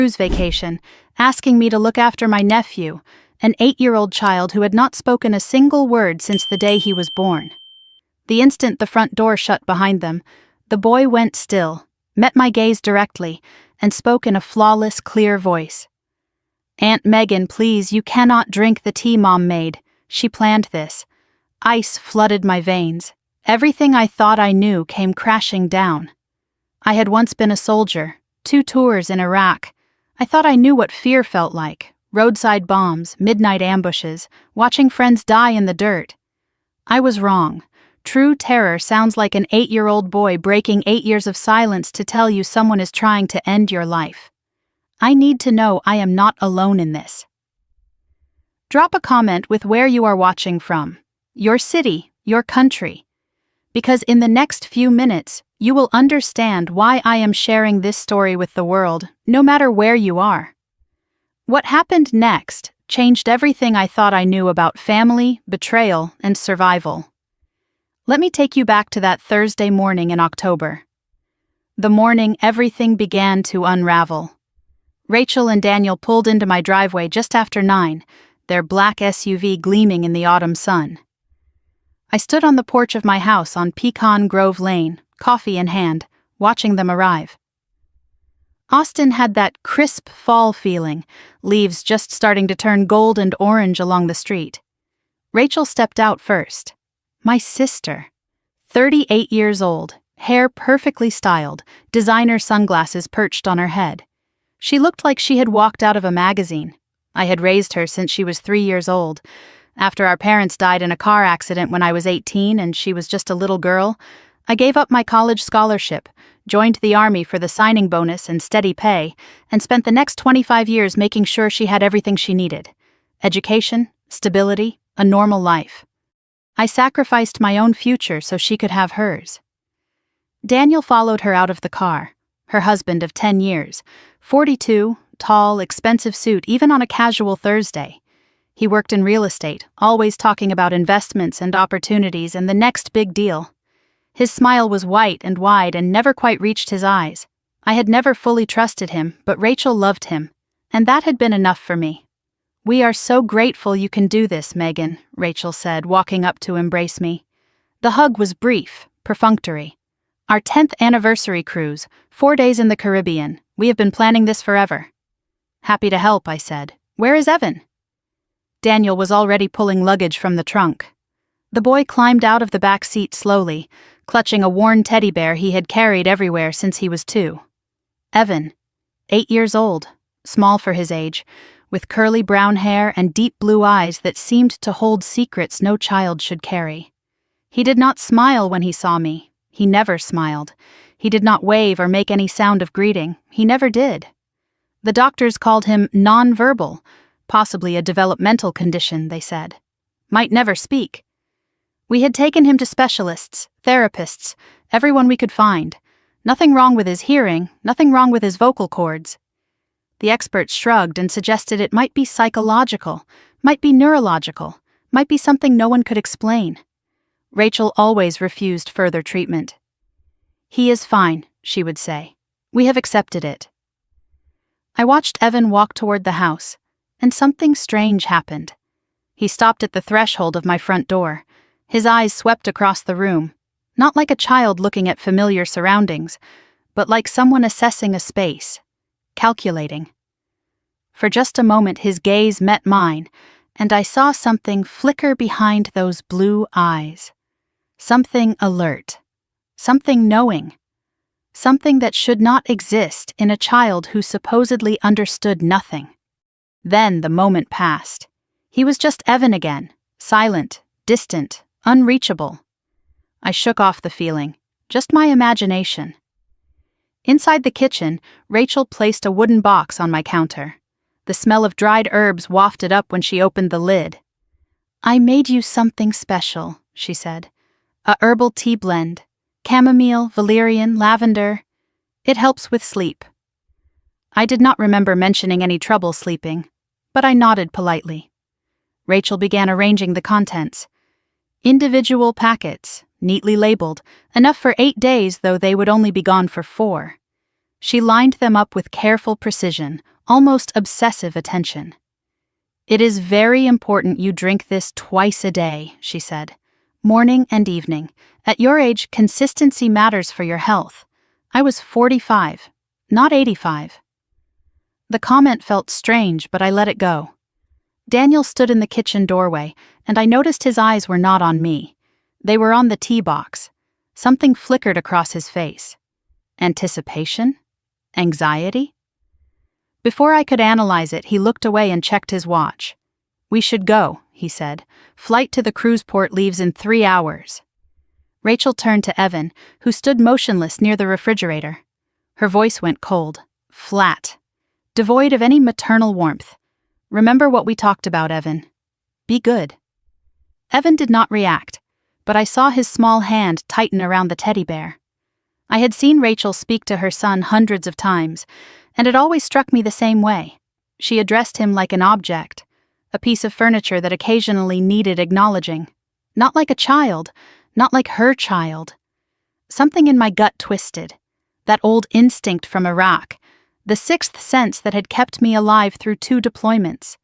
cruise vacation, asking me to look after my nephew, an 8-year-old child who had not spoken a single word since the day he was born. The instant the front door shut behind them, the boy went still, met my gaze directly, and spoke in a flawless, clear voice. "Aunt Megan, please, you cannot drink the tea Mom made. She planned this." Ice flooded my veins. Everything I thought I knew came crashing down. I had once been a soldier, 2 tours in Iraq. I thought I knew what fear felt like. Roadside bombs, midnight ambushes, watching friends die in the dirt. I was wrong. True terror sounds like an 8-year-old boy breaking 8 years of silence to tell you someone is trying to end your life. I need to know I am not alone in this. Drop a comment with where you are watching from, your city, your country, because in the next few minutes, you will understand why I am sharing this story with the world, no matter where you are. What happened next changed everything I thought I knew about family, betrayal, and survival. Let me take you back to that Thursday morning in October. The morning everything began to unravel. Rachel and Daniel pulled into my driveway just after 9, their black SUV gleaming in the autumn sun. I stood on the porch of my house on Pecan Grove Lane, coffee in hand, watching them arrive. Austin had that crisp fall feeling, leaves just starting to turn gold and orange along the street. Rachel stepped out first. My sister. 38 years old, hair perfectly styled, designer sunglasses perched on her head. She looked like she had walked out of a magazine. I had raised her since she was 3 years old. After our parents died in a car accident when I was 18 and she was just a little girl, I gave up my college scholarship, joined the Army for the signing bonus and steady pay, and spent the next 25 years making sure she had everything she needed: education, stability, a normal life. I sacrificed my own future so she could have hers. Daniel followed her out of the car, her husband of 10 years, 42, tall, expensive suit even on a casual Thursday. He worked in real estate, always talking about investments and opportunities and the next big deal. His smile was white and wide and never quite reached his eyes. I had never fully trusted him, but Rachel loved him, and that had been enough for me. "We are so grateful you can do this, Megan," Rachel said, walking up to embrace me. The hug was brief, perfunctory. "Our 10th anniversary cruise, 4 days in the Caribbean. We have been planning this forever." "Happy to help," I said. "Where is Evan?" Daniel was already pulling luggage from the trunk. The boy climbed out of the back seat slowly, clutching a worn teddy bear he had carried everywhere since he was 2. Evan, 8 years old, small for his age, with curly brown hair and deep blue eyes that seemed to hold secrets no child should carry. He did not smile when he saw me. He never smiled. He did not wave or make any sound of greeting. He never did. The doctors called him nonverbal, possibly a developmental condition, they said. Might never speak. We had taken him to specialists, therapists, everyone we could find. Nothing wrong with his hearing, nothing wrong with his vocal cords. The experts shrugged and suggested it might be psychological, might be neurological, might be something no one could explain. Rachel always refused further treatment. "He is fine," she would say. "We have accepted it." I watched Evan walk toward the house, and something strange happened. He stopped at the threshold of my front door. His eyes swept across the room, not like a child looking at familiar surroundings, but like someone assessing a space, calculating. For just a moment his gaze met mine, and I saw something flicker behind those blue eyes. Something alert, something knowing, something that should not exist in a child who supposedly understood nothing. Then the moment passed. He was just Evan again, silent, distant, unreachable. I shook off the feeling, just my imagination. Inside the kitchen, Rachel placed a wooden box on my counter. The smell of dried herbs wafted up when she opened the lid. "I made you something special," she said. "A herbal tea blend. Chamomile, valerian, lavender. It helps with sleep." I did not remember mentioning any trouble sleeping, but I nodded politely. Rachel began arranging the contents. Individual packets, neatly labeled, enough for 8 days, though they would only be gone for 4. She lined them up with careful precision, almost obsessive attention. "It is very important you drink this twice a day," she said. "Morning and evening. At your age, consistency matters for your health." I was 45, not 85. The comment felt strange, but I let it go. Daniel stood in the kitchen doorway, and I noticed his eyes were not on me. They were on the tea box. Something flickered across his face. Anticipation? Anxiety? Before I could analyze it, he looked away and checked his watch. "We should go," he said. "Flight to the cruise port leaves in 3 hours." Rachel turned to Evan, who stood motionless near the refrigerator. Her voice went cold, flat, devoid of any maternal warmth. "Remember what we talked about, Evan. Be good." Evan did not react, but I saw his small hand tighten around the teddy bear. I had seen Rachel speak to her son hundreds of times, and it always struck me the same way. She addressed him like an object, a piece of furniture that occasionally needed acknowledging. Not like a child, not like her child. Something in my gut twisted. That old instinct from Iraq, the sixth sense that had kept me alive through 2 deployments.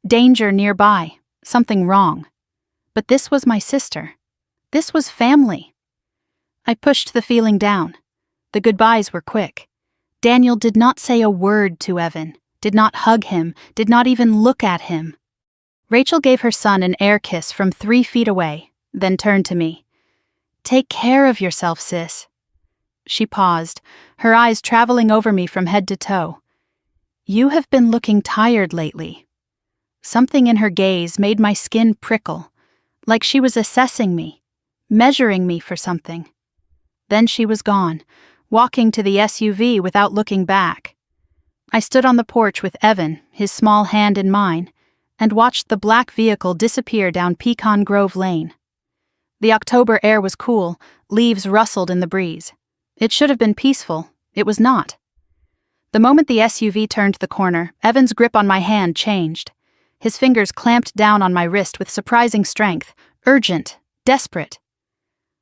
Danger nearby, something wrong. But this was my sister. This was family. I pushed the feeling down. The goodbyes were quick. Daniel did not say a word to Evan, did not hug him, did not even look at him. Rachel gave her son an air kiss from 3 feet away, then turned to me. "Take care of yourself, sis." She paused, her eyes traveling over me from head to toe. "You have been looking tired lately." Something in her gaze made my skin prickle, like she was assessing me, measuring me for something. Then she was gone, walking to the SUV without looking back. I stood on the porch with Evan, his small hand in mine, and watched the black vehicle disappear down Pecan Grove Lane. The October air was cool, leaves rustled in the breeze. It should have been peaceful. It was not. The moment the SUV turned the corner, Evan's grip on my hand changed. His fingers clamped down on my wrist with surprising strength, urgent, desperate.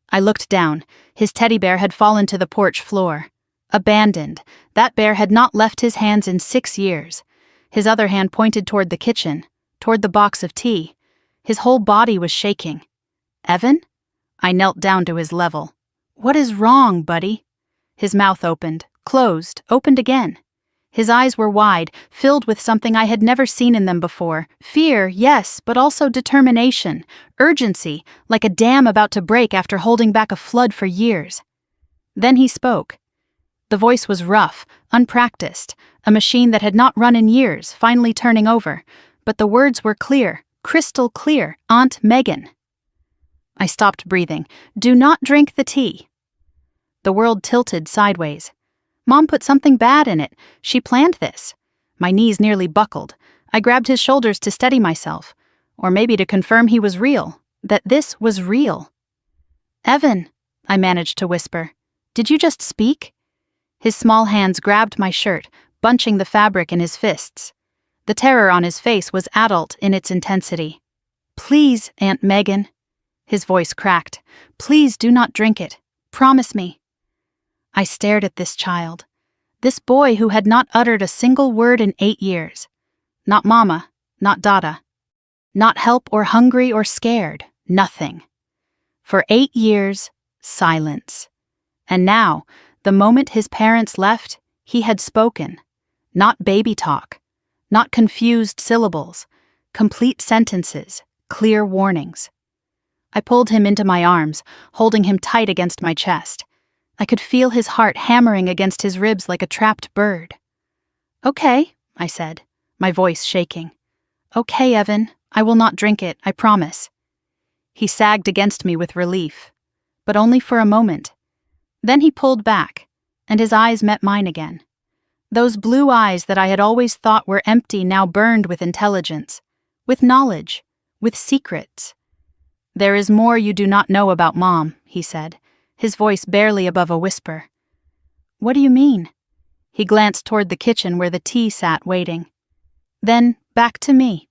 I looked down. His teddy bear had fallen to the porch floor. Abandoned. That bear had not left his hands in 6 years. His other hand pointed toward the kitchen, toward the box of tea. His whole body was shaking. "Evan?" I knelt down to his level. "What is wrong, buddy?" His mouth opened, closed, opened again. His eyes were wide, filled with something I had never seen in them before. Fear, yes, but also determination, urgency, like a dam about to break after holding back a flood for years. Then he spoke. The voice was rough, unpracticed, a machine that had not run in years, finally turning over. But the words were clear, crystal clear. "Aunt Megan." I stopped breathing. "Do not drink the tea." The world tilted sideways. Mom put something bad in it. She planned this. My knees nearly buckled. I grabbed his shoulders to steady myself, or maybe to confirm he was real, that this was real. "Evan," I managed to whisper, "did you just speak?" His small hands grabbed my shirt, bunching the fabric in his fists. The terror on his face was adult in its intensity. "Please, Aunt Megan." His voice cracked. "Please do not drink it. Promise me." I stared at this child. This boy who had not uttered a single word in 8 years. Not mama, not dada. Not help or hungry or scared. Nothing. For 8 years, silence. And now, the moment his parents left, he had spoken. Not baby talk. Not confused syllables. Complete sentences. Clear warnings. I pulled him into my arms, holding him tight against my chest. I could feel his heart hammering against his ribs like a trapped bird. "Okay," I said, my voice shaking. "Okay, Evan, I will not drink it, I promise." He sagged against me with relief, but only for a moment. Then he pulled back, and his eyes met mine again. Those blue eyes that I had always thought were empty now burned with intelligence, with knowledge, with secrets. "There is more you do not know about Mom," he said, his voice barely above a whisper. "What do you mean?" He glanced toward the kitchen where the tea sat waiting. Then back to me.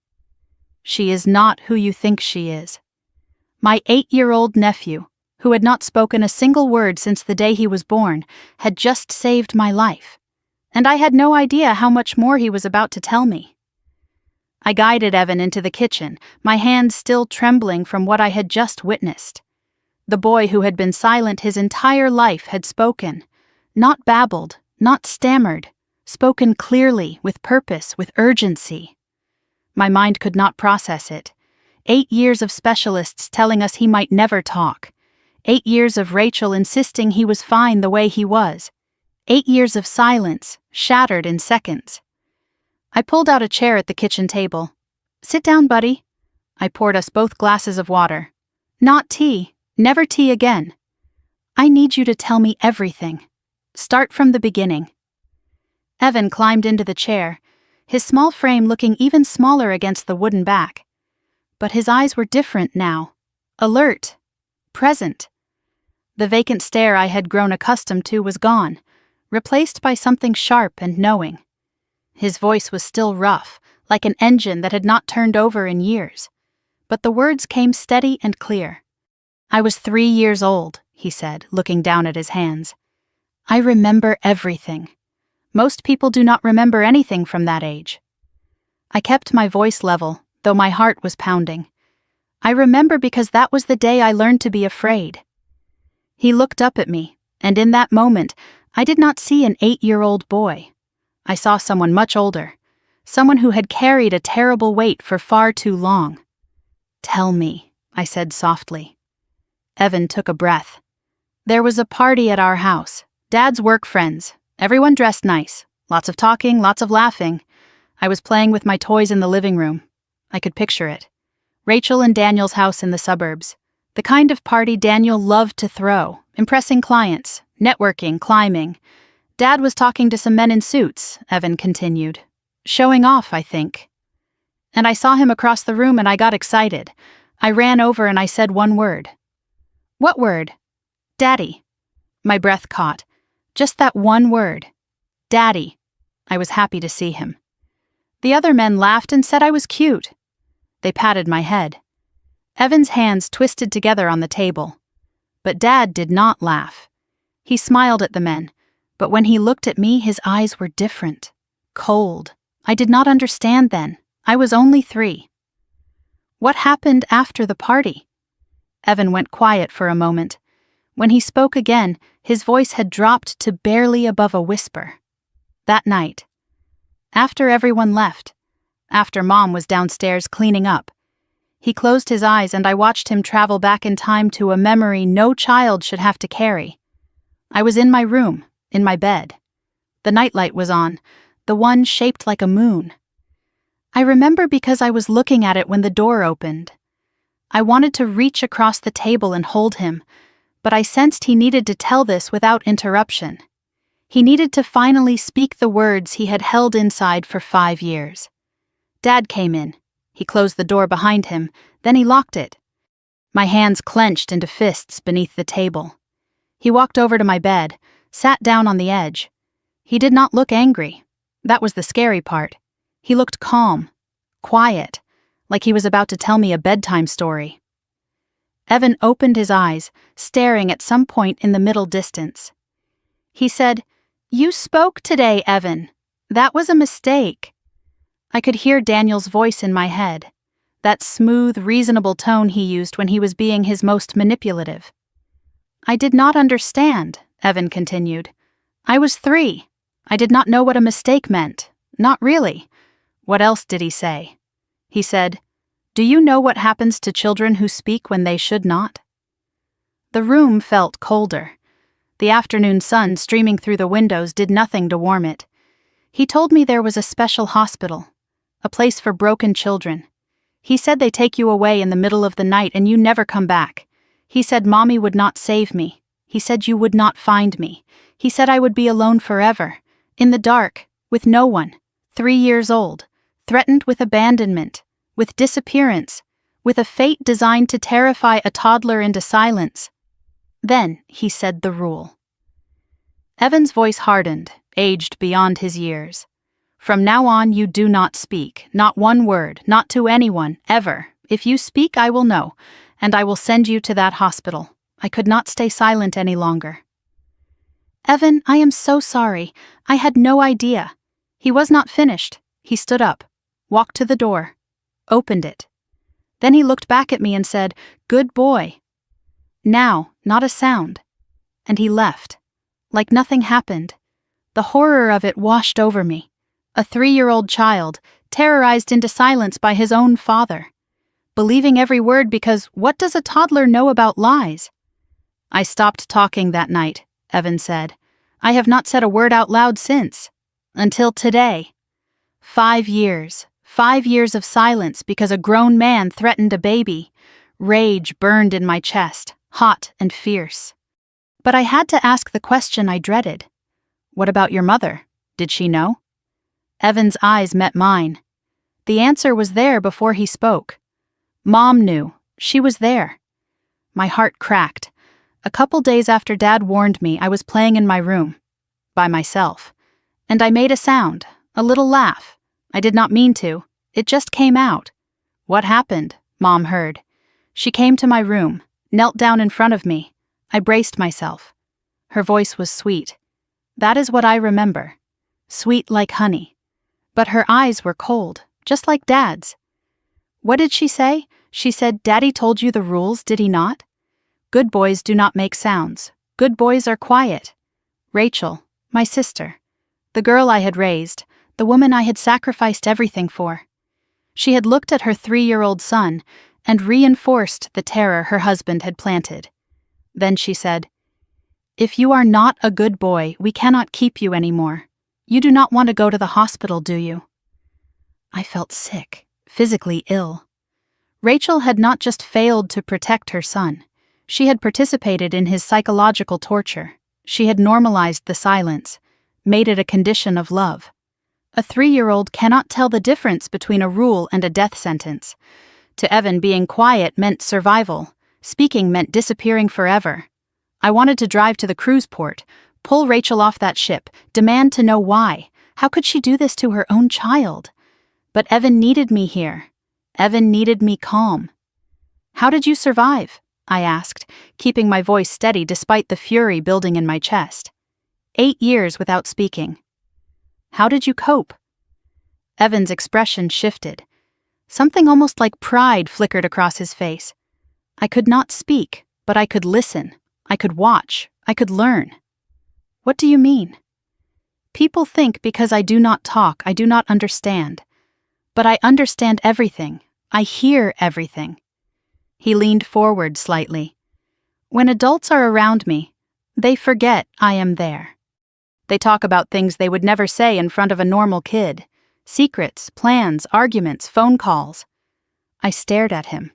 "She is not who you think she is." My 8-year-old nephew, who had not spoken a single word since the day he was born, had just saved my life. and I had no idea how much more he was about to tell me. I guided Evan into the kitchen, my hands still trembling from what I had just witnessed. The boy who had been silent his entire life had spoken. Not babbled, not stammered, spoken clearly, with purpose, with urgency. My mind could not process it. 8 years of specialists telling us he might never talk. 8 years of Rachel insisting he was fine the way he was. 8 years of silence, shattered in seconds. I pulled out a chair at the kitchen table. "Sit down, buddy." I poured us both glasses of water. "Not tea. Never tea again. I need you to tell me everything. Start from the beginning." Evan climbed into the chair, his small frame looking even smaller against the wooden back. But his eyes were different now. Alert. Present. The vacant stare I had grown accustomed to was gone, replaced by something sharp and knowing. His voice was still rough, like an engine that had not turned over in years. But the words came steady and clear. "I was 3 years old," he said, looking down at his hands. "I remember everything. Most people do not remember anything from that age." I kept my voice level, though my heart was pounding. "I remember because that was the day I learned to be afraid." He looked up at me, and in that moment, I did not see an 8-year-old boy. I saw someone much older, someone who had carried a terrible weight for far too long. "Tell me," I said softly. Evan took a breath. "There was a party at our house. Dad's work friends. Everyone dressed nice. Lots of talking, lots of laughing. I was playing with my toys in the living room. I could picture it. Rachel and Daniel's house in the suburbs. The kind of party Daniel loved to throw, impressing clients, networking, climbing. Dad was talking to some men in suits," Evan continued. "Showing off, I think. And I saw him across the room and I got excited. I ran over and I said one word." "What word?" "Daddy." My breath caught. Just that one word. Daddy. I was happy to see him. The other men laughed and said I was cute. They patted my head. Evan's hands twisted together on the table. But Dad did not laugh. He smiled at the men, but when he looked at me, his eyes were different. Cold. I did not understand then. I was only 3. "What happened after the party?" Evan went quiet for a moment. When he spoke again, his voice had dropped to barely above a whisper. "That night. After everyone left. After Mom was downstairs cleaning up. He closed his eyes and I watched him travel back in time to a memory no child should have to carry. I was in my room, in my bed. The nightlight was on, the one shaped like a moon. I remember because I was looking at it when the door opened. I wanted to reach across the table and hold him, but I sensed he needed to tell this without interruption. He needed to finally speak the words he had held inside for 5 years. Dad came in. He closed the door behind him, then he locked it. My hands clenched into fists beneath the table. He walked over to my bed, sat down on the edge. He did not look angry. That was the scary part. He looked calm, quiet, like he was about to tell me a bedtime story. Evan opened his eyes, staring at some point in the middle distance. He said, "You spoke today, Evan. That was a mistake." I could hear Daniel's voice in my head, that smooth, reasonable tone he used when he was being his most manipulative. "I did not understand," Evan continued. "I was 3. I did not know what a mistake meant. Not really." What else did he say? He said, "Do you know what happens to children who speak when they should not?" The room felt colder. The afternoon sun streaming through the windows did nothing to warm it. He told me there was a special hospital, a place for broken children. He said they take you away in the middle of the night and you never come back. He said Mommy would not save me. He said you would not find me. He said I would be alone forever, in the dark, with no one, 3 years old, threatened with abandonment, with disappearance, with a fate designed to terrify a toddler into silence. Then he said the rule. Evan's voice hardened, aged beyond his years. "From now on you do not speak, not one word, not to anyone, ever. If you speak I will know, and I will send you to that hospital." I could not stay silent any longer. Evan, I am so sorry. I had no idea. He was not finished. He stood up, walked to the door, opened it. Then he looked back at me and said, "Good boy." Now, not a sound. And he left. Like nothing happened. The horror of it washed over me. A 3-year-old child, terrorized into silence by his own father. Believing every word because what does a toddler know about lies? I stopped talking that night, Evan said. I have not said a word out loud since. Until today. 5 years. 5 years of silence because a grown man threatened a baby. Rage burned in my chest, hot and fierce. But I had to ask the question I dreaded. What about your mother? Did she know? Evan's eyes met mine. The answer was there before he spoke. Mom knew. She was there. My heart cracked. A couple days after Dad warned me, I was playing in my room. By myself. And I made a sound, a little laugh. I did not mean to. It just came out. What happened? Mom heard. She came to my room, knelt down in front of me. I braced myself. Her voice was sweet. That is what I remember. Sweet like honey. But her eyes were cold, just like Dad's. What did she say? She said, "Daddy told you the rules, did he not? Good boys do not make sounds. Good boys are quiet." Rachel, my sister, the girl I had raised, the woman I had sacrificed everything for. She had looked at her 3-year-old son and reinforced the terror her husband had planted. Then she said, "If you are not a good boy, we cannot keep you anymore. You do not want to go to the hospital, do you?" I felt sick, physically ill. Rachel had not just failed to protect her son. She had participated in his psychological torture. She had normalized the silence, made it a condition of love. A 3-year-old cannot tell the difference between a rule and a death sentence. To Evan, being quiet meant survival. Speaking meant disappearing forever. I wanted to drive to the cruise port, pull Rachel off that ship, demand to know why. How could she do this to her own child? But Evan needed me here. Evan needed me calm. "How did you survive?" I asked, keeping my voice steady despite the fury building in my chest. 8 years without speaking. "How did you cope?" Evan's expression shifted. Something almost like pride flickered across his face. I could not speak, but I could listen. I could watch. I could learn. "What do you mean?" "People think because I do not talk, I do not understand. But I understand everything. I hear everything." He leaned forward slightly. "When adults are around me, they forget I am there. They talk about things they would never say in front of a normal kid. Secrets, plans, arguments, phone calls." I stared at him.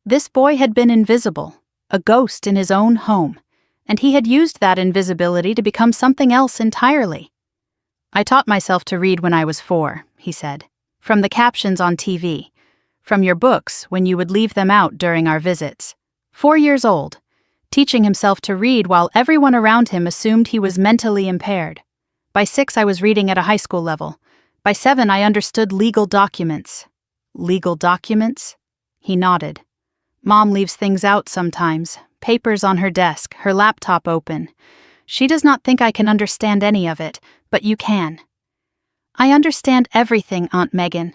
This boy had been invisible, a ghost in his own home, and he had used that invisibility to become something else entirely. "I taught myself to read when I was 4, he said, "from the captions on TV, from your books when you would leave them out during our visits. 4 years old, teaching himself to read while everyone around him assumed he was mentally impaired. By 6, I was reading at a high school level. By 7, I understood legal documents." "Legal documents?" He nodded. "Mom leaves things out sometimes, papers on her desk, her laptop open. She does not think I can understand any of it, but you can." "I understand everything, Aunt Megan.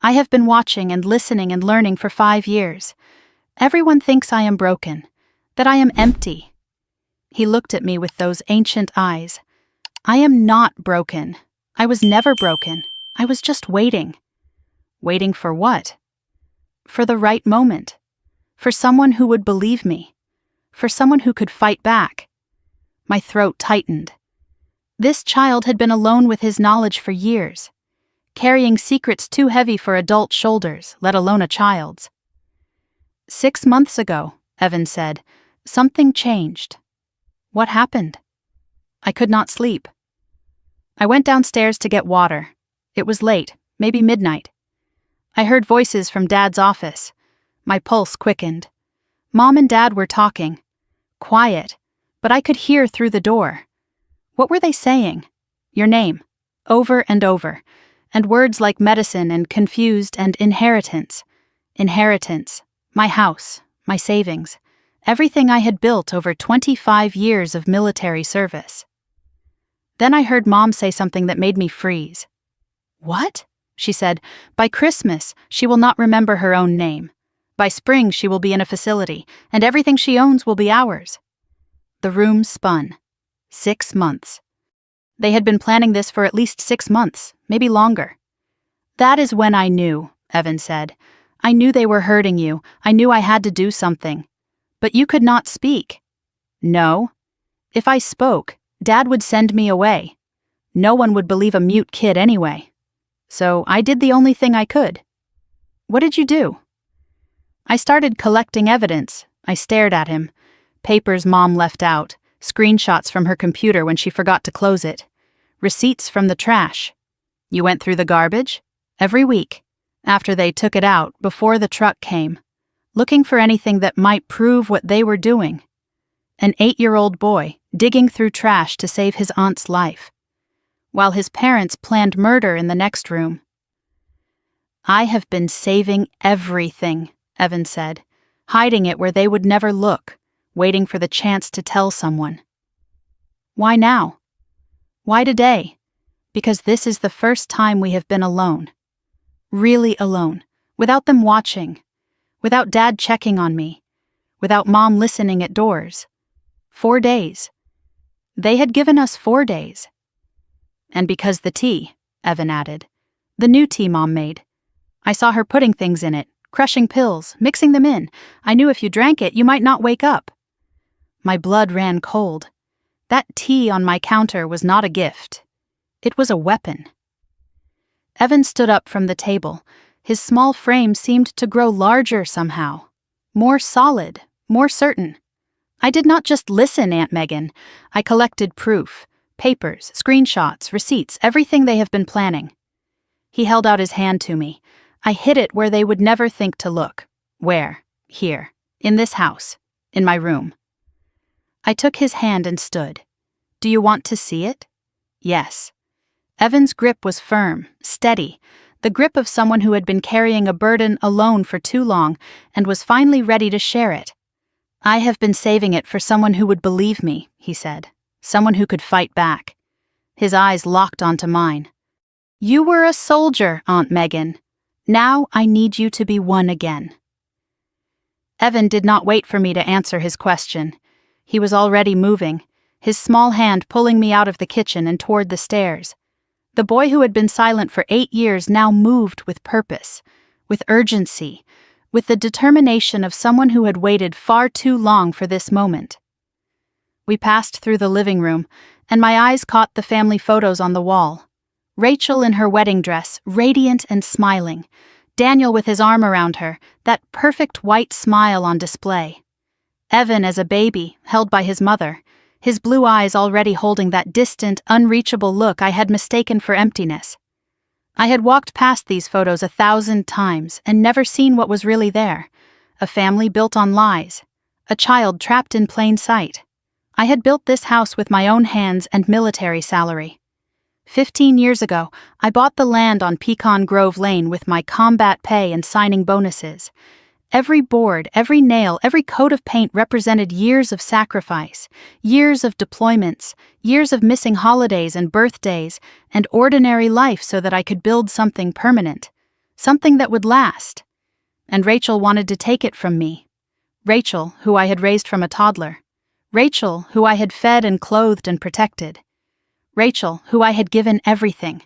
I have been watching and listening and learning for 5 years. Everyone thinks I am broken, that I am empty." He looked at me with those ancient eyes. "I am not broken. I was never broken. I was just waiting." Waiting for what? For the right moment. For someone who would believe me. For someone who could fight back. My throat tightened. This child had been alone with his knowledge for years, carrying secrets too heavy for adult shoulders, let alone a child's. 6 months ago, Evan said, something changed. What happened? I could not sleep. I went downstairs to get water. It was late, maybe midnight. I heard voices from Dad's office. My pulse quickened. Mom and Dad were talking. Quiet, but I could hear through the door. What were they saying? Your name, over and over, and words like medicine and confused and inheritance. Inheritance, my house, my savings, everything I had built over 25 years of military service. Then I heard Mom say something that made me freeze. "What?" she said. "By Christmas, she will not remember her own name. By spring, she will be in a facility, and everything she owns will be ours." The room spun. 6 months. They had been planning this for at least 6 months, maybe longer. "That is when I knew," Evan said. "I knew they were hurting you. I knew I had to do something. But you could not speak." "No. If I spoke, Dad would send me away. No one would believe a mute kid anyway. So I did the only thing I could." "What did you do?" "I started collecting evidence." I stared at him. Papers Mom left out, screenshots from her computer when she forgot to close it, receipts from the trash. "You went through the garbage?" "Every week, after they took it out, before the truck came, looking for anything that might prove what they were doing." An 8-year-old boy digging through trash to save his aunt's life, while his parents planned murder in the next room. "I have been saving everything," Evan said, "hiding it where they would never look, waiting for the chance to tell someone." "Why now?" "Why today? Because this is the first time we have been alone. Really alone, without them watching, without Dad checking on me, without Mom listening at doors. 4 days. They had given us 4 days. And because the tea," Evan added. "The new tea Mom made. I saw her putting things in it, crushing pills, mixing them in. I knew if you drank it, you might not wake up." My blood ran cold. That tea on my counter was not a gift. It was a weapon. Evan stood up from the table. His small frame seemed to grow larger somehow. More solid, more certain. "I did not just listen, Aunt Megan. I collected proof. Papers, screenshots, receipts, everything they have been planning." He held out his hand to me. I hid it where they would never think to look. "Where?" "Here. In this house. In my room." I took his hand and stood. "Do you want to see it?" "Yes." Evan's grip was firm, steady, the grip of someone who had been carrying a burden alone for too long and was finally ready to share it. "I have been saving it for someone who would believe me," he said. "Someone who could fight back." His eyes locked onto mine. "You were a soldier, Aunt Megan. Now I need you to be one again." Evan did not wait for me to answer his question. He was already moving, his small hand pulling me out of the kitchen and toward the stairs. The boy who had been silent for 8 years now moved with purpose, with urgency, with the determination of someone who had waited far too long for this moment. We passed through the living room, and my eyes caught the family photos on the wall. Rachel in her wedding dress, radiant and smiling. Daniel with his arm around her, that perfect white smile on display. Evan as a baby, held by his mother, his blue eyes already holding that distant, unreachable look I had mistaken for emptiness. I had walked past these photos 1,000 times and never seen what was really there. A family built on lies. A child trapped in plain sight. I had built this house with my own hands and military salary. 15 years ago, I bought the land on Pecan Grove Lane with my combat pay and signing bonuses. Every board, every nail, every coat of paint represented years of sacrifice, years of deployments, years of missing holidays and birthdays, and ordinary life so that I could build something permanent, something that would last. And Rachel wanted to take it from me. Rachel, who I had raised from a toddler. Rachel, who I had fed and clothed and protected. Rachel, who I had given everything.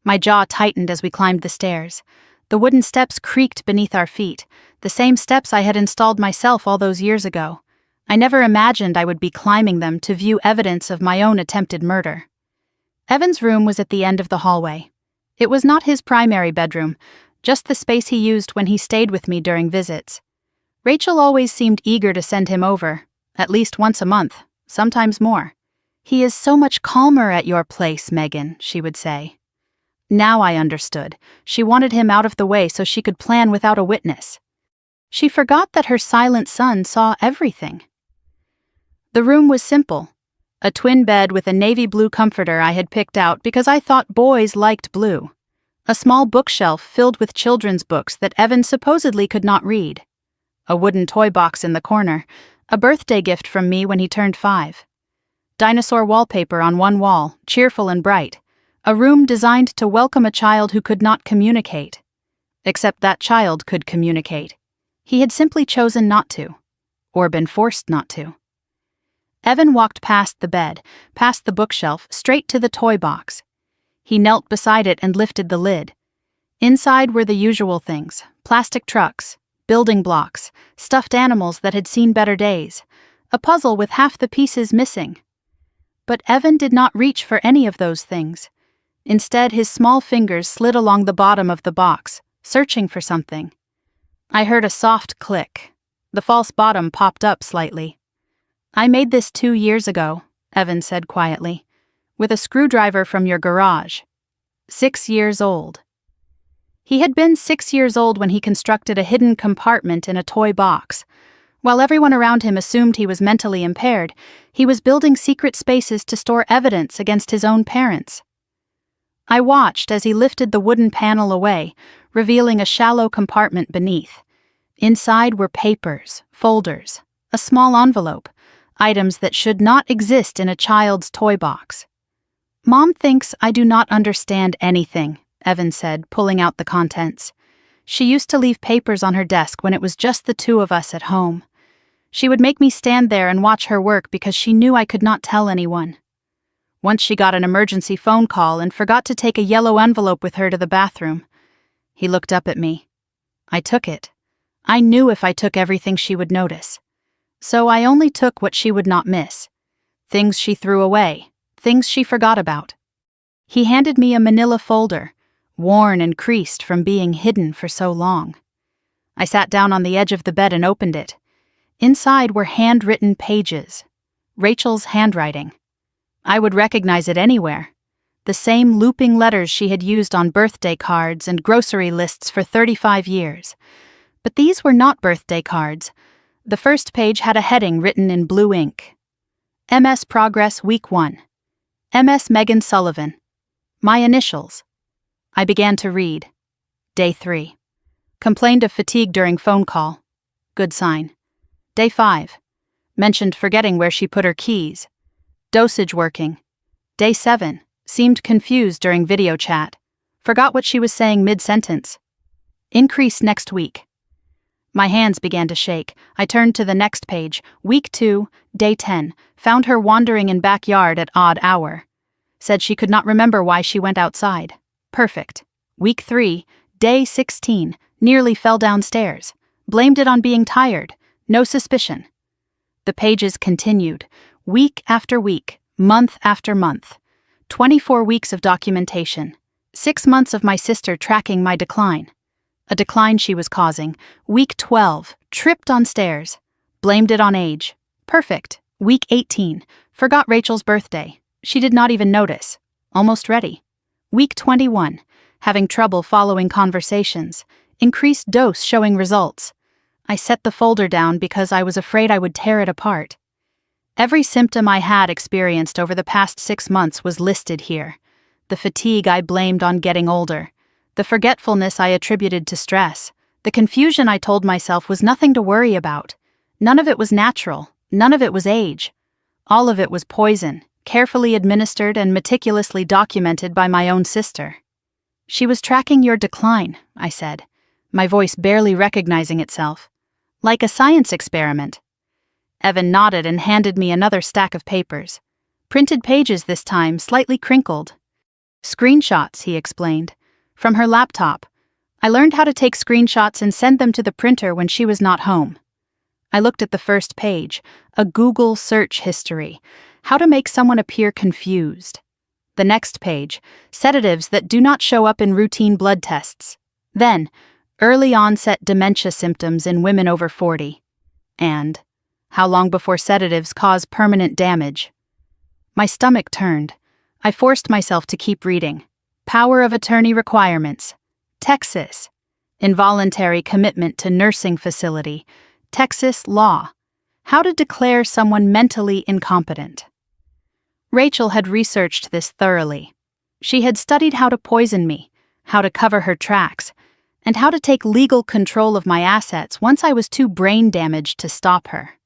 My jaw tightened as we climbed the stairs. The wooden steps creaked beneath our feet, the same steps I had installed myself all those years ago. I never imagined I would be climbing them to view evidence of my own attempted murder. Evan's room was at the end of the hallway. It was not his primary bedroom, just the space he used when he stayed with me during visits. Rachel always seemed eager to send him over, at least once a month, sometimes more. "He is so much calmer at your place, Megan," she would say. Now I understood. She wanted him out of the way so she could plan without a witness. She forgot that her silent son saw everything. The room was simple. A twin bed with a navy blue comforter I had picked out because I thought boys liked blue. A small bookshelf filled with children's books that Evan supposedly could not read. A wooden toy box in the corner, a birthday gift from me when he turned 5. Dinosaur wallpaper on one wall, cheerful and bright. A room designed to welcome a child who could not communicate. Except that child could communicate. He had simply chosen not to. Or been forced not to. Evan walked past the bed, past the bookshelf, straight to the toy box. He knelt beside it and lifted the lid. Inside were the usual things: plastic trucks, building blocks, stuffed animals that had seen better days, a puzzle with half the pieces missing. But Evan did not reach for any of those things. Instead, his small fingers slid along the bottom of the box, searching for something. I heard a soft click. The false bottom popped up slightly. "I made this 2 years ago," Evan said quietly, "with a screwdriver from your garage. 6 years old." He had been 6 years old when he constructed a hidden compartment in a toy box. While everyone around him assumed he was mentally impaired, he was building secret spaces to store evidence against his own parents. I watched as he lifted the wooden panel away, revealing a shallow compartment beneath. Inside were papers, folders, a small envelope, items that should not exist in a child's toy box. "Mom thinks I do not understand anything," Evan said, pulling out the contents. "She used to leave papers on her desk when it was just the two of us at home. She would make me stand there and watch her work because she knew I could not tell anyone. Once she got an emergency phone call and forgot to take a yellow envelope with her to the bathroom." He looked up at me. I took it. I knew if I took everything she would notice. So I only took what she would not miss. Things she threw away, things she forgot about. He handed me a manila folder, worn and creased from being hidden for so long. I sat down on the edge of the bed and opened it. Inside were handwritten pages. Rachel's handwriting. I would recognize it anywhere. The same looping letters she had used on birthday cards and grocery lists for 35 years. But these were not birthday cards. The first page had a heading written in blue ink. MS Progress Week 1. MS Megan Sullivan. My initials. I began to read. Day 3. Complained of fatigue during phone call. Good sign. Day 5. Mentioned forgetting where she put her keys. Dosage working. Day 7. Seemed confused during video chat. Forgot what she was saying mid-sentence. Increase next week. My hands began to shake. I turned to the next page. Week 2, Day 10. Found her wandering in backyard at odd hour. Said she could not remember why she went outside. Perfect. Week 3, Day 16. Nearly fell downstairs. Blamed it on being tired. No suspicion. The pages continued. Week after week, month after month. 24 weeks of documentation. 6 months of my sister tracking my decline. A decline she was causing. Week 12, tripped on stairs. Blamed it on age. Perfect. Week 18, forgot Rachel's birthday. She did not even notice. Almost ready. Week 21, having trouble following conversations. Increased dose showing results. I set the folder down because I was afraid I would tear it apart. Every symptom I had experienced over the past 6 months was listed here. The fatigue I blamed on getting older. The forgetfulness I attributed to stress. The confusion I told myself was nothing to worry about. None of it was natural. None of it was age. All of it was poison, carefully administered and meticulously documented by my own sister. "She was tracking your decline," I said, my voice barely recognizing itself. "Like a science experiment." Evan nodded and handed me another stack of papers. Printed pages this time, slightly crinkled. "Screenshots," he explained. "From her laptop. I learned how to take screenshots and send them to the printer when she was not home." I looked at the first page, a Google search history. How to make someone appear confused. The next page, sedatives that do not show up in routine blood tests. Then, early onset dementia symptoms in women over 40. And how long before sedatives cause permanent damage. My stomach turned. I forced myself to keep reading. Power of attorney requirements. Texas. Involuntary commitment to nursing facility. Texas law. How to declare someone mentally incompetent. Rachel had researched this thoroughly. She had studied how to poison me, how to cover her tracks, and how to take legal control of my assets once I was too brain damaged to stop her.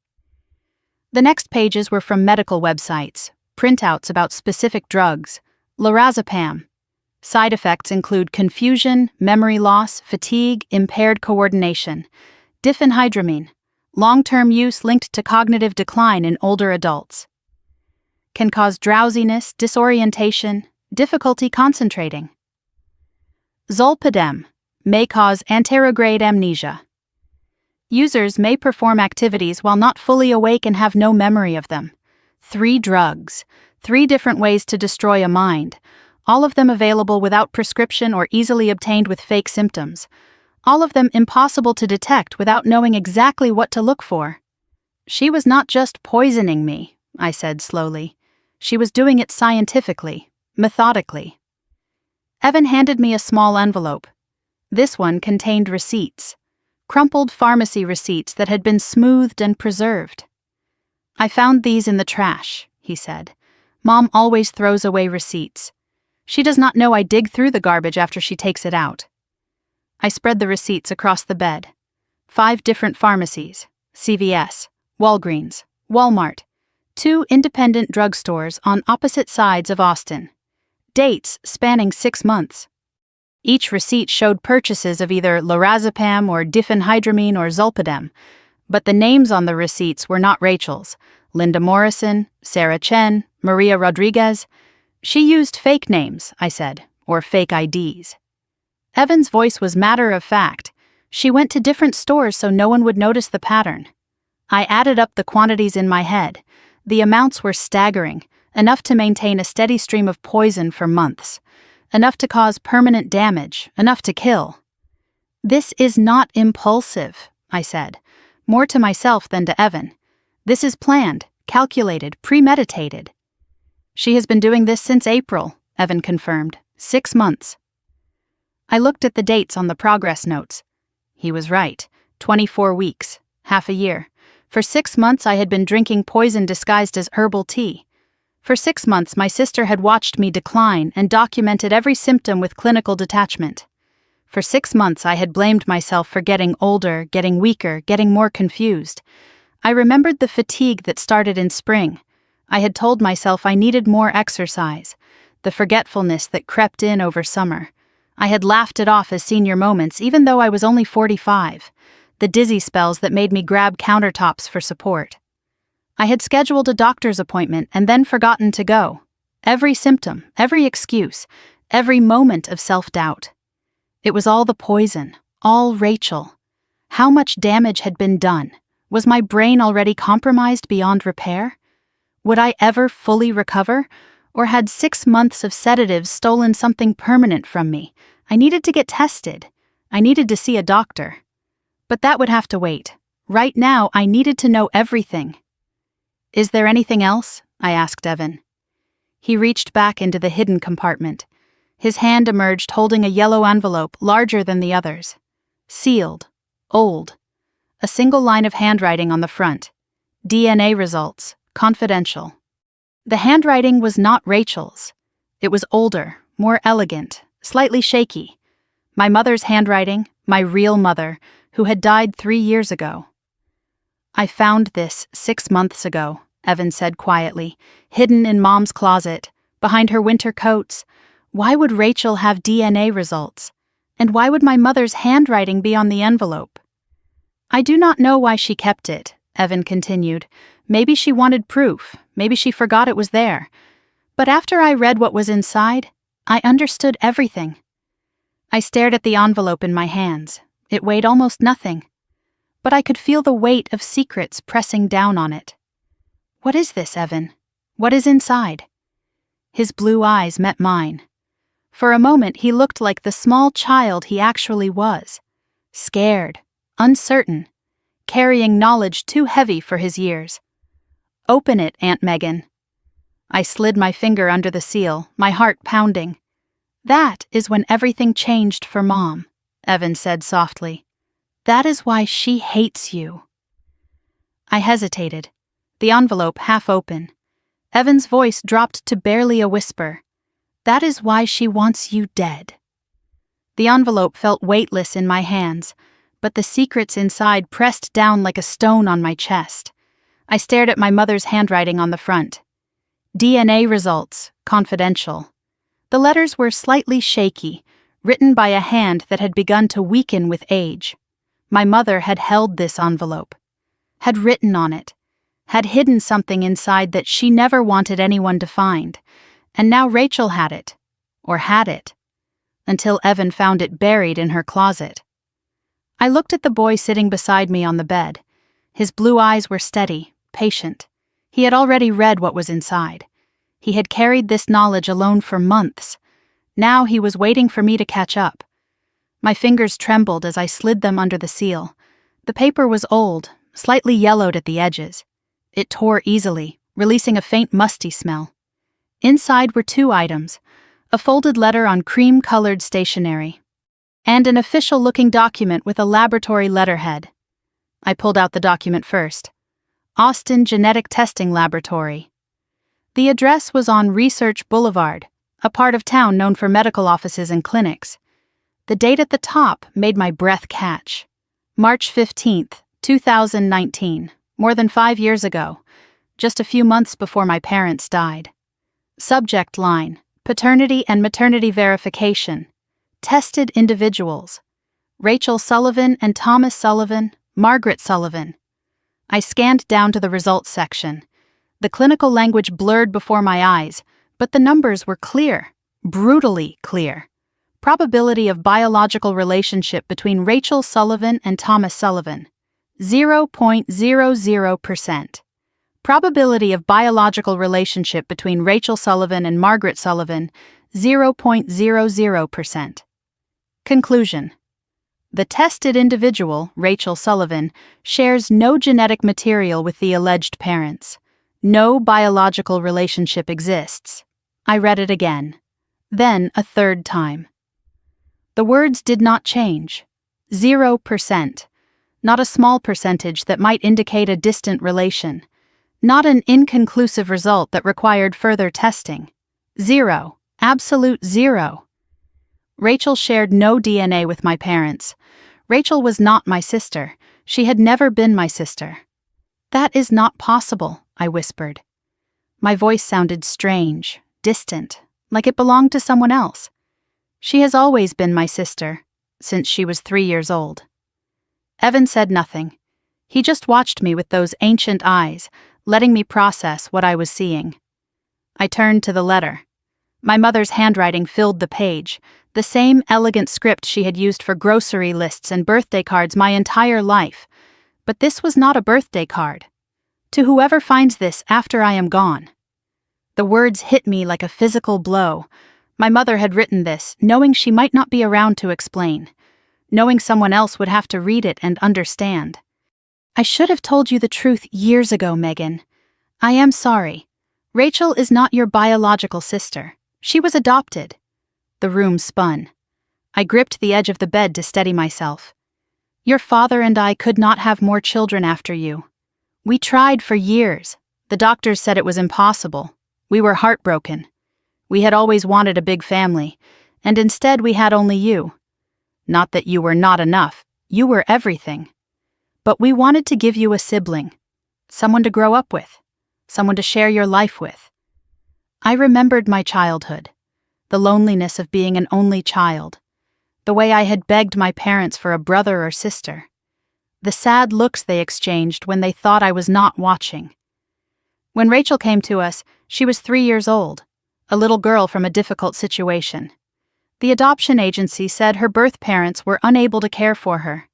The next pages were from medical websites, printouts about specific drugs, lorazepam. Side effects include confusion, memory loss, fatigue, impaired coordination. Diphenhydramine, long-term use linked to cognitive decline in older adults. Can cause drowsiness, disorientation, difficulty concentrating. Zolpidem, may cause anterograde amnesia. Users may perform activities while not fully awake and have no memory of them. 3 drugs, 3 different ways to destroy a mind, all of them available without prescription or easily obtained with fake symptoms. All of them impossible to detect without knowing exactly what to look for. She was not just poisoning me, I said slowly. She was doing it scientifically, methodically. Evan handed me a small envelope. This one contained receipts. Crumpled pharmacy receipts that had been smoothed and preserved. I found these in the trash, he said. Mom always throws away receipts. She does not know I dig through the garbage after she takes it out. I spread the receipts across the bed. 5 different pharmacies, CVS, Walgreens, Walmart, 2 independent drugstores on opposite sides of Austin. Dates spanning 6 months. Each receipt showed purchases of either lorazepam or diphenhydramine or zolpidem, but the names on the receipts were not Rachel's. Linda Morrison, Sarah Chen, Maria Rodriguez. She used fake names, I said, or fake IDs. Evan's voice was matter of fact. She went to different stores so no one would notice the pattern. I added up the quantities in my head. The amounts were staggering, enough to maintain a steady stream of poison for months. Enough to cause permanent damage, enough to kill. This is not impulsive, I said, more to myself than to Evan. This is planned, calculated, premeditated. She has been doing this since April, Evan confirmed. 6 months. I looked at the dates on the progress notes. He was right. 24 weeks, half a year. For 6 months I had been drinking poison disguised as herbal tea. For 6 months my sister had watched me decline and documented every symptom with clinical detachment. For 6 months I had blamed myself for getting older, getting weaker, getting more confused. I remembered the fatigue that started in spring. I had told myself I needed more exercise. The forgetfulness that crept in over summer. I had laughed it off as senior moments even though I was only 45. The dizzy spells that made me grab countertops for support. I had scheduled a doctor's appointment and then forgotten to go. Every symptom, every excuse, every moment of self-doubt. It was all the poison, all Rachel. How much damage had been done? Was my brain already compromised beyond repair? Would I ever fully recover? Or had 6 months of sedatives stolen something permanent from me? I needed to get tested. I needed to see a doctor. But that would have to wait. Right now, I needed to know everything. Is there anything else? I asked Evan. He reached back into the hidden compartment. His hand emerged holding a yellow envelope larger than the others. Sealed. Old. A single line of handwriting on the front. DNA results. Confidential. The handwriting was not Rachel's. It was older, more elegant, slightly shaky. My mother's handwriting, my real mother, who had died 3 years ago. I found this 6 months ago, Evan said quietly, hidden in Mom's closet, behind her winter coats. Why would Rachel have DNA results? And why would my mother's handwriting be on the envelope? I do not know why she kept it, Evan continued. Maybe she wanted proof, maybe she forgot it was there. But after I read what was inside, I understood everything. I stared at the envelope in my hands. It weighed almost nothing. But I could feel the weight of secrets pressing down on it. What is this, Evan? What is inside? His blue eyes met mine. For a moment he looked like the small child he actually was. Scared, uncertain, carrying knowledge too heavy for his years. Open it, Aunt Megan. I slid my finger under the seal, my heart pounding. That is when everything changed for Mom, Evan said softly. That is why she hates you. I hesitated, the envelope half open. Evan's voice dropped to barely a whisper. That is why she wants you dead. The envelope felt weightless in my hands, but the secrets inside pressed down like a stone on my chest. I stared at my mother's handwriting on the front. DNA results, confidential. The letters were slightly shaky, written by a hand that had begun to weaken with age. My mother had held this envelope, had written on it, had hidden something inside that she never wanted anyone to find, and now Rachel had it, until Evan found it buried in her closet. I looked at the boy sitting beside me on the bed. His blue eyes were steady, patient. He had already read what was inside. He had carried this knowledge alone for months. Now he was waiting for me to catch up. My fingers trembled as I slid them under the seal. The paper was old, slightly yellowed at the edges. It tore easily, releasing a faint musty smell. Inside were 2 items, a folded letter on cream-colored stationery, and an official-looking document with a laboratory letterhead. I pulled out the document first. Austin Genetic Testing Laboratory. The address was on Research Boulevard, a part of town known for medical offices and clinics. The date at the top made my breath catch. March 15th, 2019, more than 5 years ago, just a few months before my parents died. Subject line: paternity and maternity verification. Tested individuals: Rachel Sullivan and Thomas Sullivan, Margaret Sullivan. I scanned down to the results section. The clinical language blurred before my eyes, but the numbers were clear, brutally clear. Probability of biological relationship between Rachel Sullivan and Thomas Sullivan: 0.00%. Probability of biological relationship between Rachel Sullivan and Margaret Sullivan: 0.00%. Conclusion: the tested individual, Rachel Sullivan, shares no genetic material with the alleged parents. No biological relationship exists. I read it again, then a 3rd time. The words did not change. 0%. Not a small percentage that might indicate a distant relation. Not an inconclusive result that required further testing. 0. Absolute 0. Rachel shared no DNA with my parents. Rachel was not my sister. She had never been my sister. That is not possible, I whispered. My voice sounded strange, distant, like it belonged to someone else. She has always been my sister, since she was 3 years old. Evan said nothing. He just watched me with those ancient eyes, letting me process what I was seeing. I turned to the letter. My mother's handwriting filled the page, the same elegant script she had used for grocery lists and birthday cards my entire life. But this was not a birthday card. To whoever finds this after I am gone. The words hit me like a physical blow. My mother had written this, knowing she might not be around to explain, knowing someone else would have to read it and understand. I should have told you the truth years ago, Megan. I am sorry. Rachel is not your biological sister. She was adopted. The room spun. I gripped the edge of the bed to steady myself. Your father and I could not have more children after you. We tried for years. The doctors said it was impossible. We were heartbroken. We had always wanted a big family, and instead we had only you. Not that you were not enough. You were everything. But we wanted to give you a sibling, someone to grow up with, someone to share your life with. I remembered my childhood, the loneliness of being an only child, the way I had begged my parents for a brother or sister, the sad looks they exchanged when they thought I was not watching. When Rachel came to us, she was 3 years old, a little girl from a difficult situation. The adoption agency said her birth parents were unable to care for her.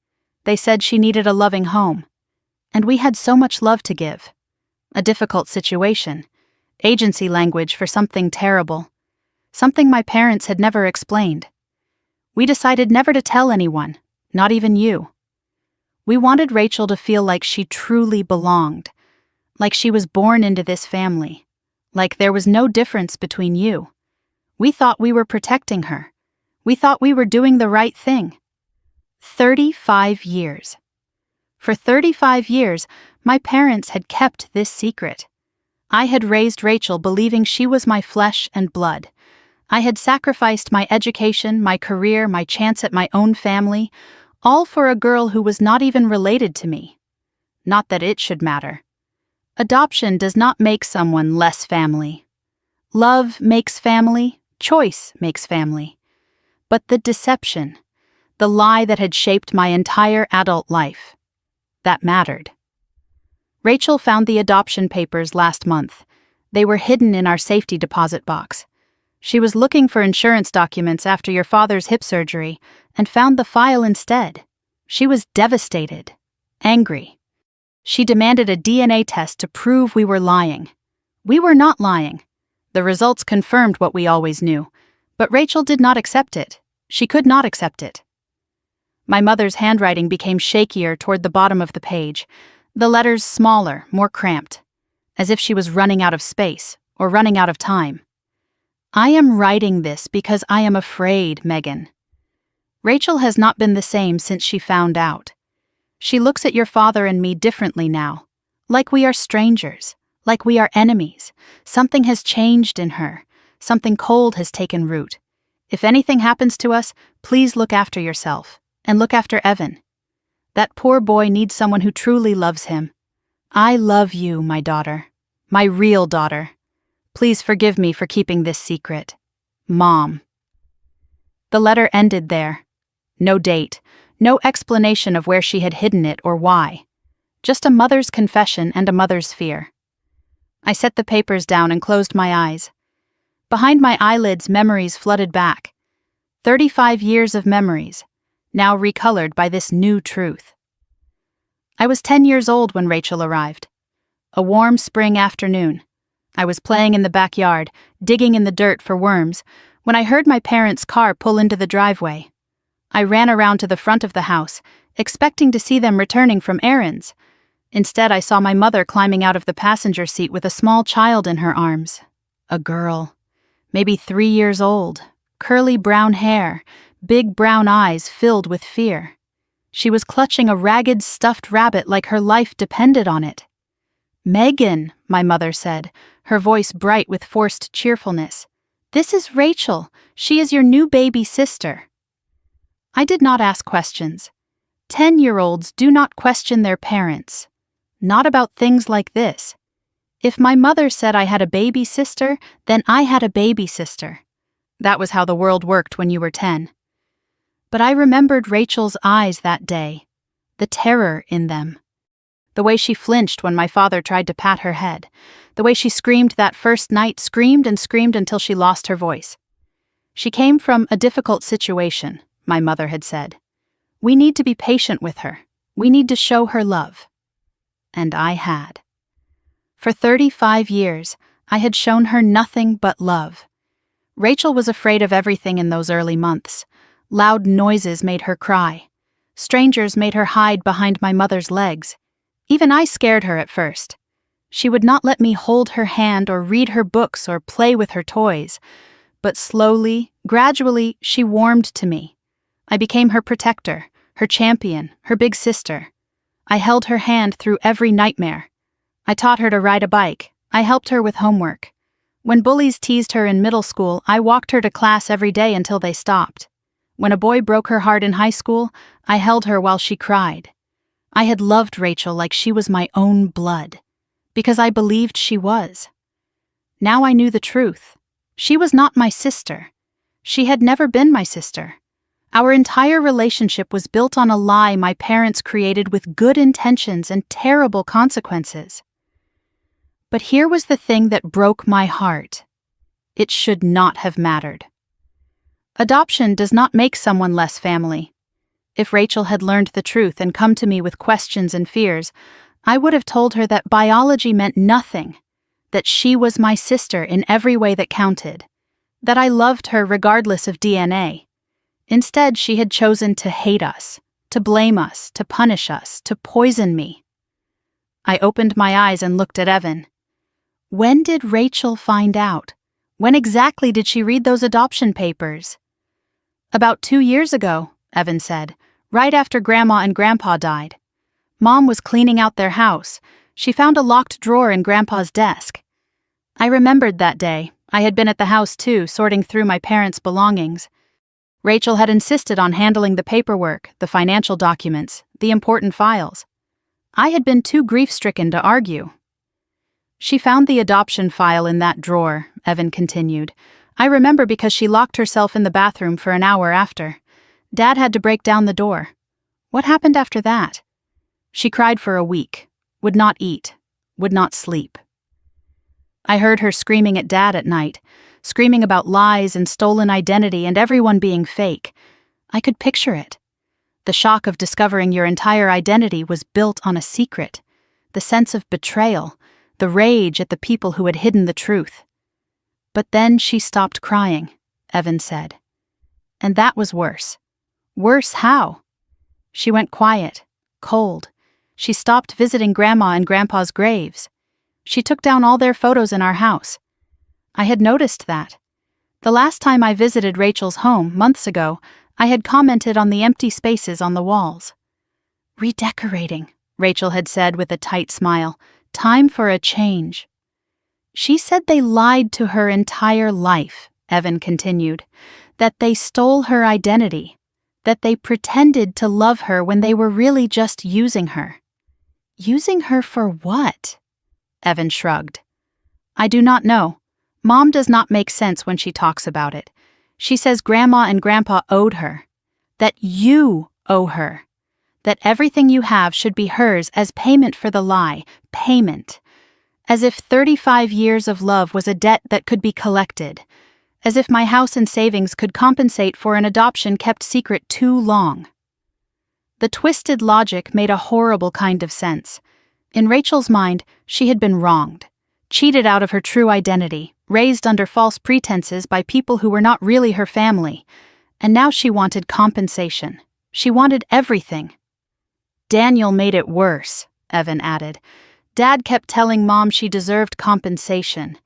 They said she needed a loving home. And we had so much love to give. A difficult situation. Agency language for something terrible. Something my parents had never explained. We decided never to tell anyone, not even you. We wanted Rachel to feel like she truly belonged. Like she was born into this family. Like there was no difference between you. We thought we were protecting her. We thought we were doing the right thing. 35 years. For 35 years, my parents had kept this secret. I had raised Rachel believing she was my flesh and blood. I had sacrificed my education, my career, my chance at my own family, all for a girl who was not even related to me. Not that it should matter. Adoption does not make someone less family, Love makes family, choice makes family. But the deception, the lie that had shaped my entire adult life, that mattered. Rachel found the adoption papers last month. They were hidden in our safety deposit box. She was looking for insurance documents after your father's hip surgery and found the file instead. She was devastated, angry. She demanded a DNA test to prove we were lying. We were not lying. The results confirmed what we always knew, but Rachel did not accept it. She could not accept it. My mother's handwriting became shakier toward the bottom of the page, the letters smaller, more cramped, as if she was running out of space or running out of time. I am writing this because I am afraid, Megan. Rachel has not been the same since she found out. She looks at your father and me differently now, like we are strangers, like we are enemies. Something has changed in her. Something cold has taken root. If anything happens to us, please look after yourself, and look after Evan. That poor boy needs someone who truly loves him. I love you, my daughter. My real daughter. Please forgive me for keeping this secret. Mom. The letter ended there. No date, no explanation of where she had hidden it or why. Just a mother's confession and a mother's fear. I set the papers down and closed my eyes. Behind my eyelids, memories flooded back. 35 years of memories, now recolored by this new truth. I was 10 years old when Rachel arrived. A warm spring afternoon. I was playing in the backyard, digging in the dirt for worms, when I heard my parents' car pull into the driveway. I ran around to the front of the house, expecting to see them returning from errands. Instead, I saw my mother climbing out of the passenger seat with a small child in her arms. A girl, maybe 3 years old, curly brown hair, big brown eyes filled with fear. She was clutching a ragged stuffed rabbit like her life depended on it. "Megan," my mother said, her voice bright with forced cheerfulness. "This is Rachel. She is your new baby sister." I did not ask questions. 10-year-olds do not question their parents. Not about things like this. If my mother said I had a baby sister, then I had a baby sister. That was how the world worked when you were 10. But I remembered Rachel's eyes that day, the terror in them. The way she flinched when my father tried to pat her head. The way she screamed that first night, screamed and screamed until she lost her voice. She came from a difficult situation, my mother had said. We need to be patient with her. We need to show her love. And I had. For 35 years, I had shown her nothing but love. Rachel was afraid of everything in those early months. Loud noises made her cry. Strangers made her hide behind my mother's legs. Even I scared her at first. She would not let me hold her hand or read her books or play with her toys. But slowly, gradually, she warmed to me. I became her protector, her champion, her big sister. I held her hand through every nightmare. I taught her to ride a bike. I helped her with homework. When bullies teased her in middle school, I walked her to class every day until they stopped. When a boy broke her heart in high school, I held her while she cried. I had loved Rachel like she was my own blood, because I believed she was. Now I knew the truth. She was not my sister. She had never been my sister. Our entire relationship was built on a lie my parents created with good intentions and terrible consequences. But here was the thing that broke my heart. It should not have mattered. Adoption does not make someone less family. If Rachel had learned the truth and come to me with questions and fears, I would have told her that biology meant nothing, that she was my sister in every way that counted, that I loved her regardless of DNA. Instead, she had chosen to hate us, to blame us, to punish us, to poison me. I opened my eyes and looked at Evan. When did Rachel find out? When exactly did she read those adoption papers? About 2 years ago, Evan said, right after Grandma and Grandpa died. Mom was cleaning out their house. She found a locked drawer in Grandpa's desk. I remembered that day. I had been at the house too, sorting through my parents' belongings. Rachel had insisted on handling the paperwork, the financial documents, the important files. I had been too grief-stricken to argue. She found the adoption file in that drawer, Evan continued. I remember because she locked herself in the bathroom for an hour after. Dad had to break down the door. What happened after that? She cried for a week, would not eat, would not sleep. I heard her screaming at Dad at night, screaming about lies and stolen identity and everyone being fake. I could picture it. The shock of discovering your entire identity was built on a secret, the sense of betrayal, the rage at the people who had hidden the truth. But then she stopped crying, Evan said. And that was worse. Worse how? She went quiet, cold. She stopped visiting Grandma and Grandpa's graves. She took down all their photos in our house. I had noticed that. The last time I visited Rachel's home, months ago, I had commented on the empty spaces on the walls. Redecorating, Rachel had said with a tight smile. Time for a change. She said they lied to her entire life, Evan continued, that they stole her identity, that they pretended to love her when they were really just using her. Using her for what? Evan shrugged. I do not know. Mom does not make sense when she talks about it. She says Grandma and Grandpa owed her. That you owe her. That everything you have should be hers as payment for the lie. Payment. As if 35 years of love was a debt that could be collected. As if my house and savings could compensate for an adoption kept secret too long. The twisted logic made a horrible kind of sense. In Rachel's mind, she had been wronged, cheated out of her true identity, raised under false pretenses by people who were not really her family, and now she wanted compensation. She wanted everything. Daniel made it worse, Evan added. Dad kept telling Mom she deserved compensation,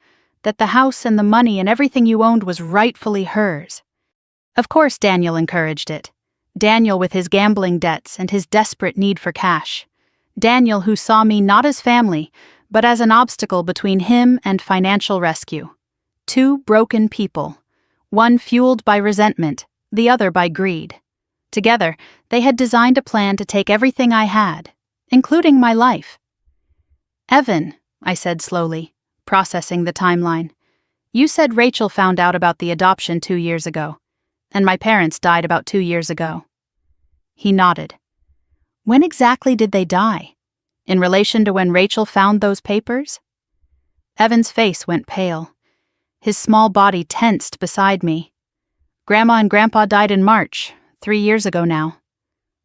that the house and the money and everything you owned was rightfully hers. Of course Daniel encouraged it. Daniel with his gambling debts and his desperate need for cash. Daniel who saw me not as family, but as an obstacle between him and financial rescue. Two broken people, one fueled by resentment, the other by greed. Together, they had designed a plan to take everything I had, including my life. Evan, I said slowly, processing the timeline. You said Rachel found out about the adoption 2 years ago, and my parents died about 2 years ago. He nodded. When exactly did they die? In relation to when Rachel found those papers? Evan's face went pale. His small body tensed beside me. Grandma and Grandpa died in March, 3 years ago now.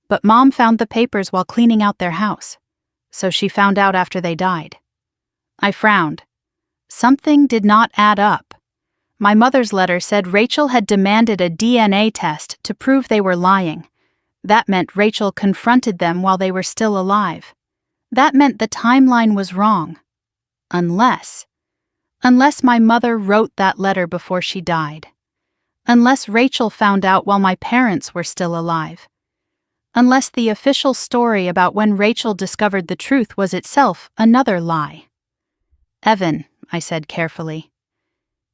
But Mom found the papers while cleaning out their house, so she found out after they died. I frowned. Something did not add up. My mother's letter said Rachel had demanded a DNA test to prove they were lying. That meant Rachel confronted them while they were still alive. That meant the timeline was wrong. Unless my mother wrote that letter before she died. Unless Rachel found out while my parents were still alive. Unless the official story about when Rachel discovered the truth was itself another lie. Evan, I said carefully.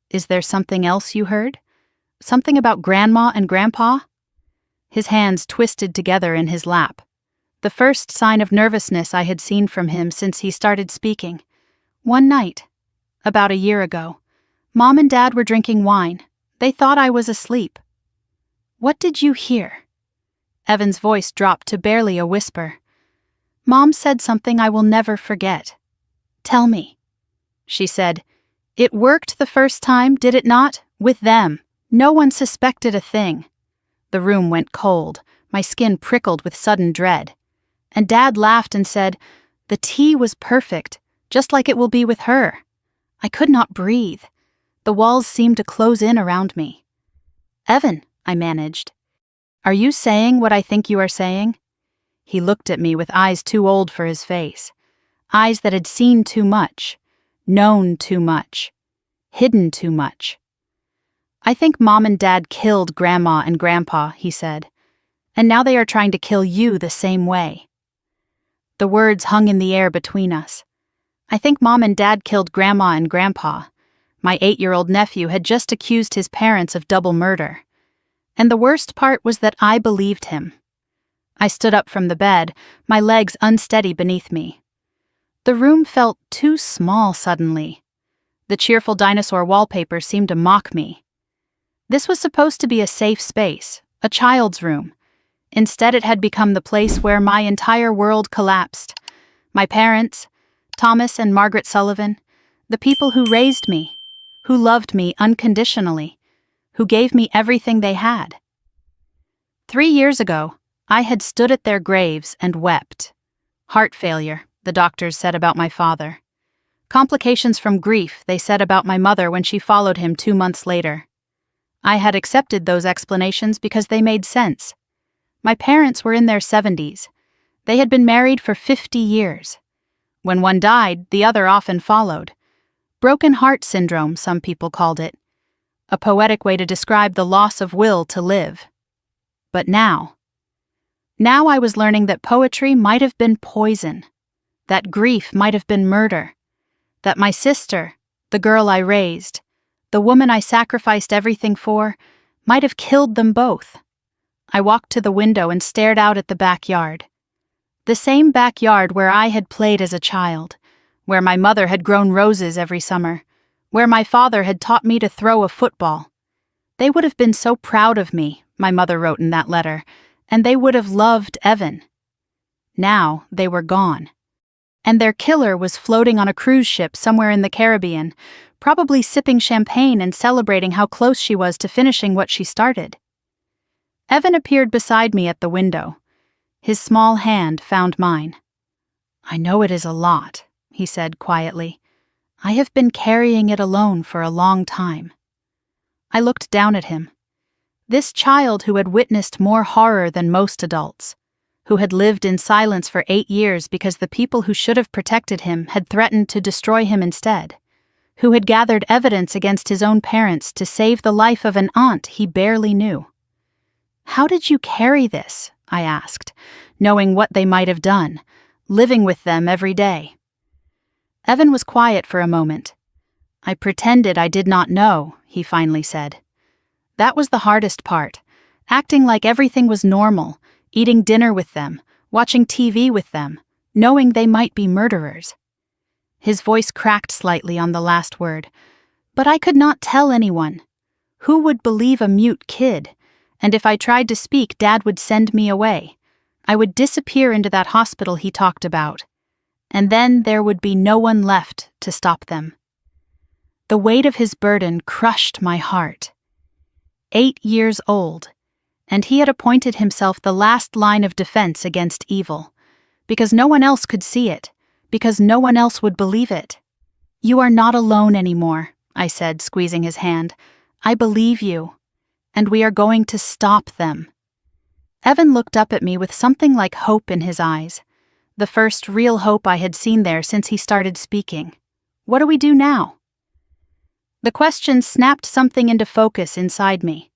Is there something else you heard? Something about Grandma and Grandpa? His hands twisted together in his lap. The first sign of nervousness I had seen from him since he started speaking. One night, about a year ago, Mom and Dad were drinking wine. They thought I was asleep. What did you hear? Evan's voice dropped to barely a whisper. Mom said something I will never forget. Tell me. She said, It worked the first time, did it not? With them. No one suspected a thing. The room went cold. My skin prickled with sudden dread. And Dad laughed and said, The tea was perfect, just like it will be with her. I could not breathe. The walls seemed to close in around me. Evan, I managed. Are you saying what I think you are saying? He looked at me with eyes too old for his face. Eyes that had seen too much, known too much, hidden too much. I think Mom and Dad killed Grandma and Grandpa, he said. And now they are trying to kill you the same way. The words hung in the air between us. I think Mom and Dad killed Grandma and Grandpa. My 8-year-old nephew had just accused his parents of double murder. And the worst part was that I believed him. I stood up from the bed, my legs unsteady beneath me. The room felt too small suddenly. The cheerful dinosaur wallpaper seemed to mock me. This was supposed to be a safe space, a child's room. Instead, it had become the place where my entire world collapsed. My parents, Thomas and Margaret Sullivan, the people who raised me, who loved me unconditionally, who gave me everything they had. 3 years ago, I had stood at their graves and wept. Heart failure, the doctors said about my father. Complications from grief, they said about my mother when she followed him 2 months later. I had accepted those explanations because they made sense. My parents were in their 70s. They had been married for 50 years. When one died, the other often followed. Broken heart syndrome, some people called it. A poetic way to describe the loss of will to live. But now I was learning that poetry might have been poison, that grief might have been murder, that my sister, the girl I raised, the woman I sacrificed everything for, might have killed them both. I walked to the window and stared out at the backyard. The same backyard where I had played as a child, where my mother had grown roses every summer, where my father had taught me to throw a football. They would have been so proud of me, my mother wrote in that letter, and they would have loved Evan. Now they were gone. And their killer was floating on a cruise ship somewhere in the Caribbean, probably sipping champagne and celebrating how close she was to finishing what she started. Evan appeared beside me at the window. His small hand found mine. "I know it is a lot," he said quietly. "I have been carrying it alone for a long time." I looked down at him. This child who had witnessed more horror than most adults, who had lived in silence for 8 years because the people who should have protected him had threatened to destroy him instead, who had gathered evidence against his own parents to save the life of an aunt he barely knew. "How did you carry this?" I asked, knowing what they might have done, living with them every day. Evan was quiet for a moment. "I pretended I did not know," he finally said. That was the hardest part, acting like everything was normal, eating dinner with them, watching TV with them, knowing they might be murderers. His voice cracked slightly on the last word. "But I could not tell anyone. Who would believe a mute kid? And if I tried to speak, Dad would send me away. I would disappear into that hospital he talked about. And then there would be no one left to stop them." The weight of his burden crushed my heart. 8 years old, and he had appointed himself the last line of defense against evil, because no one else could see it, because no one else would believe it. "You are not alone anymore," I said, squeezing his hand. "I believe you, and we are going to stop them." Evan looked up at me with something like hope in his eyes, the first real hope I had seen there since he started speaking. "What do we do now?" The question snapped something into focus inside me.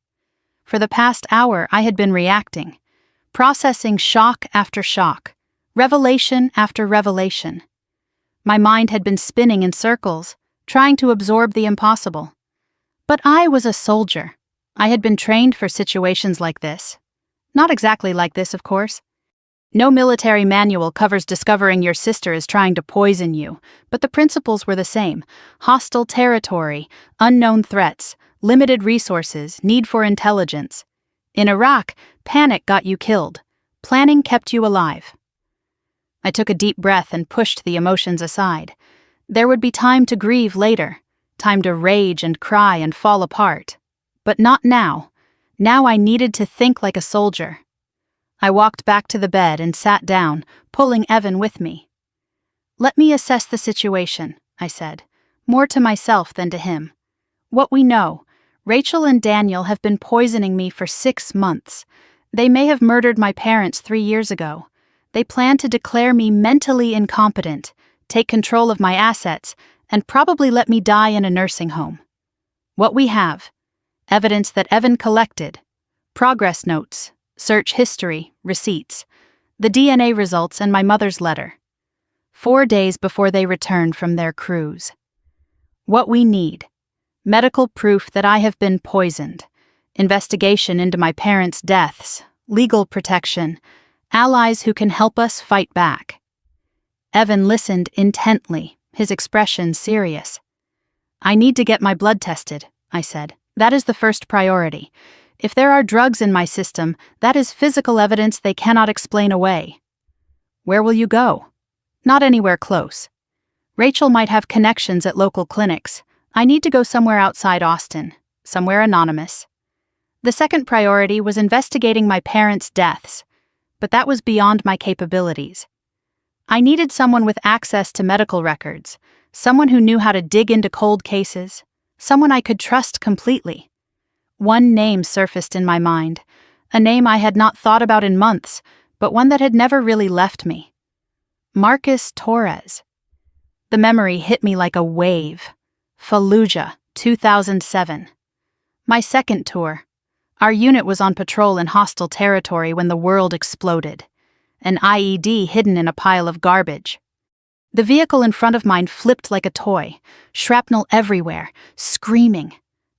For the past hour, I had been reacting, processing shock after shock, revelation after revelation. My mind had been spinning in circles, trying to absorb the impossible. But I was a soldier. I had been trained for situations like this. Not exactly like this, of course. No military manual covers discovering your sister is trying to poison you, but the principles were the same: hostile territory, unknown threats, limited resources, need for intelligence. In Iraq, panic got you killed. Planning kept you alive. I took a deep breath and pushed the emotions aside. There would be time to grieve later, time to rage and cry and fall apart. But not now. Now I needed to think like a soldier. I walked back to the bed and sat down, pulling Evan with me. "Let me assess the situation," I said, more to myself than to him. "What we know, Rachel and Daniel have been poisoning me for 6 months. They may have murdered my parents 3 years ago. They plan to declare me mentally incompetent, take control of my assets, and probably let me die in a nursing home. What we have: evidence that Evan collected, progress notes, search history, receipts, the DNA results, and my mother's letter. 4 days before they returned from their cruise. What we need: medical proof that I have been poisoned, investigation into my parents' deaths, legal protection, allies who can help us fight back." Evan listened intently, his expression serious. "I need to get my blood tested," I said. "That is the first priority. If there are drugs in my system, that is physical evidence they cannot explain away." "Where will you go?" "Not anywhere close. Rachel might have connections at local clinics. I need to go somewhere outside Austin, somewhere anonymous." The second priority was investigating my parents' deaths, but that was beyond my capabilities. I needed someone with access to medical records, someone who knew how to dig into cold cases, someone I could trust completely. One name surfaced in my mind, a name I had not thought about in months, but one that had never really left me. Marcus Torres. The memory hit me like a wave. Fallujah, 2007. My second tour. Our unit was on patrol in hostile territory when the world exploded. An IED hidden in a pile of garbage. The vehicle in front of mine flipped like a toy, shrapnel everywhere, screaming,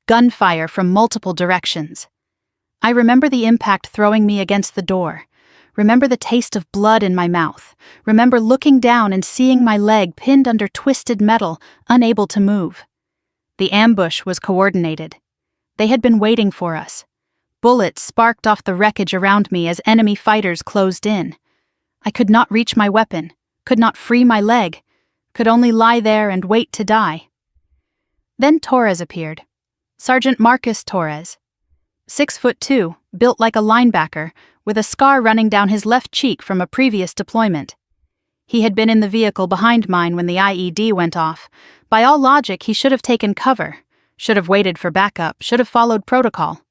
gunfire from multiple directions. I remember the impact throwing me against the door, remember the taste of blood in my mouth, remember looking down and seeing my leg pinned under twisted metal, unable to move. The ambush was coordinated. They had been waiting for us. Bullets sparked off the wreckage around me as enemy fighters closed in. I could not reach my weapon, could not free my leg, could only lie there and wait to die. Then Torres appeared. Sergeant Marcus Torres. 6'2", built like a linebacker, with a scar running down his left cheek from a previous deployment. He had been in the vehicle behind mine when the IED went off. By all logic, he should have taken cover, should have waited for backup, should have followed protocol.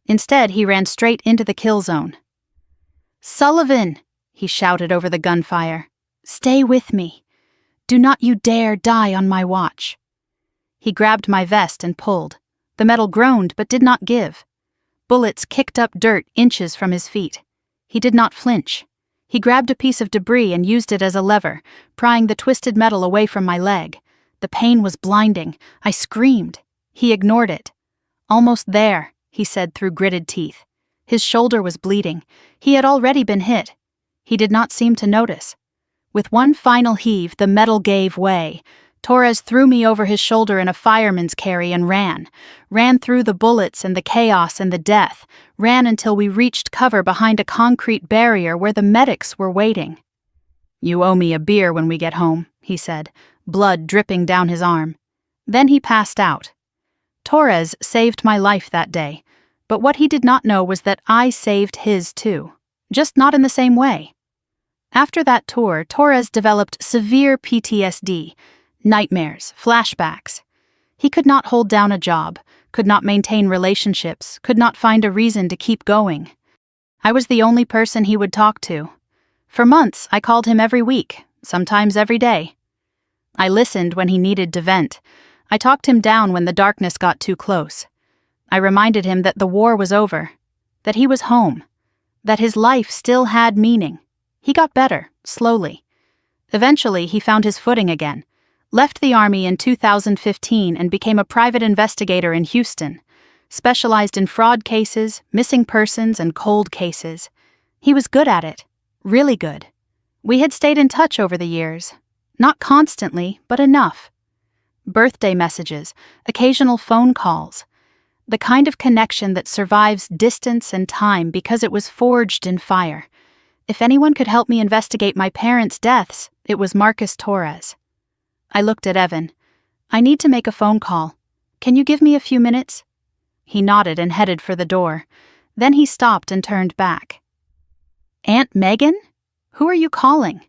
Instead, he ran straight into the kill zone. "Sullivan!" he shouted over the gunfire. "Stay with me. Do not you dare die on my watch." He grabbed my vest and pulled. The metal groaned but did not give. Bullets kicked up dirt inches from his feet. He did not flinch. He grabbed a piece of debris and used it as a lever, prying the twisted metal away from my leg. The pain was blinding. I screamed. He ignored it. "Almost there," he said through gritted teeth. His shoulder was bleeding. He had already been hit. He did not seem to notice. With one final heave, the metal gave way. Torres threw me over his shoulder in a fireman's carry and ran through the bullets and the chaos and the death, ran until we reached cover behind a concrete barrier where the medics were waiting. "You owe me a beer when we get home," he said, blood dripping down his arm. Then he passed out. Torres saved my life that day, but what he did not know was that I saved his too, just not in the same way. After that tour, Torres developed severe PTSD, nightmares, flashbacks. He could not hold down a job, could not maintain relationships, could not find a reason to keep going. I was the only person he would talk to. For months, I called him every week, sometimes every day. I listened when he needed to vent. I talked him down when the darkness got too close. I reminded him that the war was over, that he was home, that his life still had meaning. He got better, slowly. Eventually, he found his footing again, left the Army in 2015 and became a private investigator in Houston, specialized in fraud cases, missing persons, and cold cases. He was good at it, really good. We had stayed in touch over the years, not constantly, but enough. Birthday messages, occasional phone calls, the kind of connection that survives distance and time because it was forged in fire. If anyone could help me investigate my parents' deaths, it was Marcus Torres. I looked at Evan. "I need to make a phone call. Can you give me a few minutes?" He nodded and headed for the door. Then he stopped and turned back. "Aunt Megan? Who are you calling?"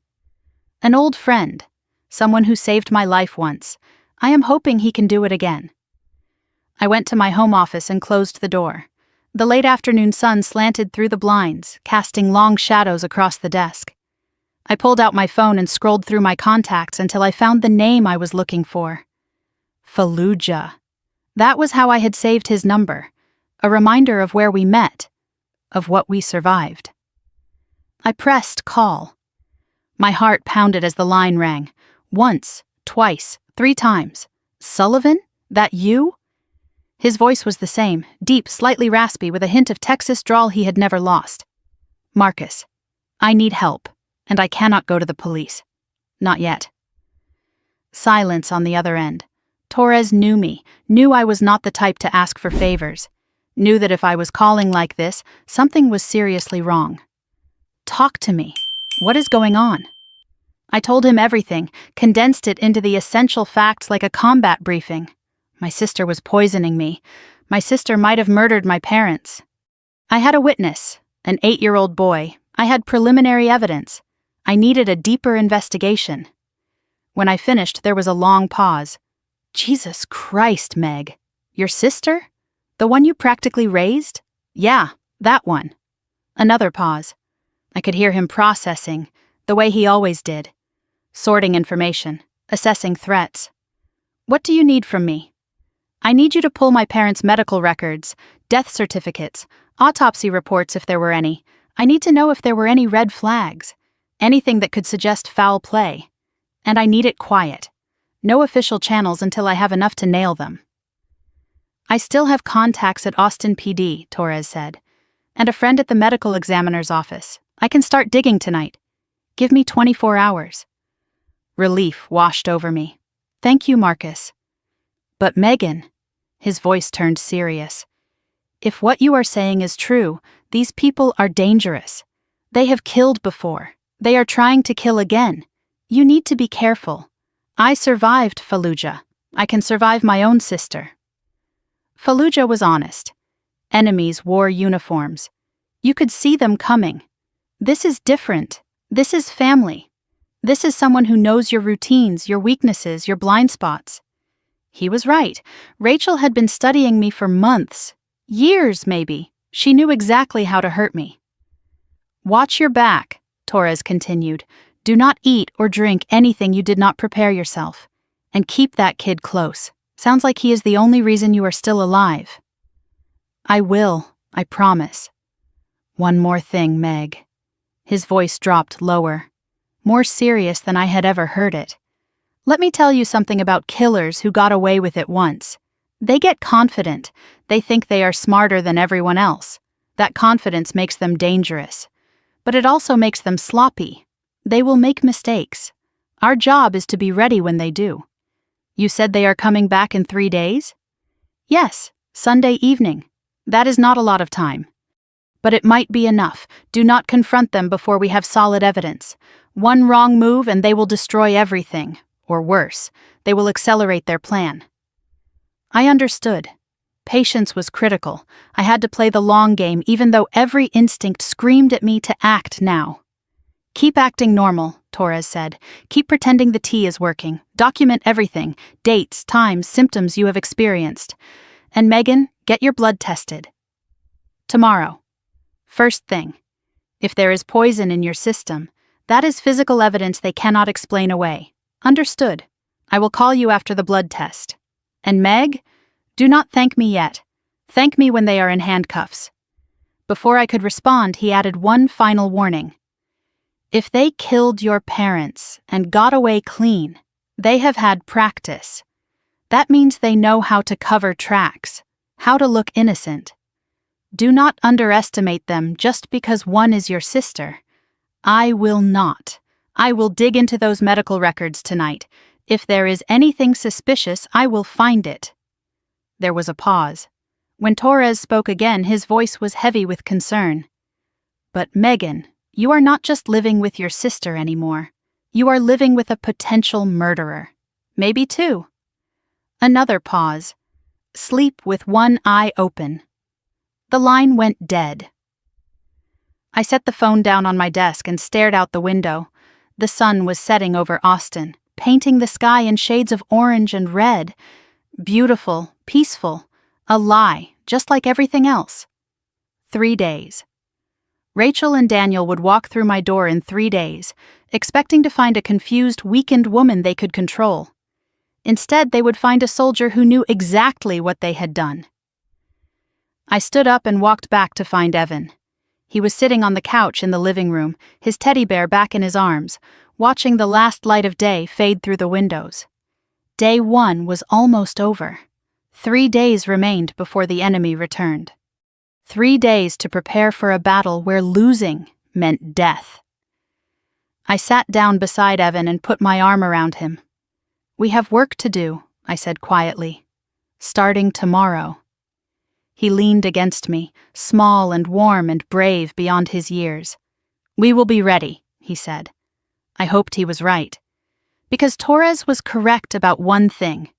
"An old friend. Someone who saved my life once. I am hoping he can do it again." I went to my home office and closed the door. The late afternoon sun slanted through the blinds, casting long shadows across the desk. I pulled out my phone and scrolled through my contacts until I found the name I was looking for. Fallujah. That was how I had saved his number, a reminder of where we met, of what we survived. I pressed call. My heart pounded as the line rang. Once, twice, 3 times. "Sullivan? That you?" His voice was the same, deep, slightly raspy, with a hint of Texas drawl he had never lost. "Marcus, I need help, and I cannot go to the police. Not yet. Silence on the other end. Torres knew me, knew I was not the type to ask for favors, knew that if I was calling like this, something was seriously wrong. Talk to me. What is going on? I told him everything, condensed it into the essential facts like a combat briefing. My sister was poisoning me. My sister might have murdered my parents. I had a witness, an 8-year-old boy. I had preliminary evidence. I needed a deeper investigation. When I finished, there was a long pause. Jesus Christ, Meg. Your sister? The one you practically raised? Yeah, that one. Another pause. I could hear him processing, the way he always did. Sorting information, assessing threats. What do you need from me? I need you to pull my parents' medical records, death certificates, autopsy reports if there were any. I need to know if there were any red flags, anything that could suggest foul play. And I need it quiet. No official channels until I have enough to nail them. I still have contacts at Austin PD, Torres said, and a friend at the medical examiner's office. I can start digging tonight. Give me 24 hours. Relief washed over me. Thank you, Marcus. But Megan, his voice turned serious. If what you are saying is true, these people are dangerous. They have killed before. They are trying to kill again. You need to be careful. I survived Fallujah. I can survive my own sister. Fallujah was honest. Enemies wore uniforms. You could see them coming. This is different. This is family. This is someone who knows your routines, your weaknesses, your blind spots. He was right. Rachel had been studying me for months. Years, maybe. She knew exactly how to hurt me. Watch your back, Torres continued. Do not eat or drink anything you did not prepare yourself. And keep that kid close. Sounds like he is the only reason you are still alive. I will, I promise. One more thing, Meg. His voice dropped lower, more serious than I had ever heard it. Let me tell you something about killers who got away with it once. They get confident. They think they are smarter than everyone else. That confidence makes them dangerous. But it also makes them sloppy. They will make mistakes. Our job is to be ready when they do. You said they are coming back in 3 days? Yes, Sunday evening. That is not a lot of time. But it might be enough. Do not confront them before we have solid evidence. One wrong move and they will destroy everything. Or worse, they will accelerate their plan. I understood. Patience was critical. I had to play the long game even though every instinct screamed at me to act now. Keep acting normal, Torres said. Keep pretending the tea is working. Document everything, dates, times, symptoms you have experienced. And Megan, get your blood tested. Tomorrow. First thing. If there is poison in your system, that is physical evidence they cannot explain away. Understood. I will call you after the blood test. And Meg, do not thank me yet. Thank me when they are in handcuffs. Before I could respond, he added one final warning. If they killed your parents and got away clean, they have had practice. That means they know how to cover tracks, how to look innocent. Do not underestimate them just because one is your sister. I will not. I will dig into those medical records tonight. If there is anything suspicious, I will find it. There was a pause. When Torres spoke again, his voice was heavy with concern. But Megan, you are not just living with your sister anymore. You are living with a potential murderer. Maybe two. Another pause. Sleep with one eye open. The line went dead. I set the phone down on my desk and stared out the window. The sun was setting over Austin, painting the sky in shades of orange and red. Beautiful, peaceful, a lie, just like everything else. 3 days. Rachel and Daniel would walk through my door in 3 days, expecting to find a confused, weakened woman they could control. Instead, they would find a soldier who knew exactly what they had done. I stood up and walked back to find Evan. He was sitting on the couch in the living room, his teddy bear back in his arms, watching the last light of day fade through the windows. Day 1 was almost over. 3 days remained before the enemy returned. 3 days to prepare for a battle where losing meant death. I sat down beside Evan and put my arm around him. "We have work to do," I said quietly. "Starting tomorrow." He leaned against me, small and warm and brave beyond his years. "We will be ready," he said. I hoped he was right. Because Torres was correct about one thing.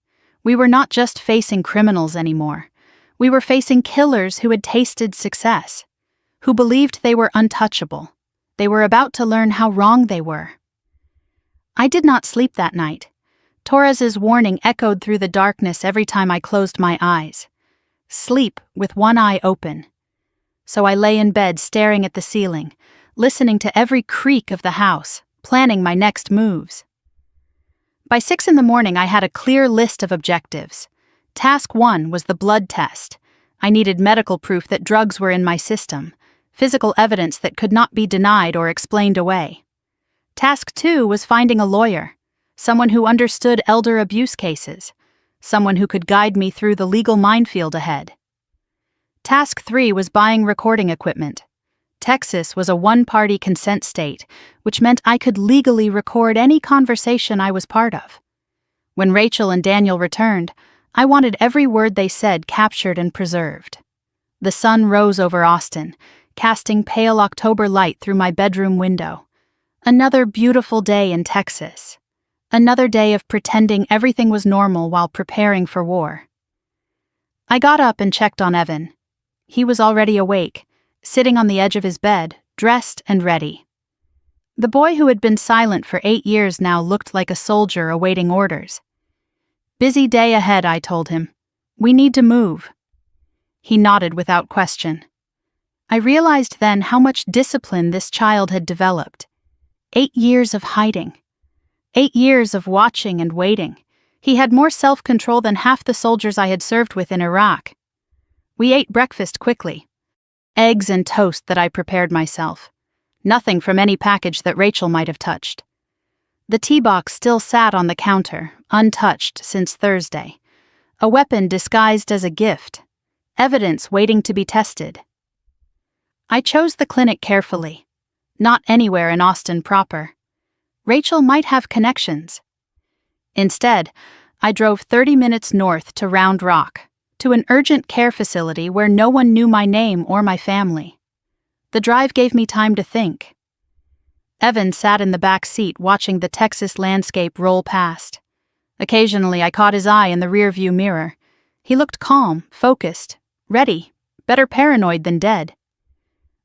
We were not just facing criminals anymore. We were facing killers who had tasted success, who believed they were untouchable. They were about to learn how wrong they were. I did not sleep that night. Torres's warning echoed through the darkness every time I closed my eyes. Sleep with one eye open. So I lay in bed staring at the ceiling, listening to every creak of the house, planning my next moves. By 6 a.m, I had a clear list of objectives. Task 1 was the blood test. I needed medical proof that drugs were in my system, physical evidence that could not be denied or explained away. Task 2 was finding a lawyer, someone who understood elder abuse cases, someone who could guide me through the legal minefield ahead. Task 3 was buying recording equipment. Texas was a one-party consent state, which meant I could legally record any conversation I was part of. When Rachel and Daniel returned, I wanted every word they said captured and preserved. The sun rose over Austin, casting pale October light through my bedroom window. Another beautiful day in Texas. Another day of pretending everything was normal while preparing for war. I got up and checked on Evan. He was already awake, sitting on the edge of his bed, dressed and ready. The boy who had been silent for 8 years now looked like a soldier awaiting orders. "Busy day ahead," I told him. "We need to move." He nodded without question. I realized then how much discipline this child had developed. 8 years of hiding. 8 years of watching and waiting. He had more self-control than half the soldiers I had served with in Iraq. We ate breakfast quickly. Eggs and toast that I prepared myself. Nothing from any package that Rachel might have touched. The tea box still sat on the counter, untouched since Thursday. A weapon disguised as a gift. Evidence waiting to be tested. I chose the clinic carefully. Not anywhere in Austin proper. Rachel might have connections. Instead, I drove 30 minutes north to Round Rock, to an urgent care facility where no one knew my name or my family. The drive gave me time to think. Evan sat in the back seat watching the Texas landscape roll past. Occasionally I caught his eye in the rearview mirror. He looked calm, focused, ready, better paranoid than dead.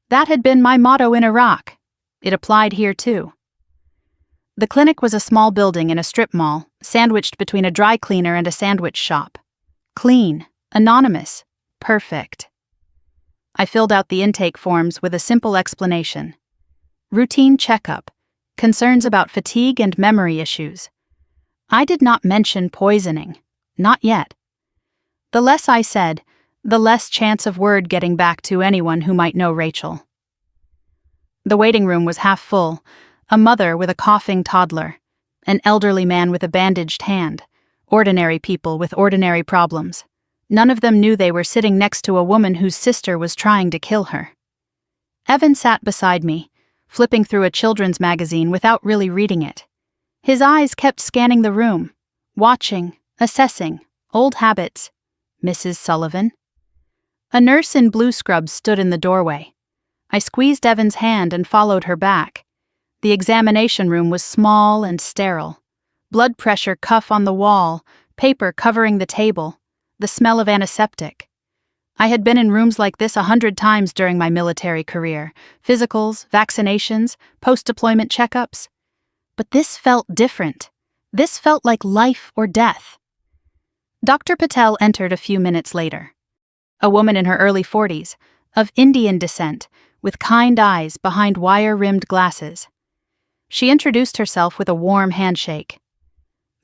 That had been my motto in Iraq. It applied here too. The clinic was a small building in a strip mall, sandwiched between a dry cleaner and a sandwich shop. Clean, anonymous, perfect. I filled out the intake forms with a simple explanation. Routine checkup, concerns about fatigue and memory issues. I did not mention poisoning, not yet. The less I said, the less chance of word getting back to anyone who might know Rachel. The waiting room was half full, a mother with a coughing toddler, an elderly man with a bandaged hand, ordinary people with ordinary problems. None of them knew they were sitting next to a woman whose sister was trying to kill her. Evan sat beside me, flipping through a children's magazine without really reading it. His eyes kept scanning the room, watching, assessing, old habits. Mrs. Sullivan? A nurse in blue scrubs stood in the doorway. I squeezed Evan's hand and followed her back. The examination room was small and sterile. Blood pressure cuff on the wall, paper covering the table, the smell of antiseptic. I had been in rooms like this 100 times during my military career, physicals, vaccinations, post-deployment checkups. But this felt different. This felt like life or death. Dr. Patel entered a few minutes later. A woman in her early 40s, of Indian descent, with kind eyes behind wire-rimmed glasses. She introduced herself with a warm handshake.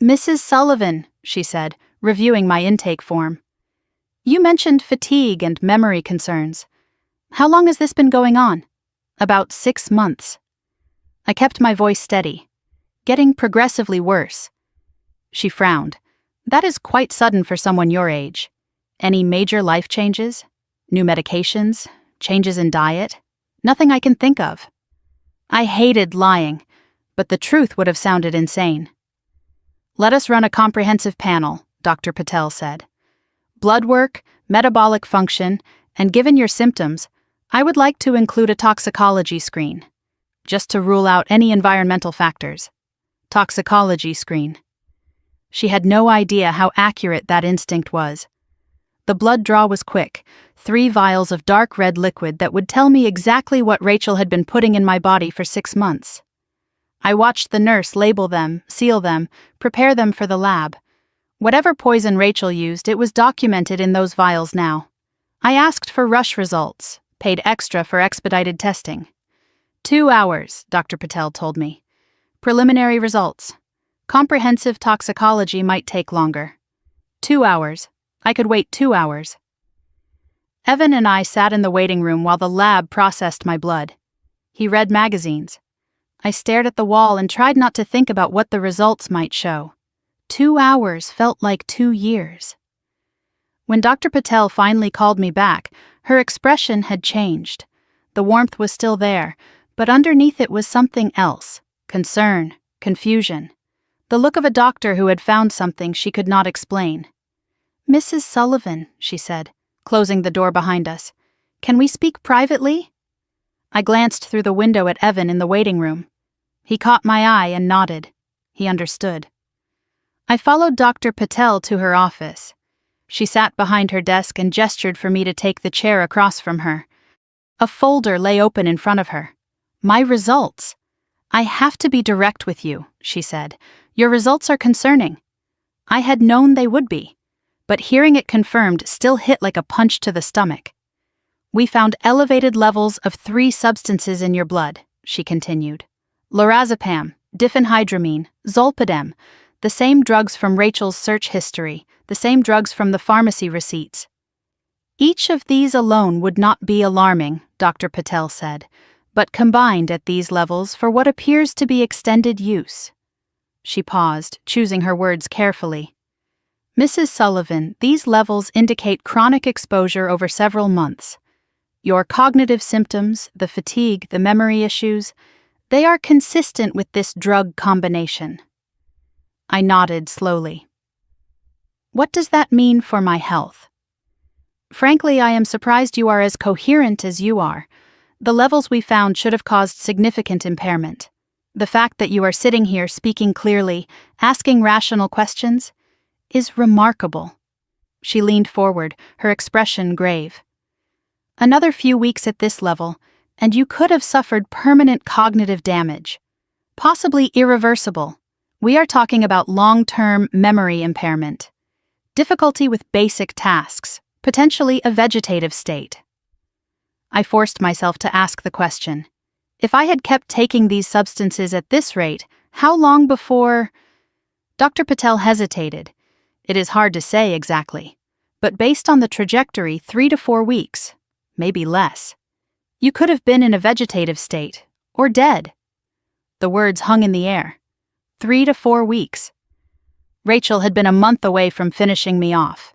"Mrs. Sullivan," she said, reviewing my intake form. "You mentioned fatigue and memory concerns. How long has this been going on?" "About 6 months." I kept my voice steady. "Getting progressively worse." She frowned. "That is quite sudden for someone your age. Any major life changes? New medications? Changes in diet?" "Nothing I can think of." I hated lying, but the truth would have sounded insane. "Let us run a comprehensive panel," Dr. Patel said. "Blood work, metabolic function, and given your symptoms, I would like to include a toxicology screen, just to rule out any environmental factors." Toxicology screen. She had no idea how accurate that instinct was. The blood draw was quick, 3 vials of dark red liquid that would tell me exactly what Rachel had been putting in my body for 6 months. I watched the nurse label them, seal them, prepare them for the lab. Whatever poison Rachel used, it was documented in those vials now. I asked for rush results, paid extra for expedited testing. 2 hours, Dr. Patel told me. Preliminary results. Comprehensive toxicology might take longer. 2 hours. I could wait 2 hours. Evan and I sat in the waiting room while the lab processed my blood. He read magazines. I stared at the wall and tried not to think about what the results might show. 2 hours felt like 2 years. When Dr. Patel finally called me back, her expression had changed. The warmth was still there, but underneath it was something else. Concern, confusion. The look of a doctor who had found something she could not explain. "Mrs. Sullivan," she said, closing the door behind us. "Can we speak privately?" I glanced through the window at Evan in the waiting room. He caught my eye and nodded. He understood. I followed Dr. Patel to her office. She sat behind her desk and gestured for me to take the chair across from her. A folder lay open in front of her. "My results." "I have to be direct with you," she said. "Your results are concerning." I had known they would be, but hearing it confirmed still hit like a punch to the stomach. "We found elevated levels of 3 substances in your blood," she continued. "Lorazepam, diphenhydramine, zolpidem, the same drugs from Rachel's search history, the same drugs from the pharmacy receipts. Each of these alone would not be alarming," Dr. Patel said, "but combined at these levels for what appears to be extended use." She paused, choosing her words carefully. "Mrs. Sullivan, these levels indicate chronic exposure over several months. Your cognitive symptoms, the fatigue, the memory issues, they are consistent with this drug combination." I nodded slowly. "What does that mean for my health?" "Frankly, I am surprised you are as coherent as you are. The levels we found should have caused significant impairment. The fact that you are sitting here speaking clearly, asking rational questions, is remarkable." She leaned forward, her expression grave. "Another few weeks at this level, and you could have suffered permanent cognitive damage. Possibly irreversible. We are talking about long-term memory impairment. Difficulty with basic tasks, potentially a vegetative state." I forced myself to ask the question. If I had kept taking these substances at this rate, how long before... Dr. Patel hesitated. "It is hard to say exactly, but based on the trajectory, 3 to 4 weeks, maybe less. You could have been in a vegetative state, or dead." The words hung in the air. 3 to 4 weeks. Rachel had been a month away from finishing me off.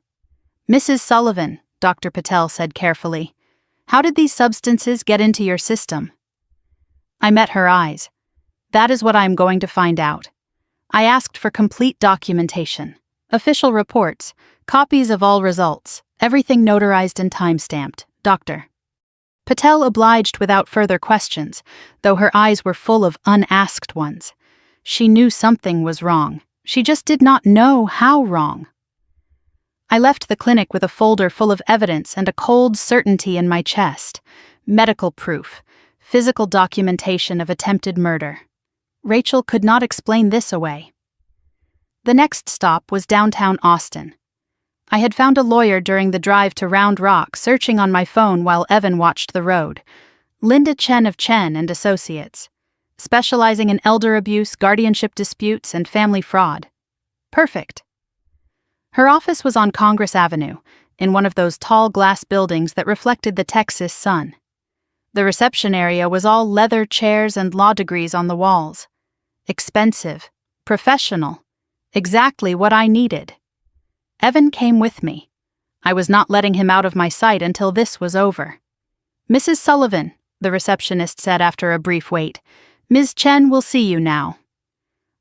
"Mrs. Sullivan," Dr. Patel said carefully, "how did these substances get into your system?" I met her eyes. "That is what I am going to find out." I asked for complete documentation, official reports, copies of all results, everything notarized and time-stamped. Dr. Patel obliged without further questions, though her eyes were full of unasked ones. She knew something was wrong. She just did not know how wrong. I left the clinic with a folder full of evidence and a cold certainty in my chest. Medical proof, physical documentation of attempted murder. Rachel could not explain this away. The next stop was downtown Austin. I had found a lawyer during the drive to Round Rock, searching on my phone while Evan watched the road. Linda Chen of Chen and Associates, specializing in elder abuse, guardianship disputes, and family fraud. Perfect. Her office was on Congress Avenue, in one of those tall glass buildings that reflected the Texas sun. The reception area was all leather chairs and law degrees on the walls. Expensive, professional, exactly what I needed. Evan came with me. I was not letting him out of my sight until this was over. "Mrs. Sullivan," the receptionist said after a brief wait, Ms. Chen will see you now.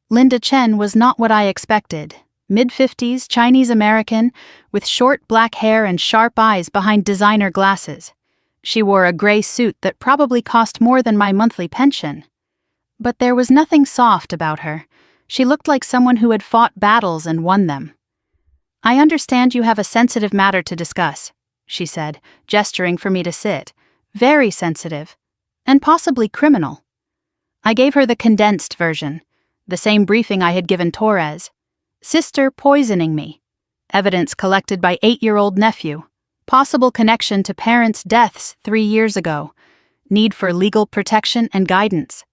Linda Chen was not what I expected. Mid-50s, Chinese-American, with short black hair and sharp eyes behind designer glasses. She wore a gray suit that probably cost more than my monthly pension. But there was nothing soft about her. She looked like someone who had fought battles and won them. I understand you have a sensitive matter to discuss, she said, gesturing for me to sit. Very sensitive. And possibly criminal. I gave her the condensed version, the same briefing I had given Torres. Sister poisoning me. Evidence collected by 8-year-old nephew. Possible connection to parents' deaths 3 years ago. Need for legal protection and guidance.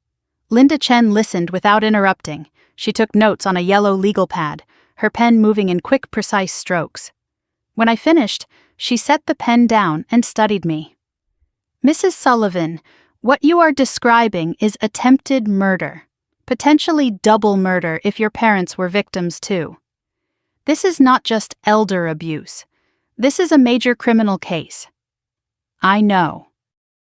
Linda Chen listened without interrupting. She took notes on a yellow legal pad, her pen moving in quick, precise strokes. When I finished, she set the pen down and studied me. Mrs. Sullivan, what you are describing is attempted murder. Potentially double murder if your parents were victims too. This is not just elder abuse. This is a major criminal case. I know.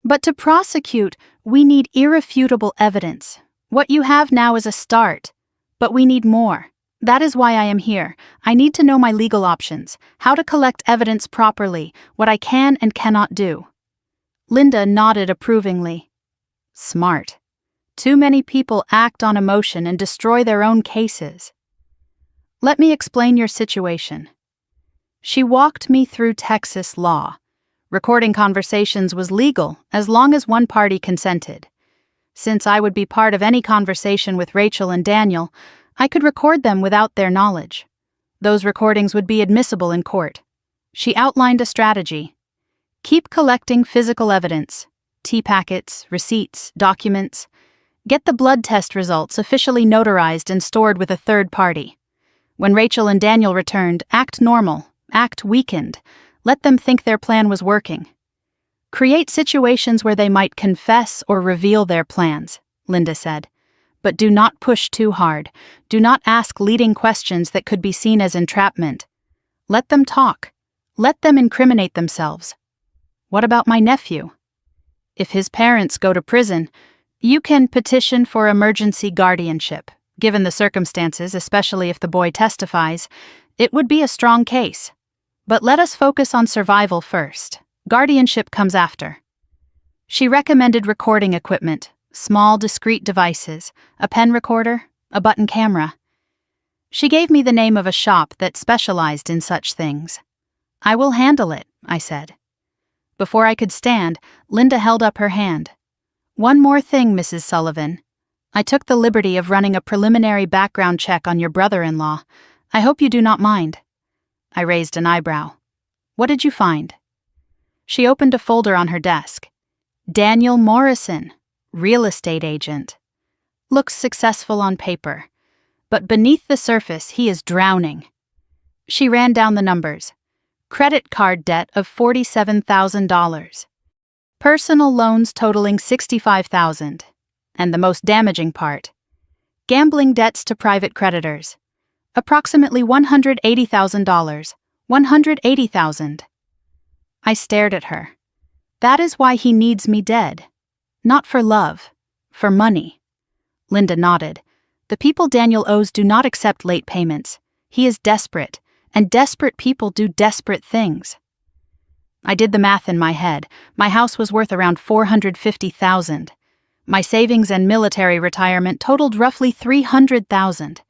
But to prosecute, we need irrefutable evidence. What you have now is a start. But we need more. That is why I am here. I need to know my legal options, how to collect evidence properly, what I can and cannot do. Linda nodded approvingly. Smart. Too many people act on emotion and destroy their own cases. Let me explain your situation. She walked me through Texas law. Recording conversations was legal as long as one party consented. Since I would be part of any conversation with Rachel and Daniel, I could record them without their knowledge. Those recordings would be admissible in court. She outlined a strategy. Keep collecting physical evidence, tea packets, receipts, documents. Get the blood test results officially notarized and stored with a third party. When Rachel and Daniel returned, act normal, act weakened. Let them think their plan was working. Create situations where they might confess or reveal their plans, Linda said. But do not push too hard. Do not ask leading questions that could be seen as entrapment. Let them talk. Let them incriminate themselves. What about my nephew? If his parents go to prison, you can petition for emergency guardianship. Given the circumstances, especially if the boy testifies, it would be a strong case. But let us focus on survival first. Guardianship comes after. She recommended recording equipment, small, discreet devices, a pen recorder, a button camera. She gave me the name of a shop that specialized in such things. I will handle it, I said. Before I could stand, Linda held up her hand. One more thing, Mrs. Sullivan. I took the liberty of running a preliminary background check on your brother-in-law. I hope you do not mind. I raised an eyebrow. What did you find? She opened a folder on her desk. Daniel Morrison, real estate agent. Looks successful on paper. But beneath the surface, he is drowning. She ran down the numbers. Credit card debt of $47,000. Personal loans totaling $65,000. And the most damaging part. Gambling debts to private creditors. Approximately $180,000. $180,000. I stared at her. That is why he needs me dead. Not for love. For money. Linda nodded. The people Daniel owes do not accept late payments. He is desperate, and desperate people do desperate things. I did the math in my head. My house was worth around $450,000. My savings and military retirement totaled roughly $300,000.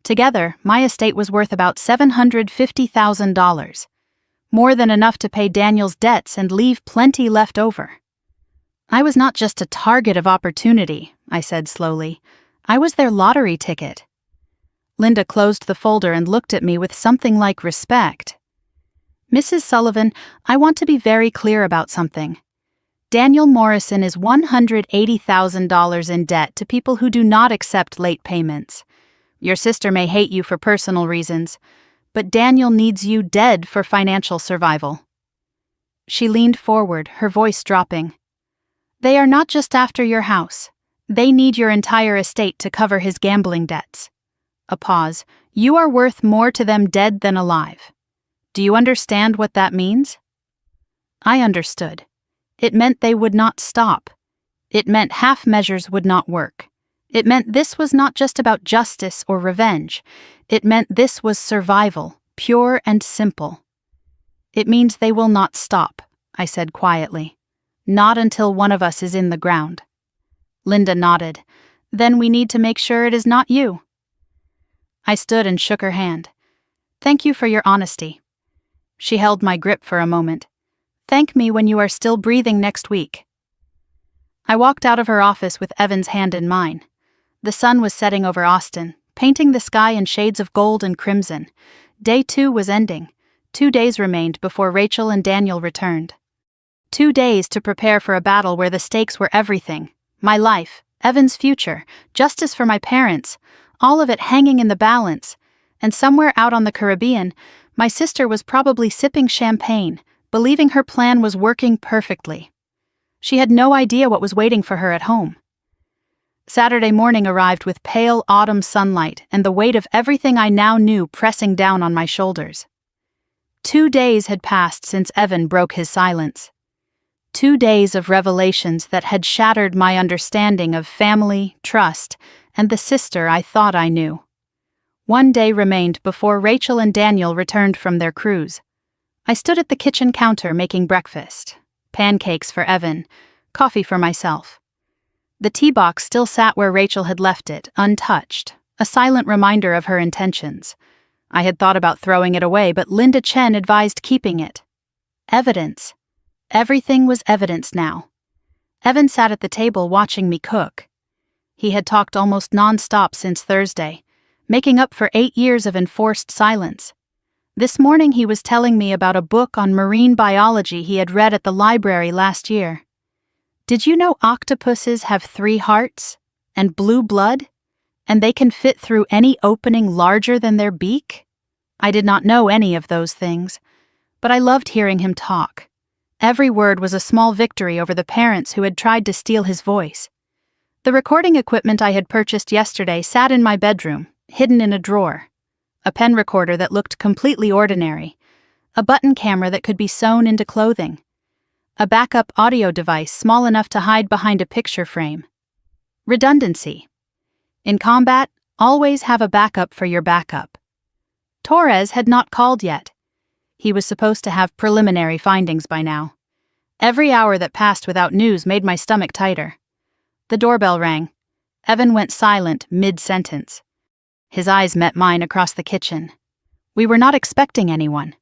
Together, my estate was worth about $750,000. More than enough to pay Daniel's debts and leave plenty left over. I was not just a target of opportunity, I said slowly. I was their lottery ticket. Linda closed the folder and looked at me with something like respect. Mrs. Sullivan, I want to be very clear about something. Daniel Morrison is $180,000 in debt to people who do not accept late payments. Your sister may hate you for personal reasons, but Daniel needs you dead for financial survival. She leaned forward, her voice dropping. They are not just after your house. They need your entire estate to cover his gambling debts. A pause. You are worth more to them dead than alive. Do you understand what that means? I understood. It meant they would not stop. It meant half measures would not work. It meant this was not just about justice or revenge. It meant this was survival, pure and simple. It means they will not stop, I said quietly. Not until one of us is in the ground. Linda nodded. Then we need to make sure it is not you. I stood and shook her hand. Thank you for your honesty. She held my grip for a moment. Thank me when you are still breathing next week. I walked out of her office with Evan's hand in mine. The sun was setting over Austin, painting the sky in shades of gold and crimson. Day 2 was ending. 2 days remained before Rachel and Daniel returned. 2 days to prepare for a battle where the stakes were everything. My life, Evan's future, justice for my parents, all of it hanging in the balance. And somewhere out on the Caribbean, my sister was probably sipping champagne, believing her plan was working perfectly. She had no idea what was waiting for her at home. Saturday morning arrived with pale autumn sunlight and the weight of everything I now knew pressing down on my shoulders. 2 days had passed since Evan broke his silence. 2 days of revelations that had shattered my understanding of family, trust, and the sister I thought I knew. 1 day remained before Rachel and Daniel returned from their cruise. I stood at the kitchen counter making breakfast. Pancakes for Evan, coffee for myself. The tea box still sat where Rachel had left it, untouched, a silent reminder of her intentions. I had thought about throwing it away, but Linda Chen advised keeping it. Evidence. Everything was evidence now. Evan sat at the table watching me cook. He had talked almost non-stop since Thursday, making up for 8 years of enforced silence. This morning he was telling me about a book on marine biology he had read at the library last year. Did you know octopuses have 3 hearts? And blue blood? And they can fit through any opening larger than their beak? I did not know any of those things, but I loved hearing him talk. Every word was a small victory over the parents who had tried to steal his voice. The recording equipment I had purchased yesterday sat in my bedroom, hidden in a drawer. A pen recorder that looked completely ordinary. A button camera that could be sewn into clothing. A backup audio device small enough to hide behind a picture frame. Redundancy. In combat, always have a backup for your backup. Torres had not called yet. He was supposed to have preliminary findings by now. Every hour that passed without news made my stomach tighter. The doorbell rang. Evan went silent mid-sentence. His eyes met mine across the kitchen. We were not expecting anyone.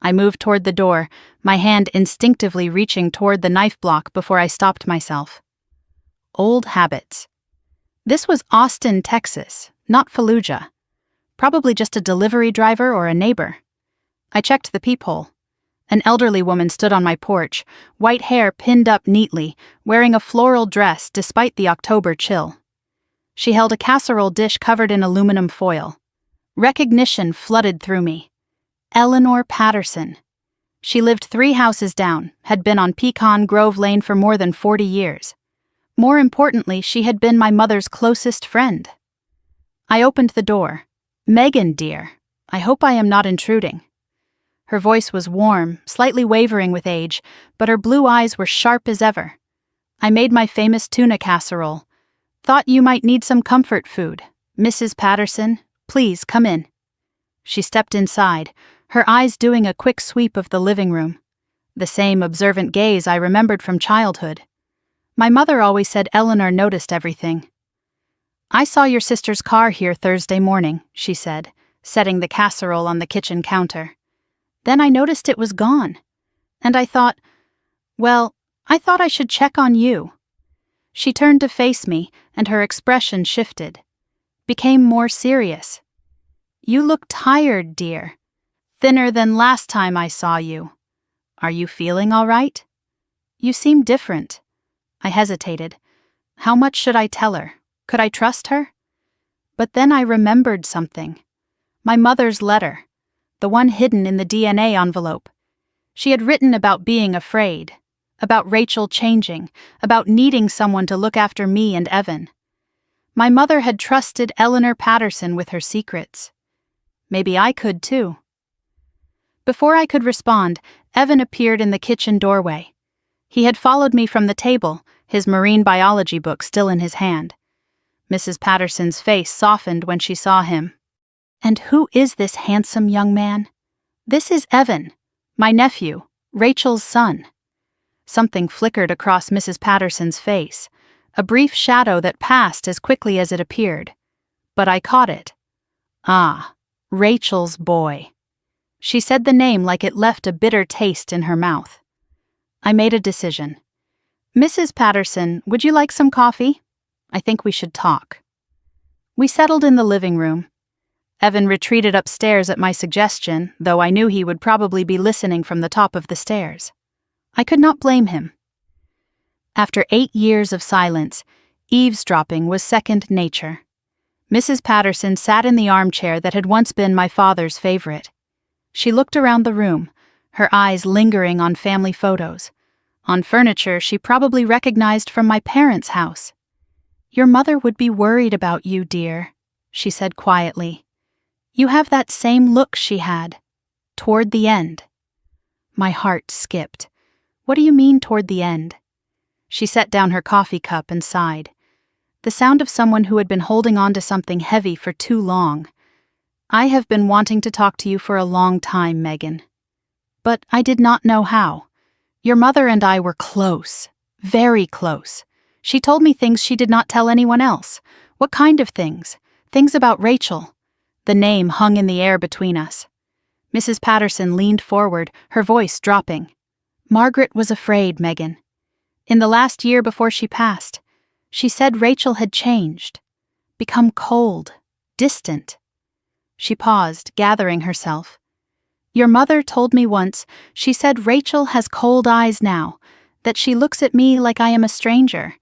I moved toward the door, my hand instinctively reaching toward the knife block before I stopped myself. Old habits. This was Austin, Texas, not Fallujah. Probably just a delivery driver or a neighbor. I checked the peephole. An elderly woman stood on my porch, white hair pinned up neatly, wearing a floral dress despite the October chill. She held a casserole dish covered in aluminum foil. Recognition flooded through me. Eleanor Patterson. She lived 3 houses down, had been on Pecan Grove Lane for more than 40 years. More importantly, she had been my mother's closest friend. I opened the door. Megan, dear, I hope I am not intruding. Her voice was warm, slightly wavering with age, but her blue eyes were sharp as ever. I made my famous tuna casserole. Thought you might need some comfort food. Mrs. Patterson, please come in. She stepped inside, her eyes doing a quick sweep of the living room. The same observant gaze I remembered from childhood. My mother always said Eleanor noticed everything. I saw your sister's car here Thursday morning, she said, setting the casserole on the kitchen counter. Then I noticed it was gone. And I thought I should check on you. She turned to face me, and her expression shifted. Became more serious. You look tired, dear. Thinner than last time I saw you. Are you feeling all right? You seem different. I hesitated. How much should I tell her? Could I trust her? But then I remembered something. My mother's letter. The one hidden in the DNA envelope. She had written about being afraid. About Rachel changing. About needing someone to look after me and Evan. My mother had trusted Eleanor Patterson with her secrets. Maybe I could too. Before I could respond, Evan appeared in the kitchen doorway. He had followed me from the table, his marine biology book still in his hand. Mrs. Patterson's face softened when she saw him. "And who is this handsome young man?" "This is Evan, my nephew, Rachel's son." Something flickered across Mrs. Patterson's face, a brief shadow that passed as quickly as it appeared. But I caught it. Ah, Rachel's boy. She said the name like it left a bitter taste in her mouth. I made a decision. "Mrs. Patterson, would you like some coffee? I think we should talk." We settled in the living room. Evan retreated upstairs at my suggestion, though I knew he would probably be listening from the top of the stairs. I could not blame him. After 8 years of silence, eavesdropping was second nature. Mrs. Patterson sat in the armchair that had once been my father's favorite. She looked around the room, her eyes lingering on family photos, on furniture she probably recognized from my parents' house. "Your mother would be worried about you, dear," she said quietly. "You have that same look she had, toward the end." My heart skipped. "What do you mean toward the end?" She set down her coffee cup and sighed. The sound of someone who had been holding on to something heavy for too long. "I have been wanting to talk to you for a long time, Megan. But I did not know how. Your mother and I were close, very close. She told me things she did not tell anyone else. What kind of things? Things about Rachel." The name hung in the air between us. Mrs. Patterson leaned forward, her voice dropping. "Margaret was afraid, Megan. In the last year before she passed, she said Rachel had changed, become cold, distant." She paused, gathering herself. "Your mother told me once, she said Rachel has cold eyes now, that she looks at me like I am a stranger,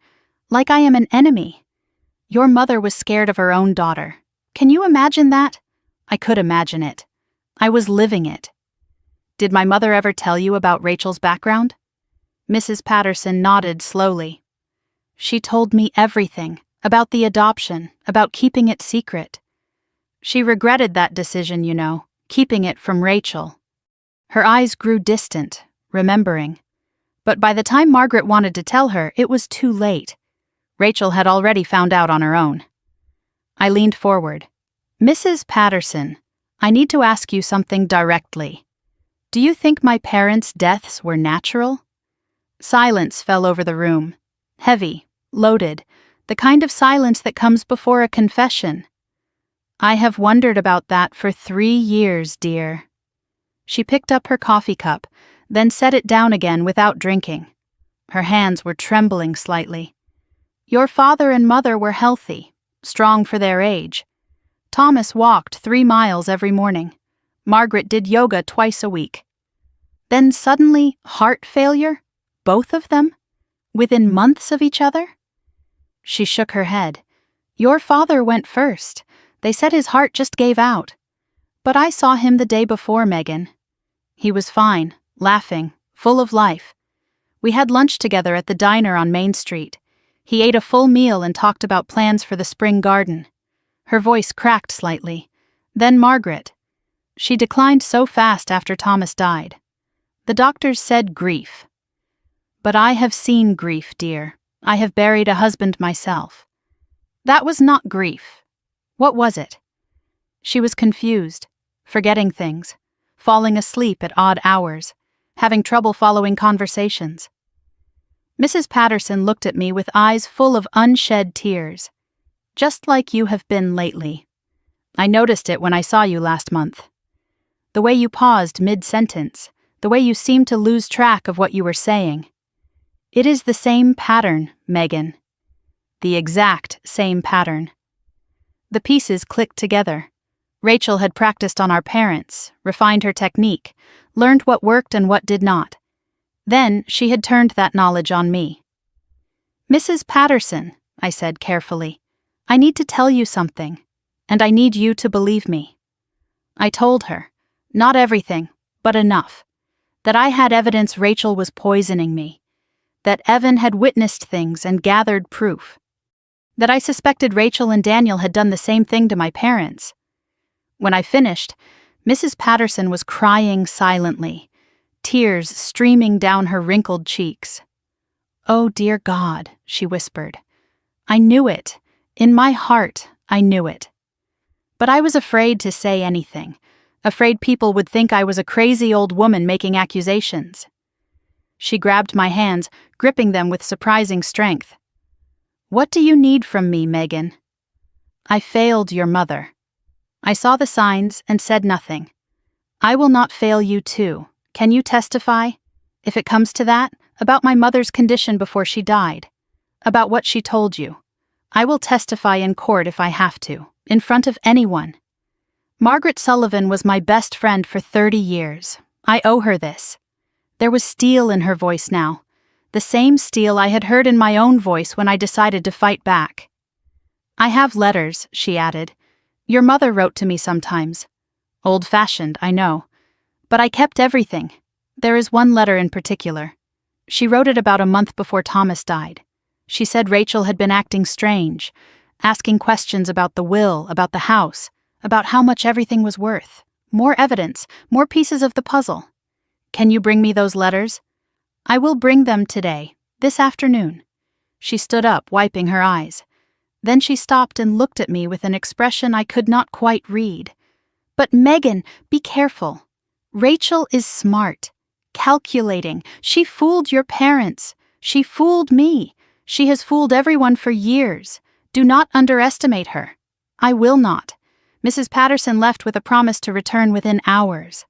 like I am an enemy. Your mother was scared of her own daughter. Can you imagine that?" I could imagine it. I was living it. "Did my mother ever tell you about Rachel's background?" Mrs. Patterson nodded slowly. "She told me everything, about the adoption, about keeping it secret. She regretted that decision, you know, keeping it from Rachel." Her eyes grew distant, remembering. But by the time Margaret wanted to tell her, it was too late. Rachel had already found out on her own. I leaned forward. "Mrs. Patterson, I need to ask you something directly. Do you think my parents' deaths were natural?" Silence fell over the room. Heavy, loaded, the kind of silence that comes before a confession. "I have wondered about that for 3 years, dear." She picked up her coffee cup, then set it down again without drinking. Her hands were trembling slightly. "Your father and mother were healthy, strong for their age. Thomas walked 3 miles every morning. Margaret did yoga twice a week. Then suddenly, heart failure? Both of them? Within months of each other?" She shook her head. "Your father went first. They said his heart just gave out. But I saw him the day before, Megan. He was fine, laughing, full of life. We had lunch together at the diner on Main Street. He ate a full meal and talked about plans for the spring garden." Her voice cracked slightly. "Then Margaret. She declined so fast after Thomas died. The doctors said grief. But I have seen grief, dear. I have buried a husband myself." "That was not grief. What was it?" She was confused, forgetting things, falling asleep at odd hours, having trouble following conversations. Mrs. Patterson looked at me with eyes full of unshed tears. "Just like you have been lately. I noticed it when I saw you last month. The way you paused mid-sentence, the way you seemed to lose track of what you were saying. It is the same pattern, Megan. The exact same pattern." The pieces clicked together. Rachel had practiced on our parents, refined her technique, learned what worked and what did not. Then she had turned that knowledge on me. "Mrs. Patterson," I said carefully, "I need to tell you something, and I need you to believe me." I told her, not everything, but enough, that I had evidence Rachel was poisoning me, that Evan had witnessed things and gathered proof, that I suspected Rachel and Daniel had done the same thing to my parents. When I finished, Mrs. Patterson was crying silently, tears streaming down her wrinkled cheeks. "Oh, dear God," she whispered. "I knew it. In my heart, I knew it." But I was afraid to say anything, afraid people would think I was a crazy old woman making accusations. She grabbed my hands, gripping them with surprising strength. "What do you need from me, Megan?" "I failed your mother." I saw the signs and said nothing. "I will not fail you too. Can you testify, if it comes to that, about my mother's condition before she died? About what she told you? I will testify in court if I have to, in front of anyone. Margaret Sullivan was my best friend for 30 years. I owe her this." There was steel in her voice now, the same steel I had heard in my own voice when I decided to fight back. "I have letters," she added. "Your mother wrote to me sometimes. Old-fashioned, I know. But I kept everything. There is one letter in particular. She wrote it about a month before Thomas died. She said Rachel had been acting strange, asking questions about the will, about the house, about how much everything was worth. More evidence, more pieces of the puzzle. Can you bring me those letters?" "I will bring them today, this afternoon." She stood up, wiping her eyes. Then she stopped and looked at me with an expression I could not quite read. "But Megan, be careful. Rachel is smart, calculating. She fooled your parents. She fooled me. She has fooled everyone for years. Do not underestimate her." "I will not." Mrs. Patterson left with a promise to return within hours.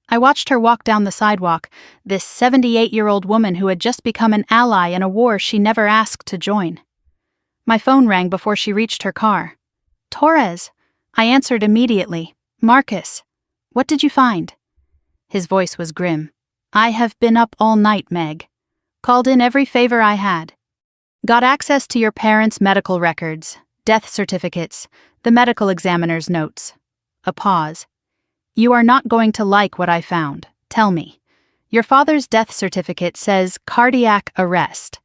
I watched her walk down the sidewalk, this 78-year-old woman who had just become an ally in a war she never asked to join. My phone rang before she reached her car. "Torres." I answered immediately. "Marcus. What did you find?" His voice was grim. "I have been up all night, Meg. Called in every favor I had. Got access to your parents' medical records, death certificates, the medical examiner's notes." A pause. "You are not going to like what I found. Tell me. Your father's death certificate says cardiac arrest,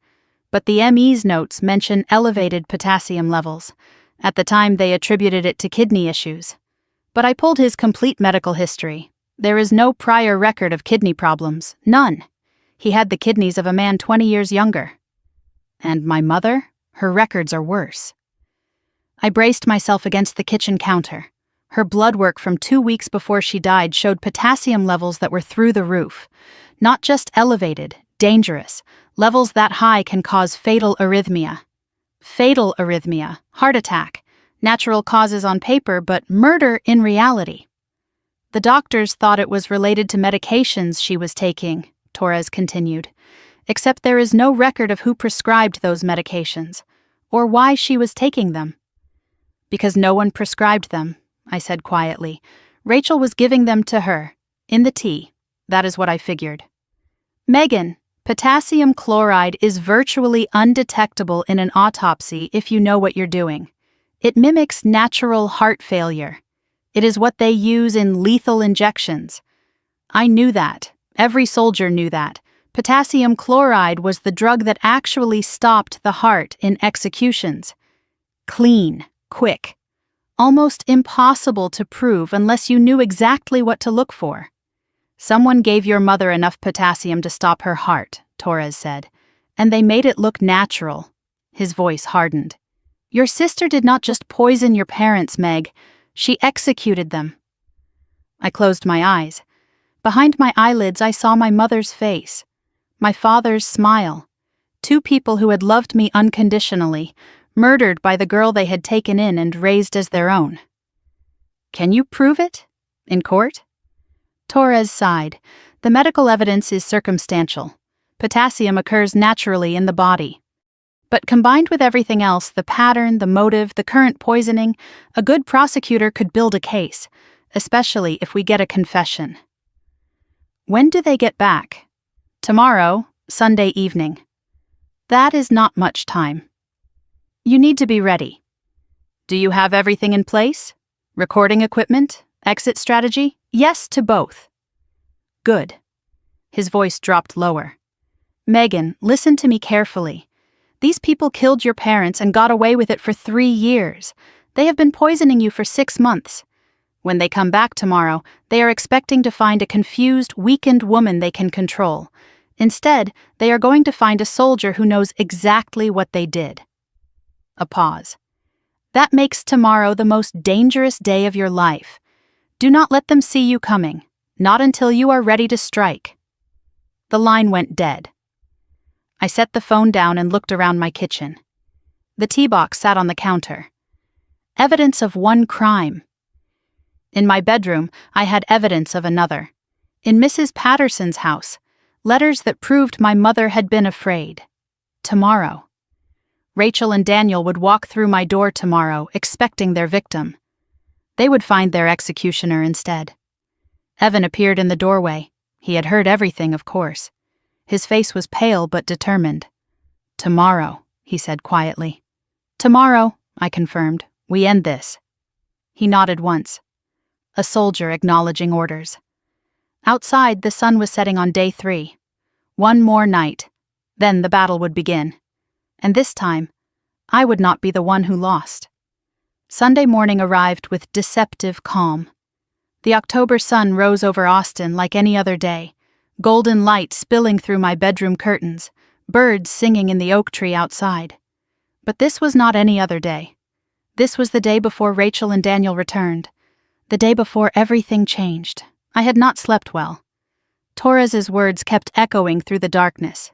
but the ME's notes mention elevated potassium levels. At the time, they attributed it to kidney issues. But I pulled his complete medical history. There is no prior record of kidney problems. None. He had the kidneys of a man 20 years younger. And my mother? Her records are worse." I braced myself against the kitchen counter. Her blood work from 2 weeks before she died showed potassium levels that were through the roof. Not just elevated, dangerous. Levels that high can cause fatal arrhythmia. Fatal arrhythmia, heart attack, natural causes on paper, but murder in reality. "The doctors thought it was related to medications she was taking," Torres continued, "except there is no record of who prescribed those medications, or why she was taking them." "Because no one prescribed them," I said quietly. "Rachel was giving them to her, in the tea. That is what I figured." "Megan, potassium chloride is virtually undetectable in an autopsy if you know what you're doing. It mimics natural heart failure. It is what they use in lethal injections. I knew that. Every soldier knew that. Potassium chloride was the drug that actually stopped the heart in executions. Clean, quick. Almost impossible to prove unless you knew exactly what to look for. "Someone gave your mother enough potassium to stop her heart," Torres said, "and they made it look natural." His voice hardened. "Your sister did not just poison your parents, Meg. She executed them." I closed my eyes. Behind my eyelids I saw my mother's face, my father's smile. Two people who had loved me unconditionally, murdered by the girl they had taken in and raised as their own. "Can you prove it? In court?" Torres sighed. "The medical evidence is circumstantial. Potassium occurs naturally in the body. But combined with everything else, the pattern, the motive, the current poisoning, a good prosecutor could build a case, especially if we get a confession." "When do they get back?" "Tomorrow, Sunday evening." "That is not much time." "You need to be ready." "Do you have everything in place? Recording equipment? Exit strategy?" "Yes to both." "Good." His voice dropped lower. "Megan, listen to me carefully. These people killed your parents and got away with it for 3 years. They have been poisoning you for 6 months. When they come back tomorrow, they are expecting to find a confused, weakened woman they can control. Instead, they are going to find a soldier who knows exactly what they did. A pause. That makes tomorrow the most dangerous day of your life. Do not let them see you coming, not until you are ready to strike. The line went dead. I set the phone down and looked around my kitchen. The tea box sat on the counter. Evidence of one crime. In my bedroom, I had evidence of another. In Mrs. Patterson's house, letters that proved my mother had been afraid. Tomorrow. Rachel and Daniel would walk through my door tomorrow, expecting their victim. They would find their executioner instead. Evan appeared in the doorway. He had heard everything, of course. His face was pale but determined. "Tomorrow," he said quietly. "Tomorrow," I confirmed. "We end this." He nodded once. A soldier acknowledging orders. Outside, the sun was setting on day 3. One more night. Then the battle would begin. And this time, I would not be the one who lost. Sunday morning arrived with deceptive calm. The October sun rose over Austin like any other day, golden light spilling through my bedroom curtains, birds singing in the oak tree outside. But this was not any other day. This was the day before Rachel and Daniel returned, the day before everything changed. I had not slept well. Torres's words kept echoing through the darkness.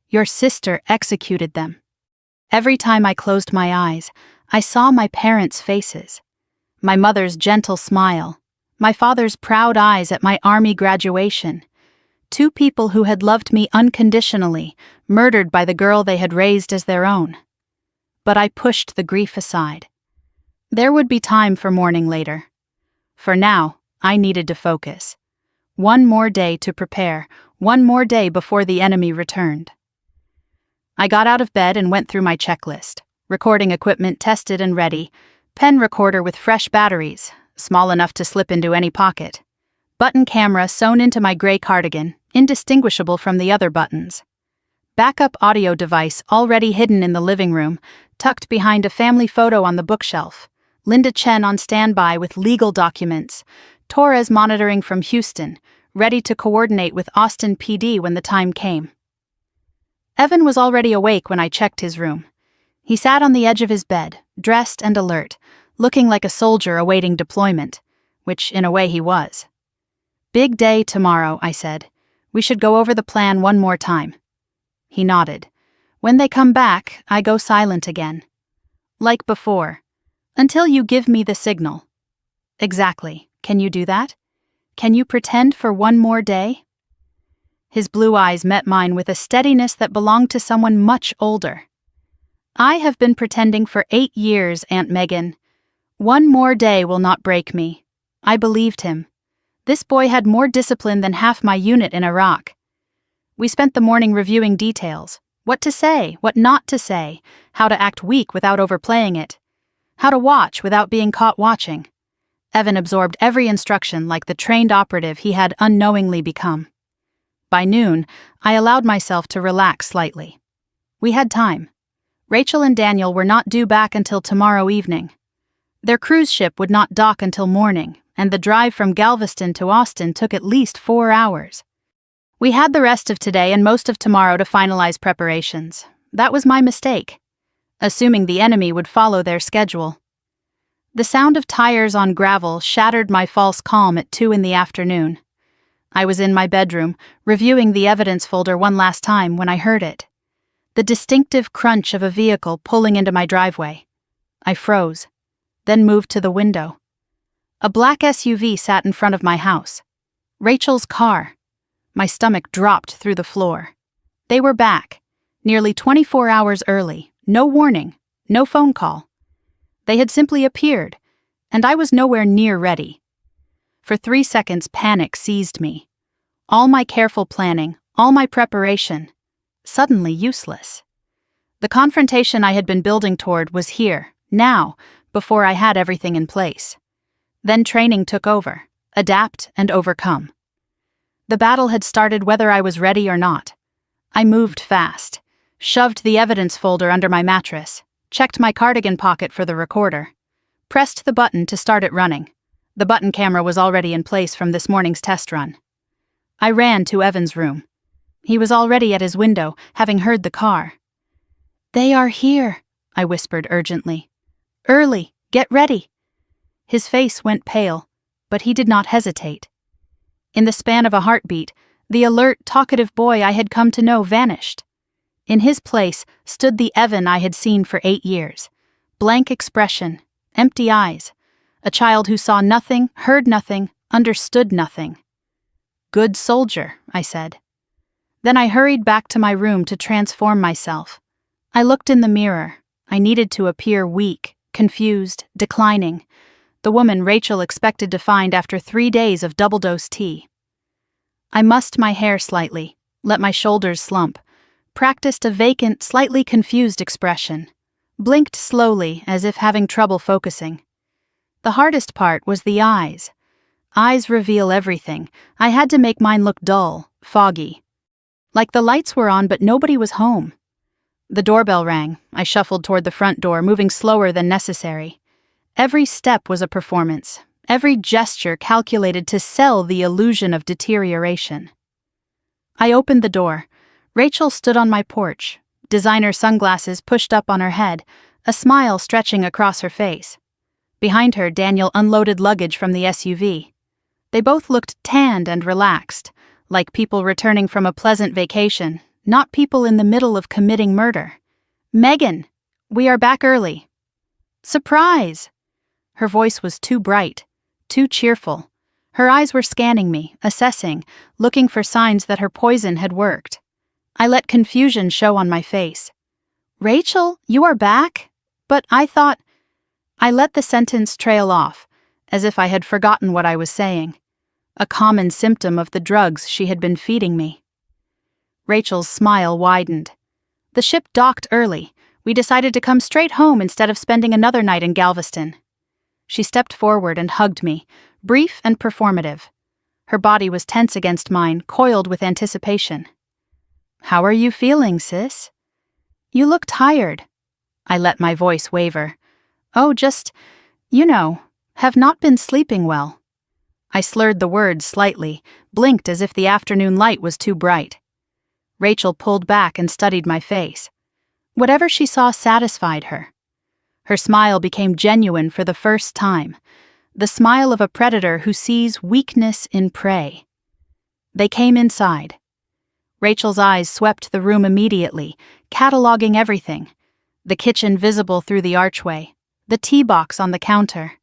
Your sister executed them. Every time I closed my eyes, I saw my parents' faces. My mother's gentle smile, my father's proud eyes at my army graduation. 2 people who had loved me unconditionally, murdered by the girl they had raised as their own. But I pushed the grief aside. There would be time for mourning later. For now, I needed to focus. One more day to prepare, one more day before the enemy returned. I got out of bed and went through my checklist. Recording equipment tested and ready, pen recorder with fresh batteries, small enough to slip into any pocket, button camera sewn into my gray cardigan, indistinguishable from the other buttons. Backup audio device already hidden in the living room, tucked behind a family photo on the bookshelf. Linda Chen on standby with legal documents. Torres monitoring from Houston, ready to coordinate with Austin PD when the time came. Evan was already awake when I checked his room. He sat on the edge of his bed, dressed and alert, looking like a soldier awaiting deployment, which in a way he was. Big day tomorrow, I said. We should go over the plan one more time. He nodded. When they come back, I go silent again. Like before. Until you give me the signal. Exactly. Can you do that? Can you pretend for one more day? His blue eyes met mine with a steadiness that belonged to someone much older. I have been pretending for 8 years, Aunt Megan. One more day will not break me. I believed him. This boy had more discipline than half my unit in Iraq. We spent the morning reviewing details. What to say, what not to say, how to act weak without overplaying it, how to watch without being caught watching. Evan absorbed every instruction like the trained operative he had unknowingly become. By noon, I allowed myself to relax slightly. We had time. Rachel and Daniel were not due back until tomorrow evening. Their cruise ship would not dock until morning, and the drive from Galveston to Austin took at least 4 hours. We had the rest of today and most of tomorrow to finalize preparations. That was my mistake, assuming the enemy would follow their schedule. The sound of tires on gravel shattered my false calm at 2 in the afternoon. I was in my bedroom, reviewing the evidence folder one last time when I heard it. The distinctive crunch of a vehicle pulling into my driveway. I froze, then moved to the window. A black SUV sat in front of my house. Rachel's car. My stomach dropped through the floor. They were back, nearly 24 hours early, no warning, no phone call. They had simply appeared, and I was nowhere near ready. For 3 seconds, panic seized me. All my careful planning, all my preparation, suddenly useless. The confrontation I had been building toward was here, now, before I had everything in place. Then training took over, adapt and overcome. The battle had started whether I was ready or not. I moved fast, shoved the evidence folder under my mattress, checked my cardigan pocket for the recorder, pressed the button to start it running. The button camera was already in place from this morning's test run. I ran to Evan's room. He was already at his window, having heard the car. "They are here," I whispered urgently. "Early, get ready." His face went pale, but he did not hesitate. In the span of a heartbeat, the alert, talkative boy I had come to know vanished. In his place stood the Evan I had seen for 8 years. Blank expression, empty eyes, a child who saw nothing, heard nothing, understood nothing. "Good soldier," I said. Then I hurried back to my room to transform myself. I looked in the mirror. I needed to appear weak, confused, declining. The woman Rachel expected to find after 3 days of double-dose tea. I mussed my hair slightly, let my shoulders slump, practiced a vacant, slightly confused expression, blinked slowly as if having trouble focusing. The hardest part was the eyes. Eyes reveal everything. I had to make mine look dull, foggy. Like the lights were on but nobody was home. The doorbell rang. I shuffled toward the front door, moving slower than necessary. Every step was a performance, every gesture calculated to sell the illusion of deterioration. I opened the door. Rachel stood on my porch, designer sunglasses pushed up on her head, a smile stretching across her face. Behind her, Daniel unloaded luggage from the SUV. They both looked tanned and relaxed, like people returning from a pleasant vacation, not people in the middle of committing murder. "Megan, we are back early." "Surprise!" Her voice was too bright, too cheerful. Her eyes were scanning me, assessing, looking for signs that her poison had worked. I let confusion show on my face. "Rachel, you are back? But I thought—" I let the sentence trail off, as if I had forgotten what I was saying. A common symptom of the drugs she had been feeding me. Rachel's smile widened. "The ship docked early. We decided to come straight home instead of spending another night in Galveston." She stepped forward and hugged me, brief and performative. Her body was tense against mine, coiled with anticipation. "How are you feeling, sis?" "You look tired." I let my voice waver. "Oh, just, have not been sleeping well." I slurred the words slightly, blinked as if the afternoon light was too bright. Rachel pulled back and studied my face. Whatever she saw satisfied her. Her smile became genuine for the first time, the smile of a predator who sees weakness in prey. They came inside. Rachel's eyes swept the room immediately, cataloging everything. The kitchen visible through the archway, the tea box on the counter.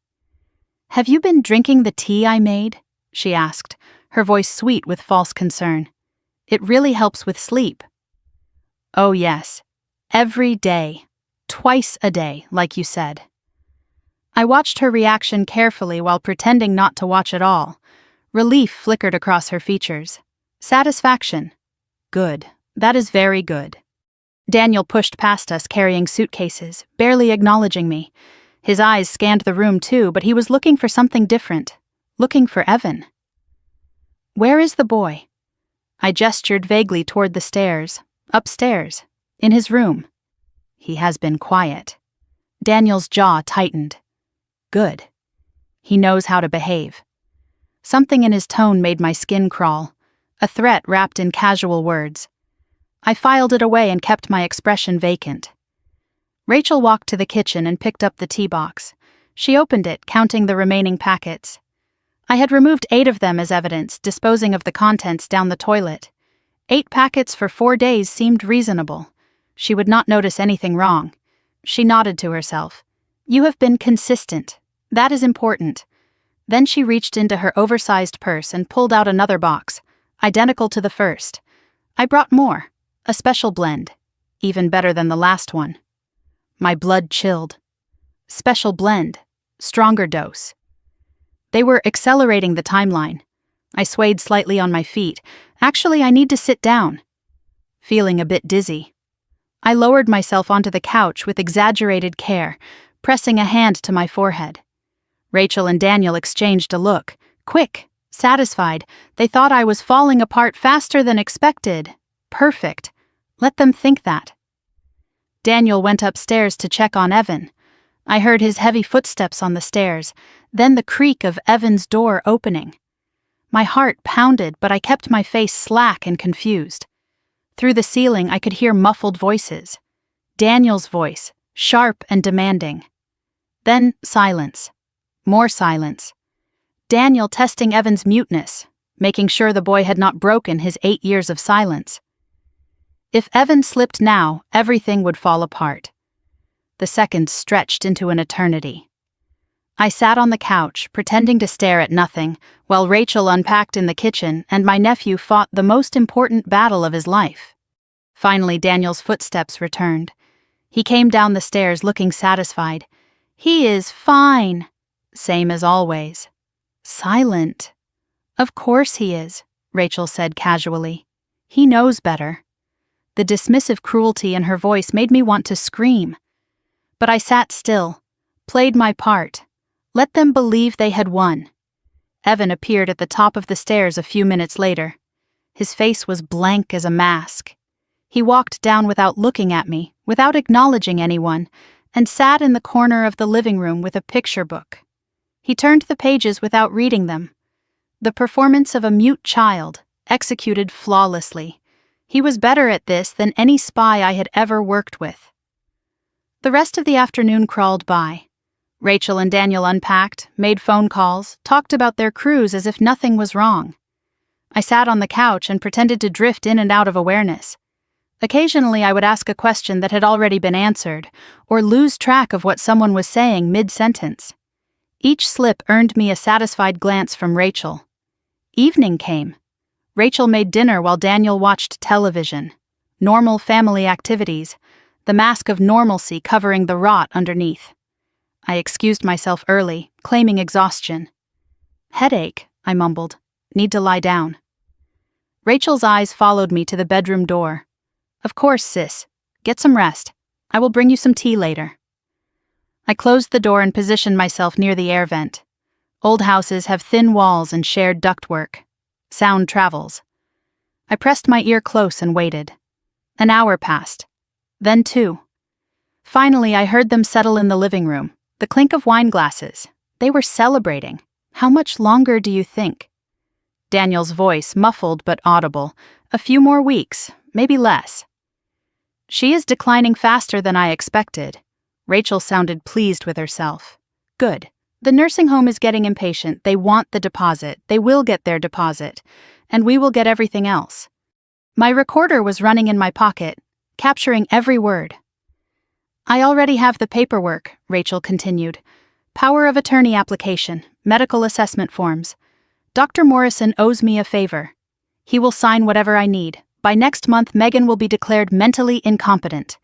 "Have you been drinking the tea I made?" she asked, her voice sweet with false concern. "It really helps with sleep." "Oh yes, every day, twice a day, like you said." I watched her reaction carefully while pretending not to watch at all. Relief flickered across her features. Satisfaction. Good. That is very good. Daniel pushed past us carrying suitcases, barely acknowledging me. His eyes scanned the room too, but he was looking for something different. Looking for Evan. "Where is the boy?" I gestured vaguely toward the stairs. Upstairs. In his room. "He has been quiet." Daniel's jaw tightened. "Good. He knows how to behave." Something in his tone made my skin crawl. A threat wrapped in casual words. I filed it away and kept my expression vacant. Rachel walked to the kitchen and picked up the tea box. She opened it, counting the remaining packets. I had removed 8 of them as evidence, disposing of the contents down the toilet. 8 packets for 4 days seemed reasonable. She would not notice anything wrong. She nodded to herself. "You have been consistent. That is important." Then she reached into her oversized purse and pulled out another box, identical to the first. I brought more, a special blend, even better than the last one. My blood chilled. Special blend, stronger dose. They were accelerating the timeline. I swayed slightly on my feet. Actually, I need to sit down. Feeling a bit dizzy. I lowered myself onto the couch with exaggerated care, pressing a hand to my forehead. Rachel and Daniel exchanged a look, quick, satisfied. They thought I was falling apart faster than expected. Perfect. Let them think that. Daniel went upstairs to check on Evan. I heard his heavy footsteps on the stairs, then the creak of Evan's door opening. My heart pounded, but I kept my face slack and confused. Through the ceiling, I could hear muffled voices. Daniel's voice, sharp and demanding. Then silence. More silence. Daniel testing Evan's muteness, making sure the boy had not broken his 8 years of silence. If Evan slipped now, everything would fall apart. The seconds stretched into an eternity. I sat on the couch, pretending to stare at nothing, while Rachel unpacked in the kitchen and my nephew fought the most important battle of his life. Finally, Daniel's footsteps returned. He came down the stairs looking satisfied. "He is fine." Same as always. Silent. "Of course he is," Rachel said casually. "He knows better." The dismissive cruelty in her voice made me want to scream. But I sat still, played my part, let them believe they had won. Evan appeared at the top of the stairs a few minutes later. His face was blank as a mask. He walked down without looking at me, without acknowledging anyone, and sat in the corner of the living room with a picture book. He turned the pages without reading them. The performance of a mute child, executed flawlessly. He was better at this than any spy I had ever worked with. The rest of the afternoon crawled by. Rachel and Daniel unpacked, made phone calls, talked about their cruise as if nothing was wrong. I sat on the couch and pretended to drift in and out of awareness. Occasionally I would ask a question that had already been answered, or lose track of what someone was saying mid-sentence. Each slip earned me a satisfied glance from Rachel. Evening came. Rachel made dinner while Daniel watched television. Normal family activities, the mask of normalcy covering the rot underneath. I excused myself early, claiming exhaustion. "Headache," I mumbled. "Need to lie down." Rachel's eyes followed me to the bedroom door. "Of course, sis. Get some rest. I will bring you some tea later." I closed the door and positioned myself near the air vent. Old houses have thin walls and shared ductwork. Sound travels. I pressed my ear close and waited. An hour passed. Then 2. Finally, I heard them settle in the living room. The clink of wine glasses. They were celebrating. "How much longer do you think?" Daniel's voice, muffled but audible. "A few more weeks, maybe less." "She is declining faster than I expected." Rachel sounded pleased with herself. "Good. The nursing home is getting impatient. They want the deposit. They will get their deposit. And we will get everything else." My recorder was running in my pocket, capturing every word. "I already have the paperwork," Rachel continued. "Power of attorney application, medical assessment forms. Dr. Morrison owes me a favor. He will sign whatever I need. By next month, Megan will be declared mentally incompetent.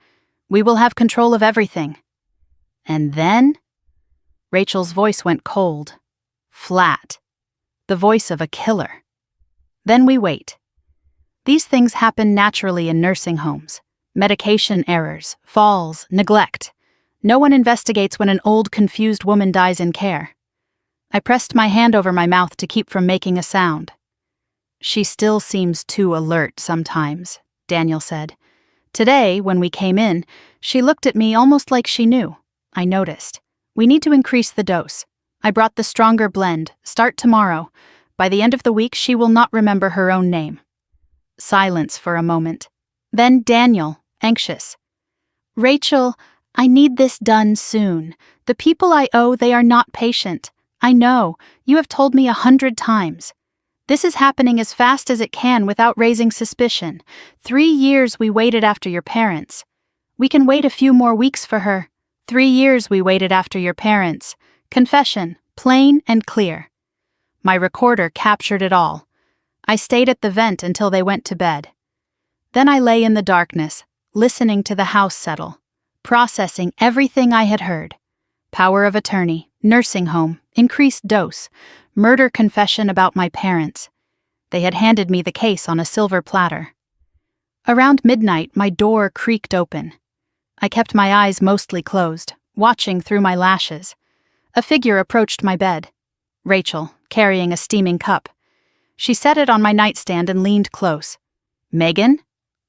We will have control of everything." "And then?" Rachel's voice went cold, flat, the voice of a killer. "Then we wait. These things happen naturally in nursing homes. Medication errors, falls, neglect. No one investigates when an old, confused woman dies in care." I pressed my hand over my mouth to keep from making a sound. "She still seems too alert sometimes," Daniel said. "Today, when we came in, she looked at me almost like she knew. I noticed. We need to increase the dose. I brought the stronger blend. Start tomorrow. By the end of the week, she will not remember her own name." Silence for a moment. Then Daniel, anxious. "Rachel, I need this done soon. The people I owe, they are not patient. I know. You have told me 100 times. This is happening as fast as it can without raising suspicion. 3 years we waited after your parents. We can wait a few more weeks for her. 3 years we waited after your parents. Confession, plain and clear." My recorder captured it all. I stayed at the vent until they went to bed. Then I lay in the darkness, listening to the house settle, processing everything I had heard. Power of attorney, nursing home, increased dose, murder confession about my parents. They had handed me the case on a silver platter. Around midnight, my door creaked open. I kept my eyes mostly closed, watching through my lashes. A figure approached my bed. Rachel, carrying a steaming cup. She set it on my nightstand and leaned close. "Megan?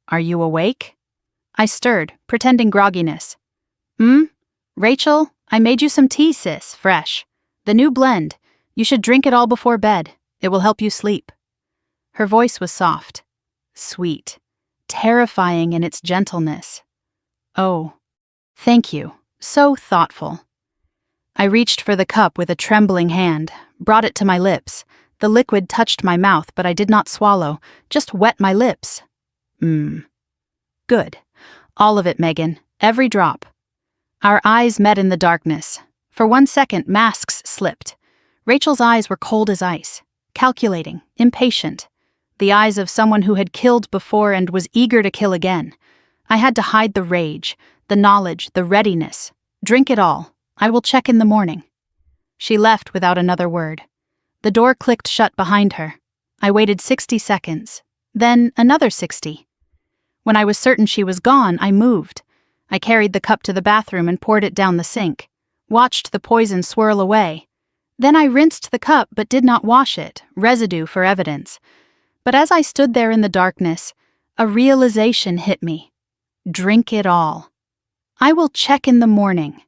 Are you awake?" I stirred, pretending grogginess. Rachel, I made you some tea, sis, fresh. The new blend. You should drink it all before bed. It will help you sleep." Her voice was soft, sweet. terrifying in its gentleness. Oh, thank you. So thoughtful. I reached for the cup with a trembling hand, brought it to my lips. The liquid touched my mouth, but I did not swallow, just wet my lips. Good. All of it, Megan. Every drop. Our eyes met in the darkness. For 1 second, masks slipped. Rachel's eyes were cold as ice, calculating, impatient. The eyes of someone who had killed before and was eager to kill again. I had to hide the rage, the knowledge, the readiness. Drink it all. I will check in the morning. She left without another word. The door clicked shut behind her. I waited 60 seconds, then another 60. When I was certain she was gone, I moved. I carried the cup to the bathroom and poured it down the sink, watched the poison swirl away. Then I rinsed the cup but did not wash it, residue for evidence. But as I stood there in the darkness, a realization hit me. Drink it all. I will check in the morning.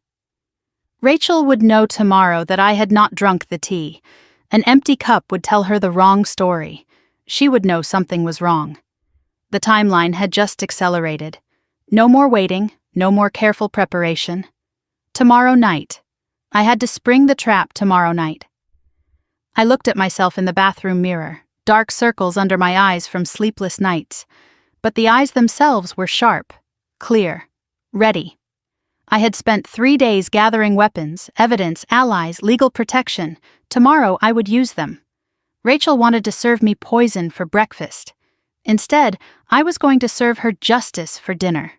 Rachel would know tomorrow that I had not drunk the tea. An empty cup would tell her the wrong story. She would know something was wrong. The timeline had just accelerated. No more waiting, no more careful preparation. Tomorrow night. I had to spring the trap tomorrow night. I looked at myself in the bathroom mirror, dark circles under my eyes from sleepless nights. But the eyes themselves were sharp, clear, ready. I had spent 3 days gathering weapons, evidence, allies, legal protection. Tomorrow I would use them. Rachel wanted to serve me poison for breakfast. Instead, I was going to serve her justice for dinner.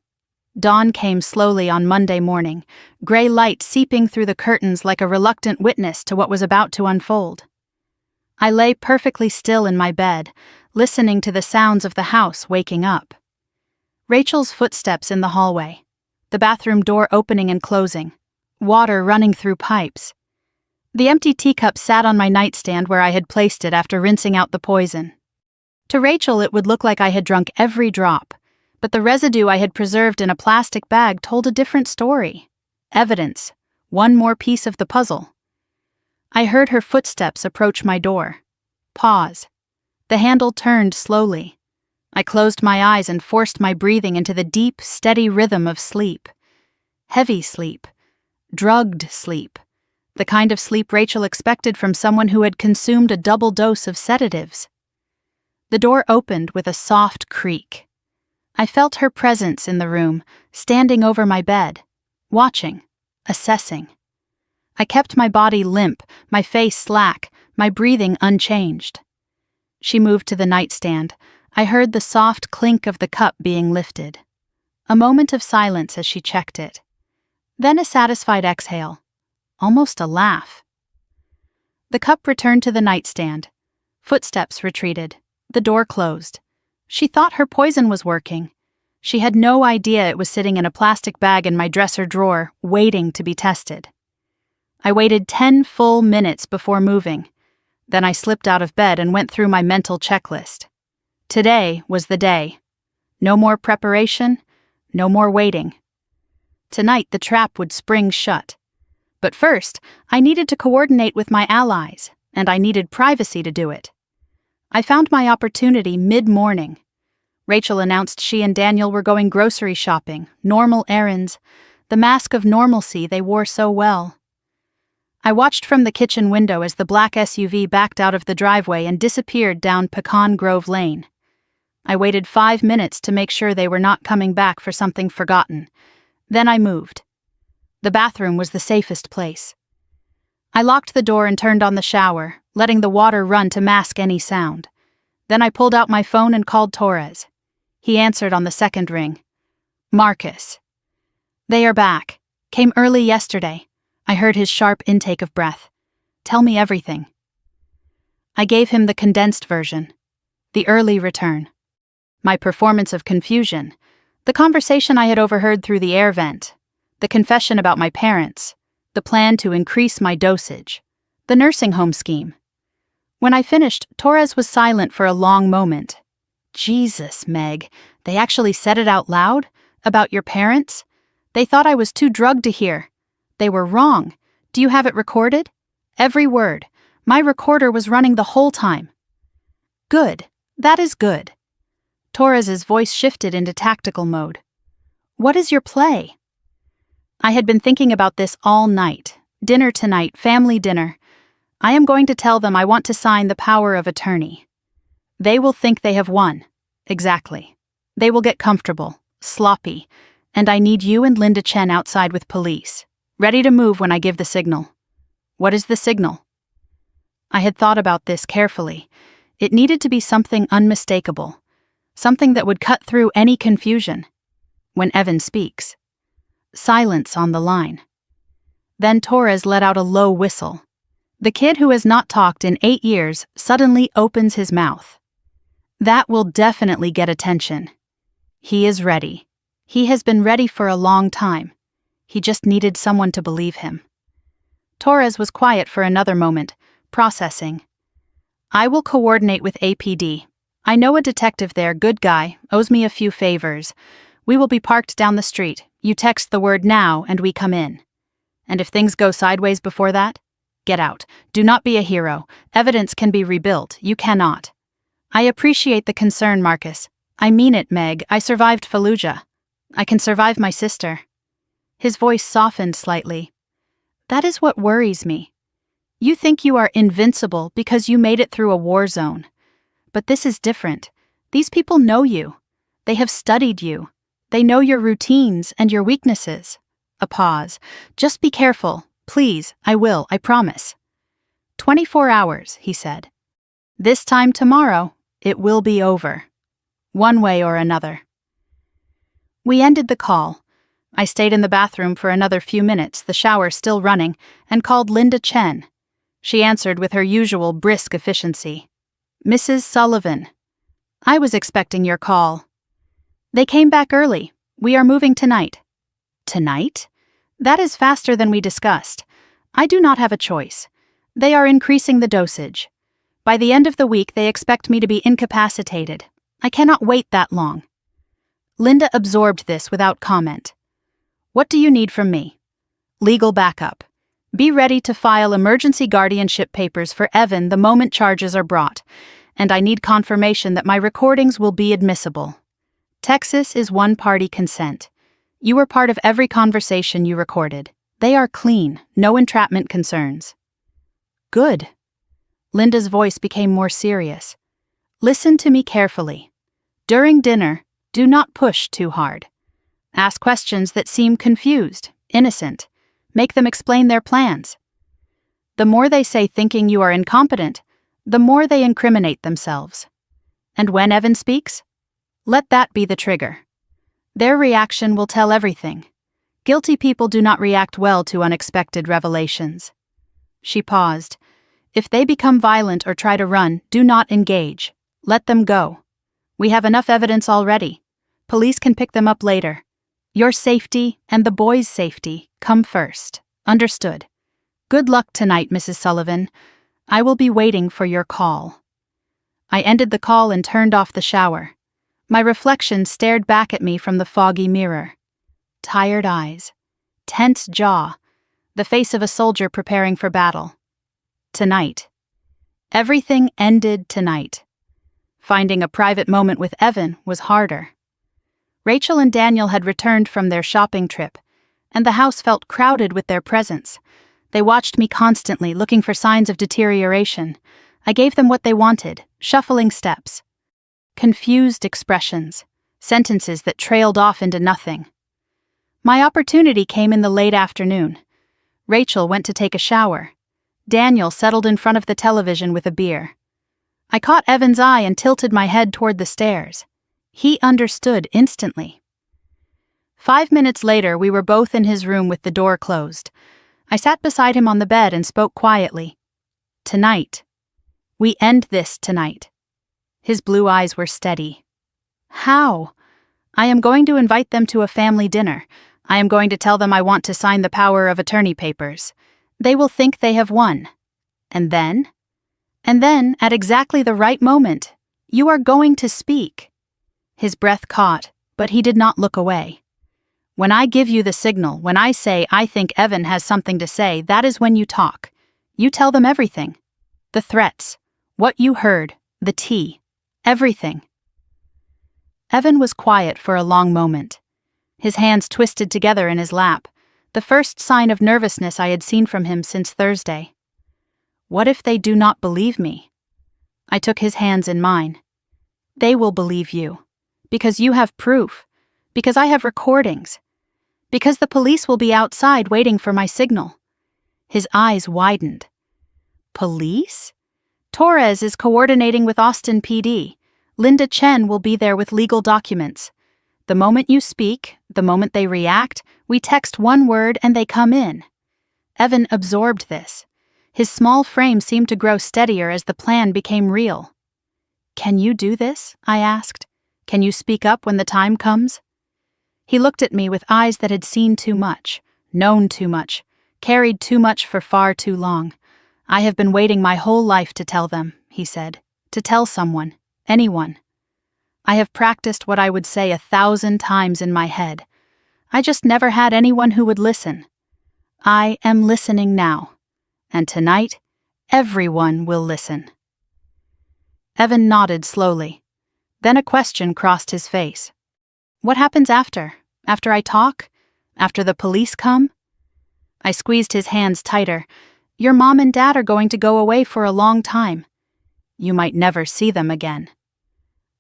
Dawn came slowly on Monday morning, gray light seeping through the curtains like a reluctant witness to what was about to unfold. I lay perfectly still in my bed, listening to the sounds of the house waking up. Rachel's footsteps in the hallway, the bathroom door opening and closing, water running through pipes. The empty teacup sat on my nightstand where I had placed it after rinsing out the poison. To Rachel, it would look like I had drunk every drop, but the residue I had preserved in a plastic bag told a different story. Evidence, one more piece of the puzzle. I heard her footsteps approach my door. Pause. The handle turned slowly. I closed my eyes and forced my breathing into the deep, steady rhythm of sleep. Heavy sleep. Drugged sleep. The kind of sleep Rachel expected from someone who had consumed a double dose of sedatives. The door opened with a soft creak. I felt her presence in the room, standing over my bed, watching, assessing. I kept my body limp, my face slack, my breathing unchanged. She moved to the nightstand. I heard the soft clink of the cup being lifted. A moment of silence as she checked it. Then a satisfied exhale, almost a laugh. The cup returned to the nightstand. Footsteps retreated. The door closed. She thought her poison was working. She had no idea it was sitting in a plastic bag in my dresser drawer, waiting to be tested. I waited 10 full minutes before moving. Then I slipped out of bed and went through my mental checklist. Today was the day. No more preparation, no more waiting. Tonight the trap would spring shut. But first, I needed to coordinate with my allies, and I needed privacy to do it. I found my opportunity mid-morning. Rachel announced she and Daniel were going grocery shopping, normal errands, the mask of normalcy they wore so well. I watched from the kitchen window as the black SUV backed out of the driveway and disappeared down Pecan Grove Lane. I waited 5 minutes to make sure they were not coming back for something forgotten. Then I moved. The bathroom was the safest place. I locked the door and turned on the shower, letting the water run to mask any sound. Then I pulled out my phone and called Torres. He answered on the second ring. Marcus. They are back. Came early yesterday. I heard his sharp intake of breath. Tell me everything. I gave him the condensed version. The early return. My performance of confusion. The conversation I had overheard through the air vent. The confession about my parents. The plan to increase my dosage. The nursing home scheme. When I finished, Torres was silent for a long moment. Jesus, Meg, they actually said it out loud? About your parents? They thought I was too drugged to hear. They were wrong. Do you have it recorded? Every word. My recorder was running the whole time. Good. That is good. Torres's voice shifted into tactical mode. What is your play? I had been thinking about this all night. Dinner tonight, family dinner. I am going to tell them I want to sign the power of attorney. They will think they have won. Exactly. They will get comfortable, sloppy, and I need you and Linda Chen outside with police, ready to move when I give the signal. What is the signal? I had thought about this carefully. It needed to be something unmistakable, something that would cut through any confusion. When Evan speaks. Silence on the line. Then Torres let out a low whistle. The kid who has not talked in 8 years suddenly opens his mouth. That will definitely get attention. He is ready. He has been ready for a long time. He just needed someone to believe him. Torres was quiet for another moment, processing. I will coordinate with APD. I know a detective there, good guy, owes me a few favors. We will be parked down the street. You text the word now and we come in. And if things go sideways before that, get out. Do not be a hero. Evidence can be rebuilt. You cannot. I appreciate the concern, Marcus. I mean it, Meg. I survived Fallujah. I can survive my sister. His voice softened slightly. That is what worries me. You think you are invincible because you made it through a war zone. But this is different. These people know you. They have studied you. They know your routines and your weaknesses. A pause. Just be careful. Please, I will, I promise. 24 hours, he said. This time tomorrow, it will be over. One way or another. We ended the call. I stayed in the bathroom for another few minutes, the shower still running, and called Linda Chen. She answered with her usual brisk efficiency. Mrs. Sullivan. I was expecting your call. They came back early. We are moving tonight. Tonight? That is faster than we discussed. I do not have a choice. They are increasing the dosage. By the end of the week, they expect me to be incapacitated. I cannot wait that long. Linda absorbed this without comment. What do you need from me? Legal backup. Be ready to file emergency guardianship papers for Evan the moment charges are brought, and I need confirmation that my recordings will be admissible. Texas is one-party consent. You were part of every conversation you recorded. They are clean, no entrapment concerns. Good. Linda's voice became more serious. Listen to me carefully. During dinner, do not push too hard. Ask questions that seem confused, innocent. Make them explain their plans. The more they say thinking you are incompetent, the more they incriminate themselves. And when Evan speaks, let that be the trigger. Their reaction will tell everything. Guilty people do not react well to unexpected revelations. She paused. If they become violent or try to run, do not engage. Let them go. We have enough evidence already. Police can pick them up later. Your safety and the boys' safety come first. Understood. Good luck tonight, Mrs. Sullivan. I will be waiting for your call. I ended the call and turned off the shower. My reflection stared back at me from the foggy mirror. Tired eyes. Tense jaw. The face of a soldier preparing for battle. Tonight. Everything ended tonight. Finding a private moment with Evan was harder. Rachel and Daniel had returned from their shopping trip, and the house felt crowded with their presence. They watched me constantly, looking for signs of deterioration. I gave them what they wanted, shuffling steps. Confused expressions, sentences that trailed off into nothing. My opportunity came in the late afternoon. Rachel went to take a shower. Daniel settled in front of the television with a beer. I caught Evan's eye and tilted my head toward the stairs. He understood instantly. 5 minutes later, we were both in his room with the door closed. I sat beside him on the bed and spoke quietly. Tonight. We end this tonight. His blue eyes were steady. How? I am going to invite them to a family dinner. I am going to tell them I want to sign the power of attorney papers. They will think they have won. And then? And then, at exactly the right moment, you are going to speak. His breath caught, but he did not look away. When I give you the signal, when I say I think Evan has something to say, that is when you talk. You tell them everything. The threats, what you heard, the tea, everything. Evan was quiet for a long moment. His hands twisted together in his lap, the first sign of nervousness I had seen from him since Thursday. What if they do not believe me? I took his hands in mine. They will believe you. Because you have proof. Because I have recordings. Because the police will be outside waiting for my signal. His eyes widened. Police? Torres is coordinating with Austin PD. Linda Chen will be there with legal documents. The moment you speak, the moment they react, we text one word and they come in. Evan absorbed this. His small frame seemed to grow steadier as the plan became real. Can you do this? I asked. Can you speak up when the time comes? He looked at me with eyes that had seen too much, known too much, carried too much for far too long. I have been waiting my whole life to tell them, he said. To tell someone, anyone. I have practiced what I would say 1,000 times in my head. I just never had anyone who would listen. I am listening now. And tonight, everyone will listen. Evan nodded slowly. Then a question crossed his face. What happens after? After I talk? After the police come? I squeezed his hands tighter. Your mom and dad are going to go away for a long time. You might never see them again.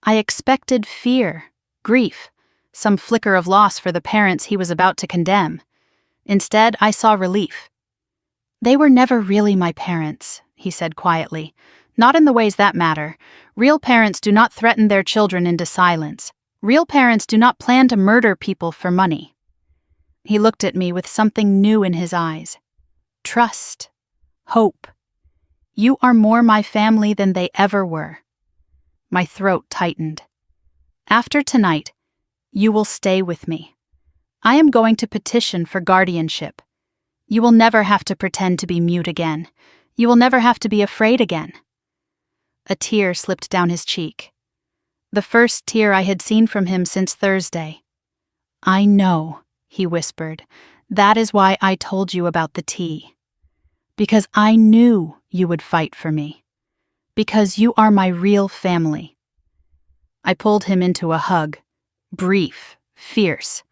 I expected fear, grief, some flicker of loss for the parents he was about to condemn. Instead, I saw relief. They were never really my parents, he said quietly. Not in the ways that matter. Real parents do not threaten their children into silence. Real parents do not plan to murder people for money. He looked at me with something new in his eyes. Trust. Hope. You are more my family than they ever were. My throat tightened. After tonight, you will stay with me. I am going to petition for guardianship. You will never have to pretend to be mute again. You will never have to be afraid again. A tear slipped down his cheek. The first tear I had seen from him since Thursday. I know, he whispered. That is why I told you about the tea. Because I knew you would fight for me. Because you are my real family. I pulled him into a hug, brief, fierce,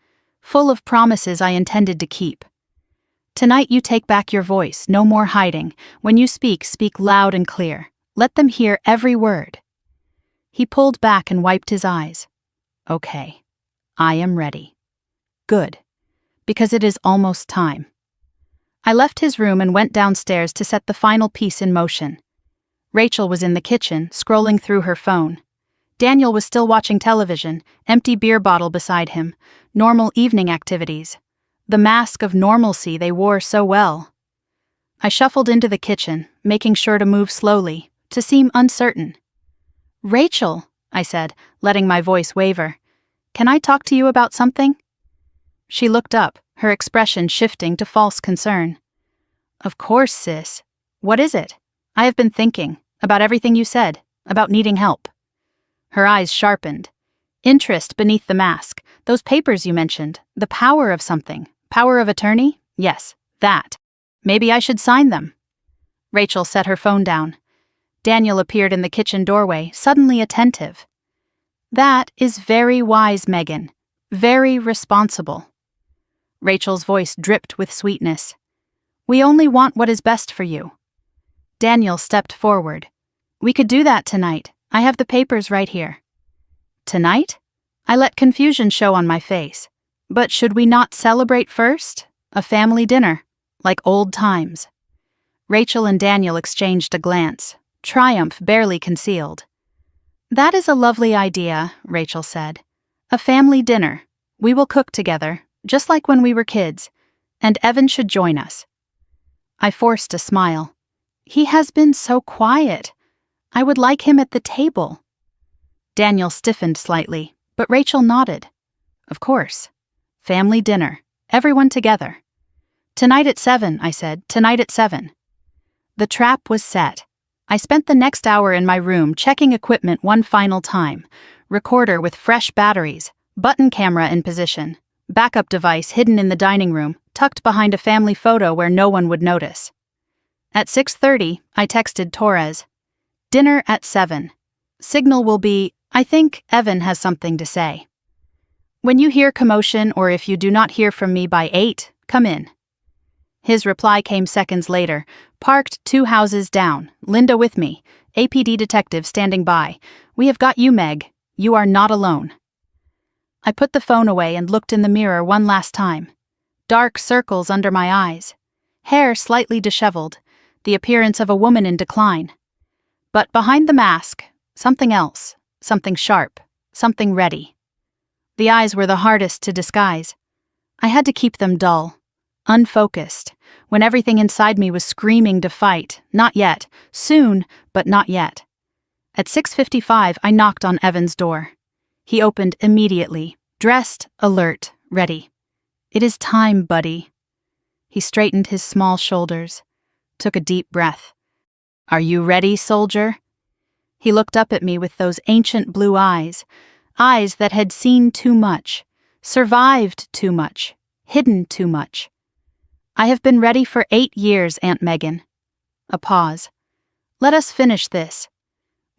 full of promises I intended to keep. Tonight you take back your voice, no more hiding. When you speak, speak loud and clear. Let them hear every word. He pulled back and wiped his eyes. Okay, I am ready. Good, because it is almost time. I left his room and went downstairs to set the final piece in motion. Rachel was in the kitchen, scrolling through her phone. Daniel was still watching television, empty beer bottle beside him, normal evening activities. The mask of normalcy they wore so well. I shuffled into the kitchen, making sure to move slowly, to seem uncertain. Rachel, I said, letting my voice waver, can I talk to you about something? She looked up, her expression shifting to false concern. Of course, sis. What is it? I have been thinking, about everything you said, about needing help. Her eyes sharpened. Interest beneath the mask, those papers you mentioned, the power of something, power of attorney? Yes, that. Maybe I should sign them. Rachel set her phone down. Daniel appeared in the kitchen doorway, suddenly attentive. That is very wise, Megan. Very responsible. Rachel's voice dripped with sweetness. We only want what is best for you. Daniel stepped forward. We could do that tonight. I have the papers right here. Tonight? I let confusion show on my face. But should we not celebrate first? A family dinner, like old times. Rachel and Daniel exchanged a glance, triumph barely concealed. That is a lovely idea, Rachel said. A family dinner. We will cook together, just like when we were kids, and Evan should join us. I forced a smile. He has been so quiet. I would like him at the table. Daniel stiffened slightly, but Rachel nodded. Of course. Family dinner. Everyone together. Tonight at 7, I said. Tonight at 7. The trap was set. I spent the next hour in my room checking equipment one final time. Recorder with fresh batteries, button camera in position, backup device hidden in the dining room, tucked behind a family photo where no one would notice. At 6:30, I texted Torres. Dinner at 7. Signal will be, I think Evan has something to say. When you hear commotion or if you do not hear from me by 8, come in. His reply came seconds later, parked 2 houses down, Linda with me, APD detective standing by. We have got you, Meg. You are not alone. I put the phone away and looked in the mirror one last time. Dark circles under my eyes. Hair slightly disheveled, the appearance of a woman in decline. But behind the mask, something else, something sharp, something ready. The eyes were the hardest to disguise. I had to keep them dull, unfocused, when everything inside me was screaming to fight. Not yet, soon, but not yet. At 6:55, I knocked on Evan's door. He opened immediately, dressed, alert, ready. It is time, buddy. He straightened his small shoulders, took a deep breath. Are you ready, soldier? He looked up at me with those ancient blue eyes, eyes that had seen too much, survived too much, hidden too much. I have been ready for 8 years, Aunt Megan. A pause. Let us finish this.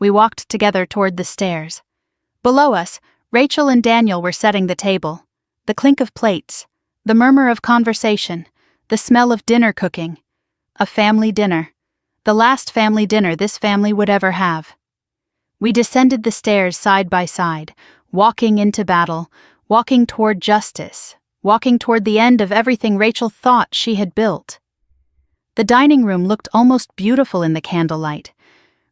We walked together toward the stairs. Below us, Rachel and Daniel were setting the table. The clink of plates, the murmur of conversation, the smell of dinner cooking. A family dinner. The last family dinner this family would ever have. We descended the stairs side by side, walking into battle, walking toward justice, walking toward the end of everything Rachel thought she had built. The dining room looked almost beautiful in the candlelight.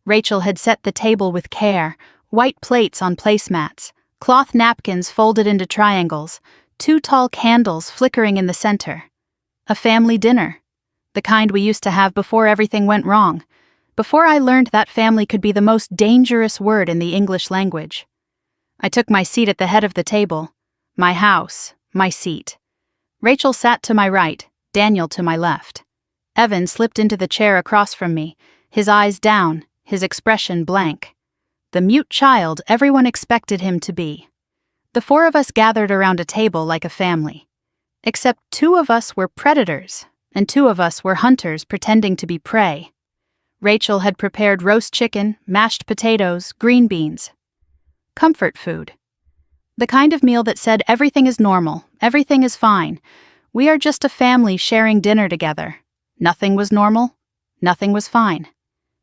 Rachel had set the table with care, white plates on placemats, cloth napkins folded into triangles, 2 tall candles flickering in the center. A family dinner, the kind we used to have before everything went wrong, before I learned that family could be the most dangerous word in the English language. I took my seat at the head of the table, my house, my seat. Rachel sat to my right, Daniel to my left. Evan slipped into the chair across from me, his eyes down, his expression blank. The mute child everyone expected him to be. The 4 of us gathered around a table like a family. Except 2 of us were predators, and 2 of us were hunters pretending to be prey. Rachel had prepared roast chicken, mashed potatoes, green beans. Comfort food. The kind of meal that said everything is normal, everything is fine. We are just a family sharing dinner together. Nothing was normal, nothing was fine.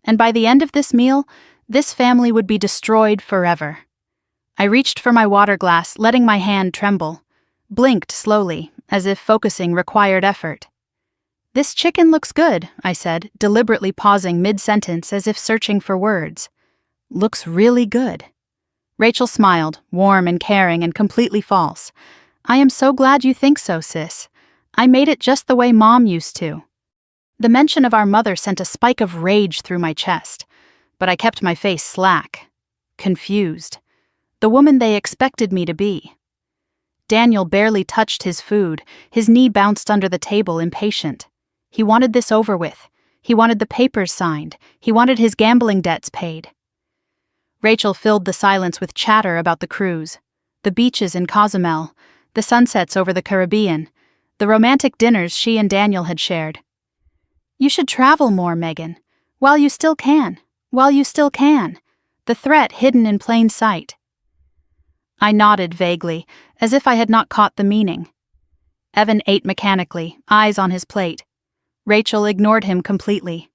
And by the end of this meal, this family would be destroyed forever. I reached for my water glass, letting my hand tremble. Blinked slowly, as if focusing required effort. This chicken looks good, I said, deliberately pausing mid-sentence as if searching for words. Looks really good. Rachel smiled, warm and caring and completely false. I am so glad you think so, sis. I made it just the way Mom used to. The mention of our mother sent a spike of rage through my chest, but I kept my face slack, confused. The woman they expected me to be. Daniel barely touched his food, his knee bounced under the table, impatient. He wanted this over with. He wanted the papers signed. He wanted his gambling debts paid. Rachel filled the silence with chatter about the cruise, the beaches in Cozumel, the sunsets over the Caribbean, the romantic dinners she and Daniel had shared. You should travel more, Megan. While you still can. While you still can. The threat hidden in plain sight. I nodded vaguely, as if I had not caught the meaning. Evan ate mechanically, eyes on his plate. Rachel ignored him completely.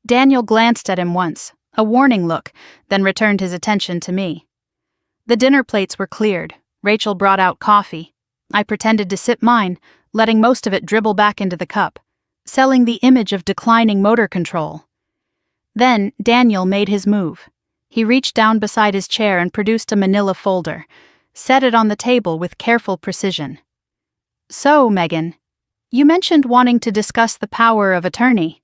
Daniel glanced at him once, a warning look, then returned his attention to me. The dinner plates were cleared. Rachel brought out coffee. I pretended to sip mine, letting most of it dribble back into the cup, selling the image of declining motor control. Then Daniel made his move. He reached down beside his chair and produced a manila folder, set it on the table with careful precision. So, Megan, you mentioned wanting to discuss the power of attorney.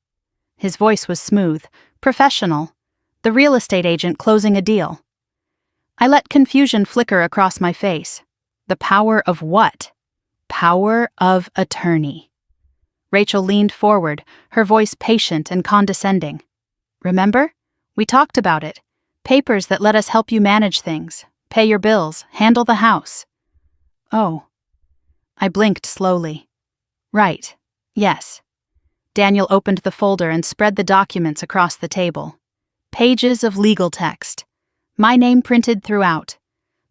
His voice was smooth, professional, the real estate agent closing a deal. I let confusion flicker across my face. The power of what? Power of attorney. Rachel leaned forward, her voice patient and condescending. Remember? We talked about it. Papers that let us help you manage things, pay your bills, handle the house. Oh. I blinked slowly. Right. Yes. Daniel opened the folder and spread the documents across the table. Pages of legal text. My name printed throughout.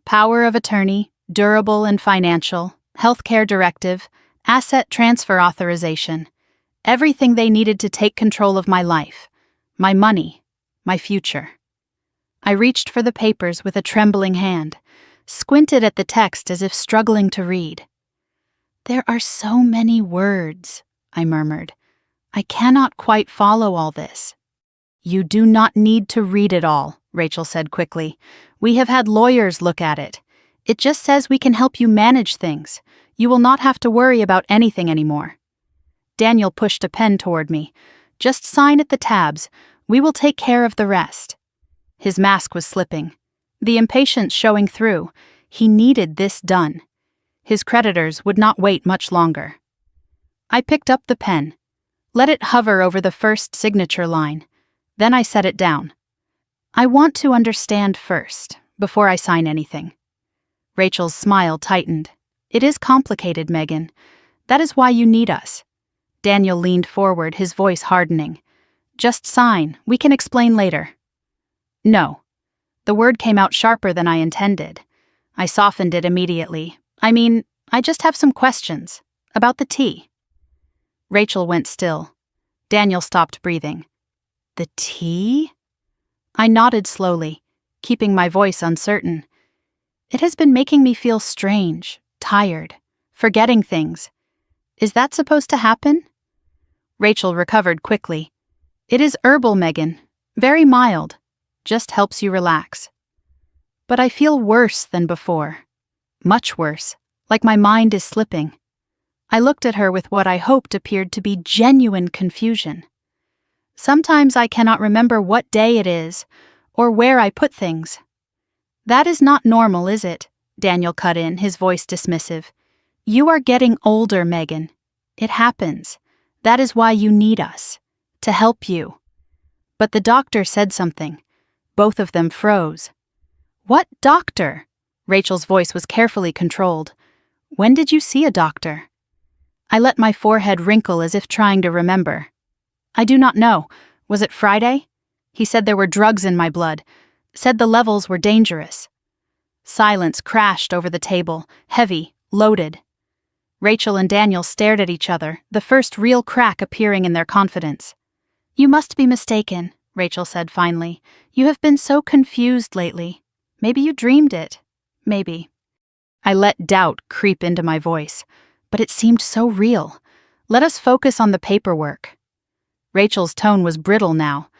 Power of attorney, durable and financial, healthcare directive, asset transfer authorization. Everything they needed to take control of my life, my money, my future. I reached for the papers with a trembling hand, squinted at the text as if struggling to read. There are so many words, I murmured. I cannot quite follow all this. You do not need to read it all, Rachel said quickly. We have had lawyers look at it. It just says we can help you manage things. You will not have to worry about anything anymore. Daniel pushed a pen toward me. Just sign at the tabs. We will take care of the rest. His mask was slipping, the impatience showing through. He needed this done. His creditors would not wait much longer. I picked up the pen, let it hover over the first signature line. Then I set it down. I want to understand first, before I sign anything. Rachel's smile tightened. It is complicated, Megan. That is why you need us. Daniel leaned forward, his voice hardening. Just sign. We can explain later. No. The word came out sharper than I intended. I softened it immediately. I just have some questions. About the tea. Rachel went still. Daniel stopped breathing. The tea? I nodded slowly, keeping my voice uncertain. It has been making me feel strange, tired, forgetting things. Is that supposed to happen? Rachel recovered quickly. It is herbal, Megan. Very mild. Just helps you relax. But I feel worse than before. Much worse, like my mind is slipping. I looked at her with what I hoped appeared to be genuine confusion. Sometimes I cannot remember what day it is, or where I put things. That is not normal, is it? Daniel cut in, his voice dismissive. You are getting older, Megan. It happens. That is why you need us. To help you. But the doctor said something. Both of them froze. What doctor? Rachel's voice was carefully controlled. When did you see a doctor? I let my forehead wrinkle as if trying to remember. I do not know. Was it Friday? He said there were drugs in my blood. Said the levels were dangerous. Silence crashed over the table, heavy, loaded. Rachel and Daniel stared at each other, the first real crack appearing in their confidence. You must be mistaken, Rachel said finally. You have been so confused lately. Maybe you dreamed it. Maybe. I let doubt creep into my voice, but it seemed so real. Let us focus on the paperwork. Rachel's tone was brittle now.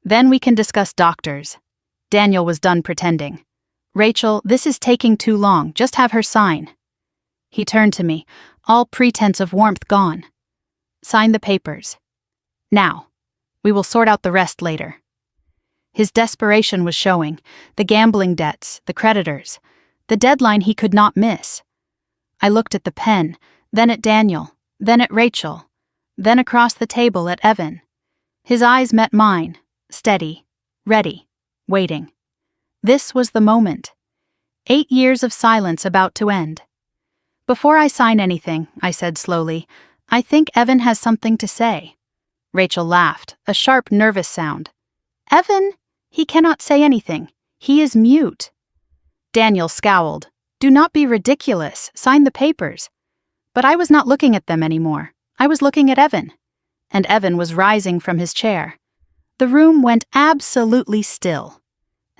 Then we can discuss doctors. Daniel was done pretending. Rachel, this is taking too long. Just have her sign. He turned to me, all pretense of warmth gone. Sign the papers. Now. We will sort out the rest later. His desperation was showing, the gambling debts, the creditors, the deadline he could not miss. I looked at the pen, then at Daniel, then at Rachel, then across the table at Evan. His eyes met mine, steady, ready, waiting. This was the moment. 8 years of silence about to end. Before I sign anything, I said slowly, I think Evan has something to say. Rachel laughed, a sharp, nervous sound. Evan? He cannot say anything. He is mute. Daniel scowled. Do not be ridiculous. Sign the papers. But I was not looking at them anymore. I was looking at Evan. And Evan was rising from his chair. The room went absolutely still.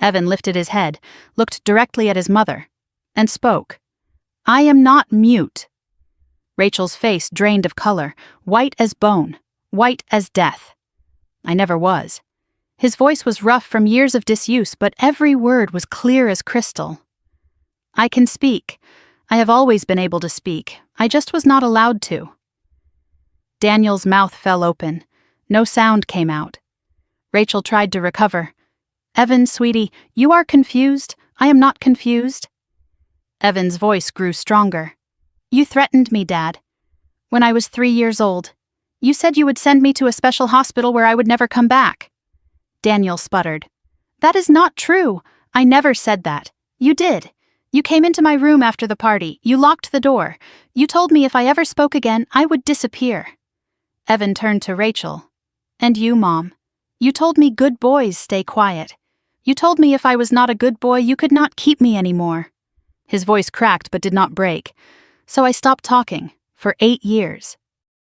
Evan lifted his head, looked directly at his mother, and spoke. I am not mute. Rachel's face drained of color, white as bone, white as death. I never was. His voice was rough from years of disuse, but every word was clear as crystal. I can speak. I have always been able to speak. I just was not allowed to. Daniel's mouth fell open. No sound came out. Rachel tried to recover. Evan, sweetie, you are confused. I am not confused. Evan's voice grew stronger. You threatened me, Dad. When I was 3 years old. You said you would send me to a special hospital where I would never come back. Daniel sputtered. That is not true. I never said that. You did. You came into my room after the party. You locked the door. You told me if I ever spoke again, I would disappear. Evan turned to Rachel. And you, Mom. You told me good boys stay quiet. You told me if I was not a good boy, you could not keep me anymore." His voice cracked but did not break. So I stopped talking, for 8 years.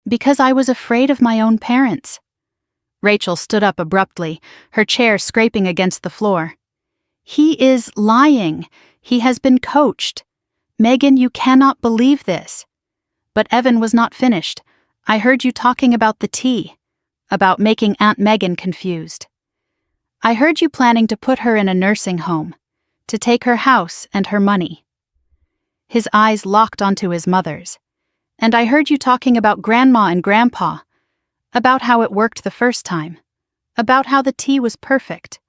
Because I was afraid of my own parents. Rachel stood up abruptly, her chair scraping against the floor. "He is lying. He has been coached. Megan, you cannot believe this." But Evan was not finished. "I heard you talking about the tea, about making Aunt Megan confused. I heard you planning to put her in a nursing home, to take her house and her money." His eyes locked onto his mother's. "And I heard you talking about Grandma and Grandpa, about how it worked the first time, about how the tea was perfect."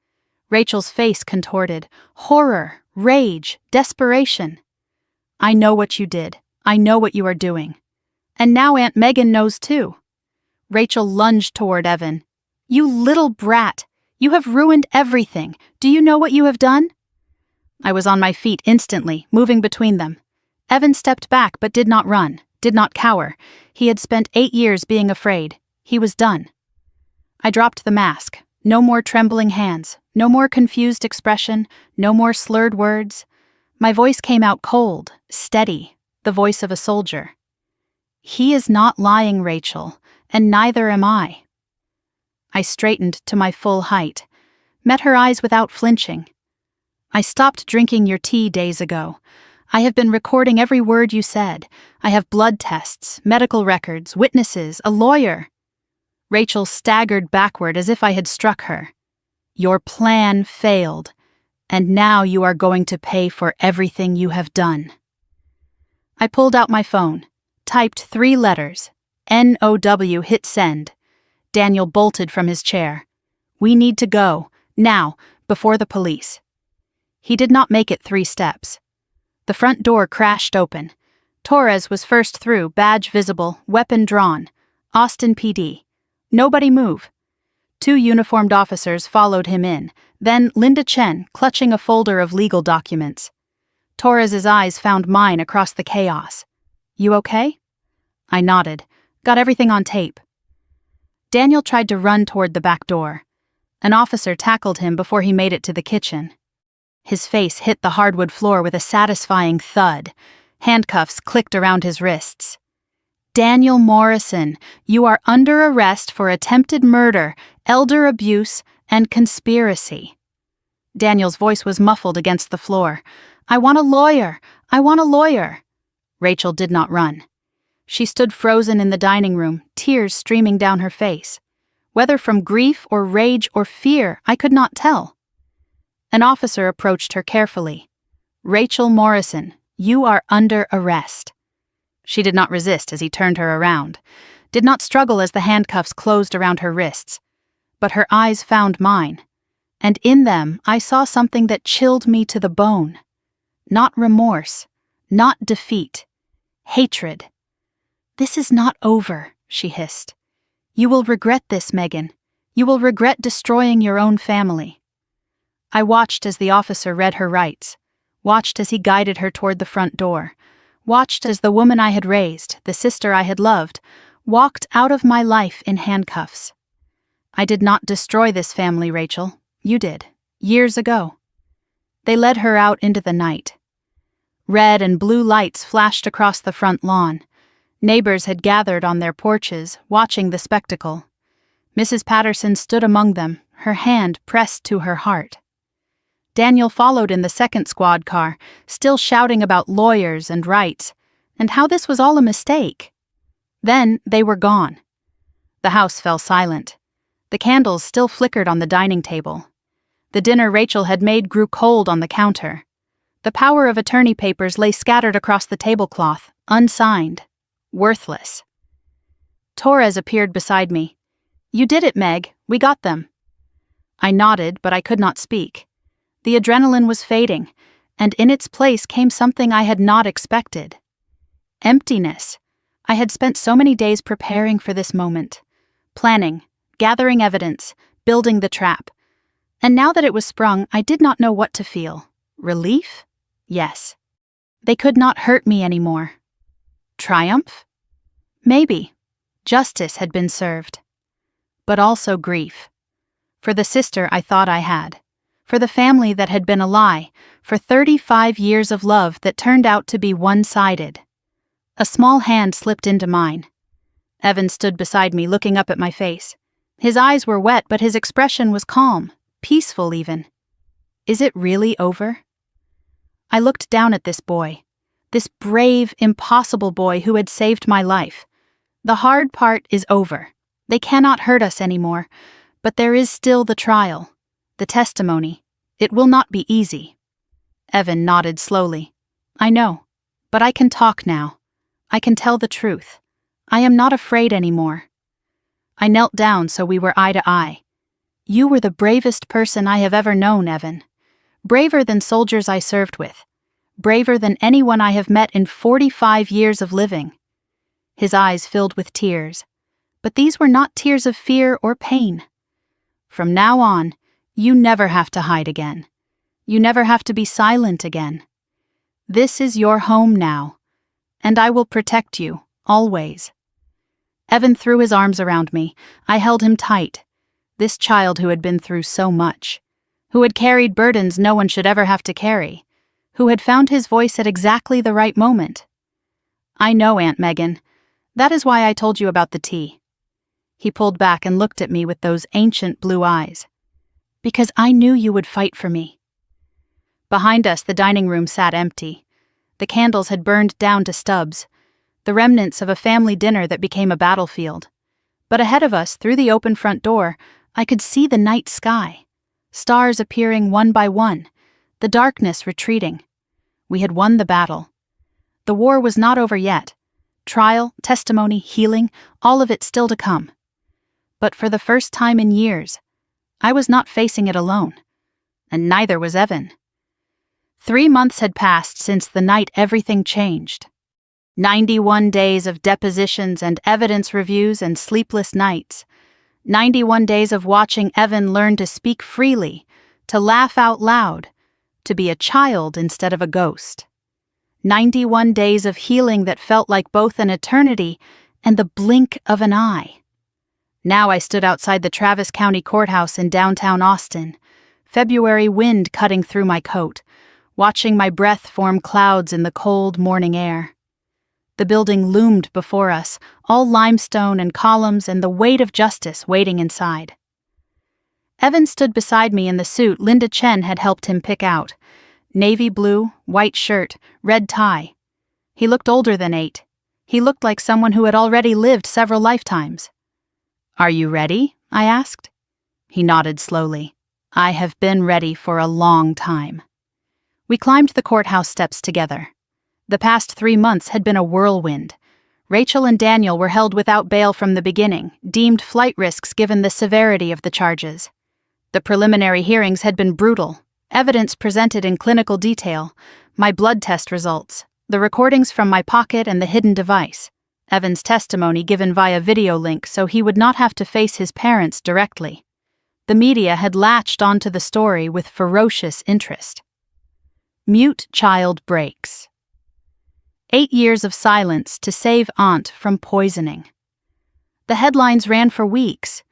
Rachel's face contorted. Horror, rage, desperation. "I know what you did. I know what you are doing. And now Aunt Megan knows too." Rachel lunged toward Evan. "You little brat! You have ruined everything. Do you know what you have done?" I was on my feet instantly, moving between them. Evan stepped back but did not run, did not cower. He had spent 8 years being afraid. He was done. I dropped the mask. No more trembling hands, no more confused expression, no more slurred words. My voice came out cold, steady, the voice of a soldier. "He is not lying, Rachel, and neither am I." I straightened to my full height, met her eyes without flinching. "I stopped drinking your tea days ago. I have been recording every word you said. I have blood tests, medical records, witnesses, a lawyer." Rachel staggered backward as if I had struck her. "Your plan failed, and now you are going to pay for everything you have done." I pulled out my phone, typed 3 letters, NOW, hit send. Daniel bolted from his chair. "We need to go, now, before the police." He did not make it 3 steps. The front door crashed open. Torres was first through, badge visible, weapon drawn. Austin PD. "Nobody move." 2 uniformed officers followed him in, then Linda Chen, clutching a folder of legal documents. Torres's eyes found mine across the chaos. "You okay?" I nodded. "Got everything on tape." Daniel tried to run toward the back door. An officer tackled him before he made it to the kitchen. His face hit the hardwood floor with a satisfying thud. Handcuffs clicked around his wrists. "Daniel Morrison, you are under arrest for attempted murder, elder abuse, and conspiracy." Daniel's voice was muffled against the floor. "I want a lawyer! I want a lawyer!" Rachel did not run. She stood frozen in the dining room, tears streaming down her face. Whether from grief or rage or fear, I could not tell. An officer approached her carefully. "Rachel Morrison, you are under arrest." She did not resist as he turned her around, did not struggle as the handcuffs closed around her wrists. But her eyes found mine, and in them I saw something that chilled me to the bone. Not remorse, not defeat, hatred. "This is not over," she hissed. "You will regret this, Megan. You will regret destroying your own family." I watched as the officer read her rights, watched as he guided her toward the front door, watched as the woman I had raised, the sister I had loved, walked out of my life in handcuffs. "I did not destroy this family, Rachel. You did, years ago." They led her out into the night. Red and blue lights flashed across the front lawn. Neighbors had gathered on their porches, watching the spectacle. Mrs. Patterson stood among them, her hand pressed to her heart. Daniel followed in the second squad car, still shouting about lawyers and rights, and how this was all a mistake. Then they were gone. The house fell silent. The candles still flickered on the dining table. The dinner Rachel had made grew cold on the counter. The power of attorney papers lay scattered across the tablecloth, unsigned, worthless. Torres appeared beside me. "You did it, Meg. We got them." I nodded, but I could not speak. The adrenaline was fading, and in its place came something I had not expected. Emptiness. I had spent so many days preparing for this moment, planning, gathering evidence, building the trap. And now that it was sprung, I did not know what to feel. Relief? Yes. They could not hurt me anymore. Triumph? Maybe. Justice had been served. But also grief. For the sister I thought I had. for the family that had been a lie, for 35 years of love that turned out to be one-sided. A small hand slipped into mine. Evan stood beside me, looking up at my face. His eyes were wet, but his expression was calm, peaceful even. Is it really over? I looked down at this boy. This brave, impossible boy who had saved my life. The hard part is over. They cannot hurt us anymore, but there is still the trial, the testimony. It will not be easy. Evan nodded slowly. I know, but I can talk now. I can tell the truth. I am not afraid anymore. I knelt down so we were eye to eye. You were the bravest person I have ever known, Evan. Braver than soldiers I served with. Braver than anyone I have met in 45 years of living. His eyes filled with tears. But these were not tears of fear or pain. From now on, you never have to hide again. You never have to be silent again. This is your home now, and I will protect you, always. Evan threw his arms around me. I held him tight. This child who had been through so much, who had carried burdens no one should ever have to carry, who had found his voice at exactly the right moment. I know, Aunt Megan. That is why I told you about the tea. He pulled back and looked at me with those ancient blue eyes. Because I knew you would fight for me. Behind us, the dining room sat empty. The candles had burned down to stubs, the remnants of a family dinner that became a battlefield. But ahead of us, through the open front door, I could see the night sky, stars appearing one by one, the darkness retreating. We had won the battle. The war was not over yet. Trial, testimony, healing, all of it still to come. But for the first time in years, I was not facing it alone, and neither was Evan. 3 months had passed since the night everything changed. 91 days of depositions and evidence reviews and sleepless nights. 91 days of watching Evan learn to speak freely, to laugh out loud, to be a child instead of a ghost. 91 days of healing that felt like both an eternity and the blink of an eye. Now I stood outside the Travis County Courthouse in downtown Austin, February wind cutting through my coat, watching my breath form clouds in the cold morning air. The building loomed before us, all limestone and columns and the weight of justice waiting inside. Evan stood beside me in the suit Linda Chen had helped him pick out. Navy blue, white shirt, red tie. He looked older than 8. He looked like someone who had already lived several lifetimes. Are you ready? I asked. He nodded slowly. I have been ready for a long time. We climbed the courthouse steps together. The past 3 months had been a whirlwind. Rachel and Daniel were held without bail from the beginning, deemed flight risks given the severity of the charges. The preliminary hearings had been brutal, evidence presented in clinical detail, my blood test results, the recordings from my pocket and the hidden device, Evan's testimony given via video link so he would not have to face his parents directly. The media had latched onto the story with ferocious interest. Mute child breaks. 8 years of silence to save aunt from poisoning. The headlines ran for weeks.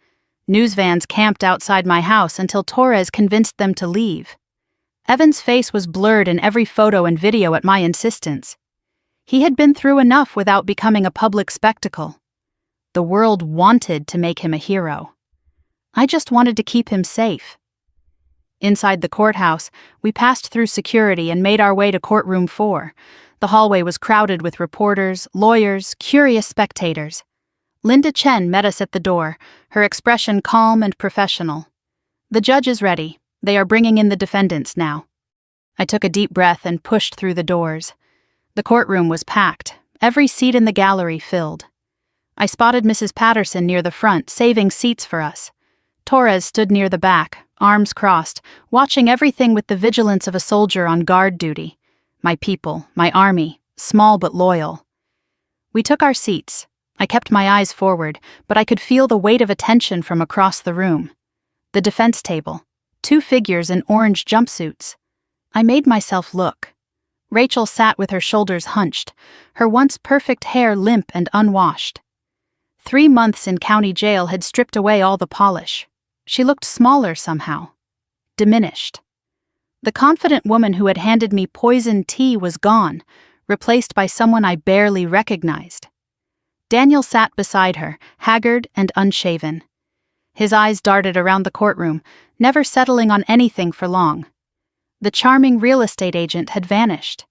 News vans camped outside my house until Torres convinced them to leave. Evan's face was blurred in every photo and video at my insistence. He had been through enough without becoming a public spectacle. The world wanted to make him a hero. I just wanted to keep him safe. Inside the courthouse, we passed through security and made our way to courtroom 4. The hallway was crowded with reporters, lawyers, curious spectators. Linda Chen met us at the door, her expression calm and professional. The judge is ready. They are bringing in the defendants now. I took a deep breath and pushed through the doors. The courtroom was packed, every seat in the gallery filled. I spotted Mrs. Patterson near the front, saving seats for us. Torres stood near the back, arms crossed, watching everything with the vigilance of a soldier on guard duty. My people, my army, small but loyal. We took our seats. I kept my eyes forward, but I could feel the weight of attention from across the room. The defense table, 2 figures in orange jumpsuits. I made myself look. Rachel sat with her shoulders hunched, her once perfect hair limp and unwashed. 3 months in county jail had stripped away all the polish. She looked smaller somehow, diminished. The confident woman who had handed me poisoned tea was gone, replaced by someone I barely recognized. Daniel sat beside her, haggard and unshaven. His eyes darted around the courtroom, never settling on anything for long. The charming real estate agent had vanished.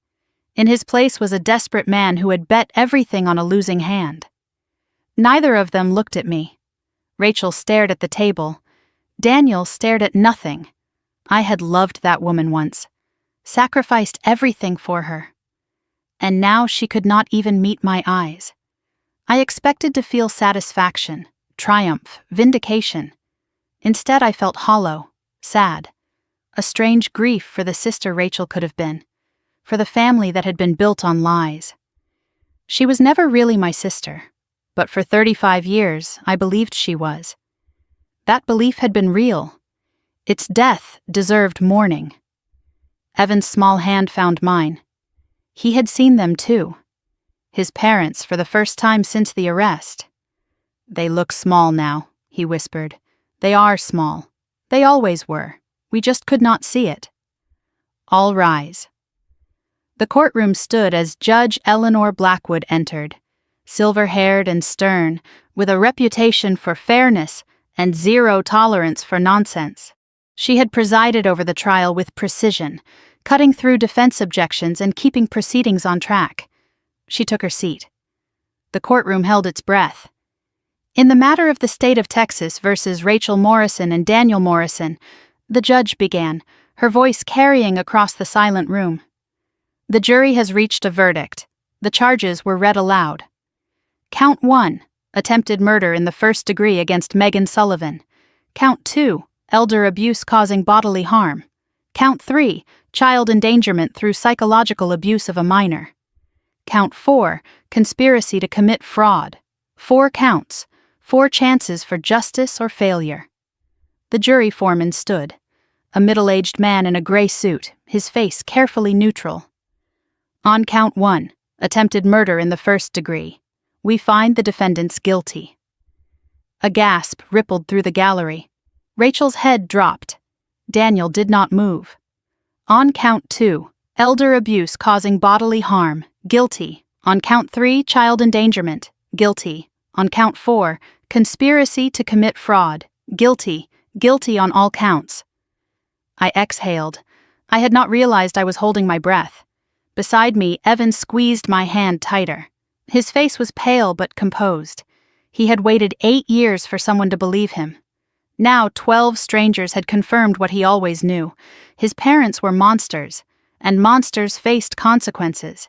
In his place was a desperate man who had bet everything on a losing hand. Neither of them looked at me. Rachel stared at the table. Daniel stared at nothing. I had loved that woman once, sacrificed everything for her. And now she could not even meet my eyes. I expected to feel satisfaction, triumph, vindication. Instead, I felt hollow, sad, a strange grief for the sister Rachel could have been, for the family that had been built on lies. She was never really my sister, but for 35 years I believed she was. That belief had been real. Its death deserved mourning. Evan's small hand found mine. He had seen them too. His parents for the first time since the arrest. "They look small now," he whispered. "They are small. They always were. We just could not see it." "All rise." The courtroom stood as Judge Eleanor Blackwood entered, silver-haired and stern, with a reputation for fairness and zero tolerance for nonsense. She had presided over the trial with precision, cutting through defense objections and keeping proceedings on track. She took her seat. The courtroom held its breath. In the matter of the state of Texas versus Rachel Morrison and Daniel Morrison, the judge began, her voice carrying across the silent room. "The jury has reached a verdict. The charges were read aloud. Count 1, attempted murder in the first degree against Megan Sullivan. Count 2, elder abuse causing bodily harm. Count 3, child endangerment through psychological abuse of a minor. Count 4, conspiracy to commit fraud. 4 counts, 4 chances for justice or failure." The jury foreman stood, a middle-aged man in a gray suit, his face carefully neutral. "On count 1, attempted murder in the first degree, we find the defendants guilty." A gasp rippled through the gallery. Rachel's head dropped. Daniel did not move. "On count 2, elder abuse causing bodily harm, guilty. On count 3, child endangerment, guilty. On count 4, conspiracy to commit fraud, guilty. Guilty on all counts." I exhaled. I had not realized I was holding my breath. Beside me, Evan squeezed my hand tighter. His face was pale but composed. He had waited 8 years for someone to believe him. Now 12 strangers had confirmed what he always knew. His parents were monsters, and monsters faced consequences.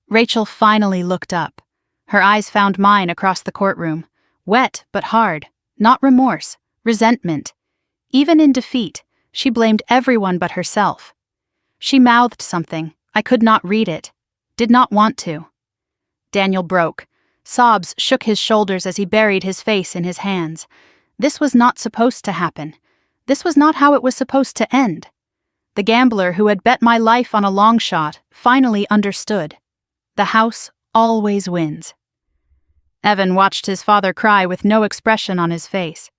Rachel finally looked up. Her eyes found mine across the courtroom, wet but hard, not remorse, resentment. Even in defeat, she blamed everyone but herself. She mouthed something. I could not read it. Did not want to. Daniel broke. Sobs shook his shoulders as he buried his face in his hands. This was not supposed to happen. This was not how it was supposed to end. The gambler who had bet my life on a long shot finally understood. The house always wins. Evan watched his father cry with no expression on his face.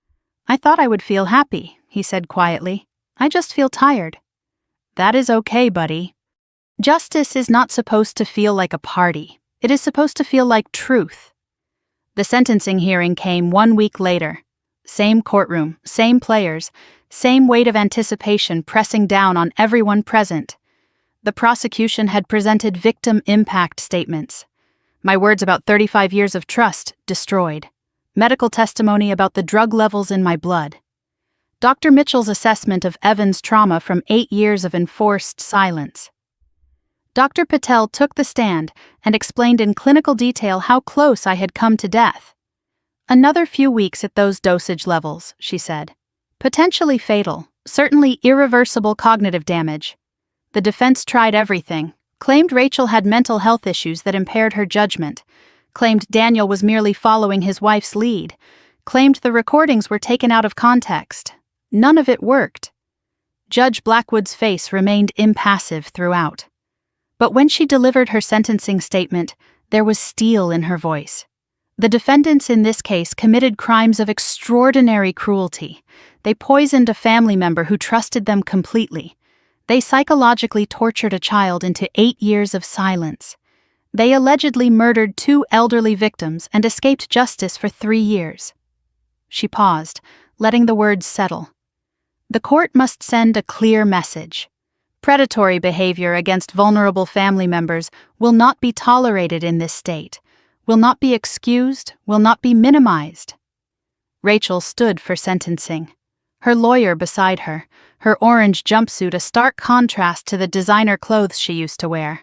"I thought I would feel happy," he said quietly. "I just feel tired." "That is okay, buddy. Justice is not supposed to feel like a party. It is supposed to feel like truth." The sentencing hearing came 1 week later. Same courtroom, same players, same weight of anticipation pressing down on everyone present. The prosecution had presented victim impact statements. My words about 35 years of trust destroyed. Medical testimony about the drug levels in my blood. Dr. Mitchell's assessment of Evan's trauma from 8 years of enforced silence. Dr. Patel took the stand and explained in clinical detail how close I had come to death. "Another few weeks at those dosage levels," she said. "Potentially fatal, certainly irreversible cognitive damage." The defense tried everything, claimed Rachel had mental health issues that impaired her judgment, claimed Daniel was merely following his wife's lead, claimed the recordings were taken out of context. None of it worked. Judge Blackwood's face remained impassive throughout. But when she delivered her sentencing statement, there was steel in her voice. The defendants in this case committed crimes of extraordinary cruelty. They poisoned a family member who trusted them completely. They psychologically tortured a child into 8 years of silence. They allegedly murdered 2 elderly victims and escaped justice for 3 years. She paused, letting the words settle. The court must send a clear message. Predatory behavior against vulnerable family members will not be tolerated in this state, will not be excused, will not be minimized. Rachel stood for sentencing. Her lawyer beside her, her orange jumpsuit a stark contrast to the designer clothes she used to wear.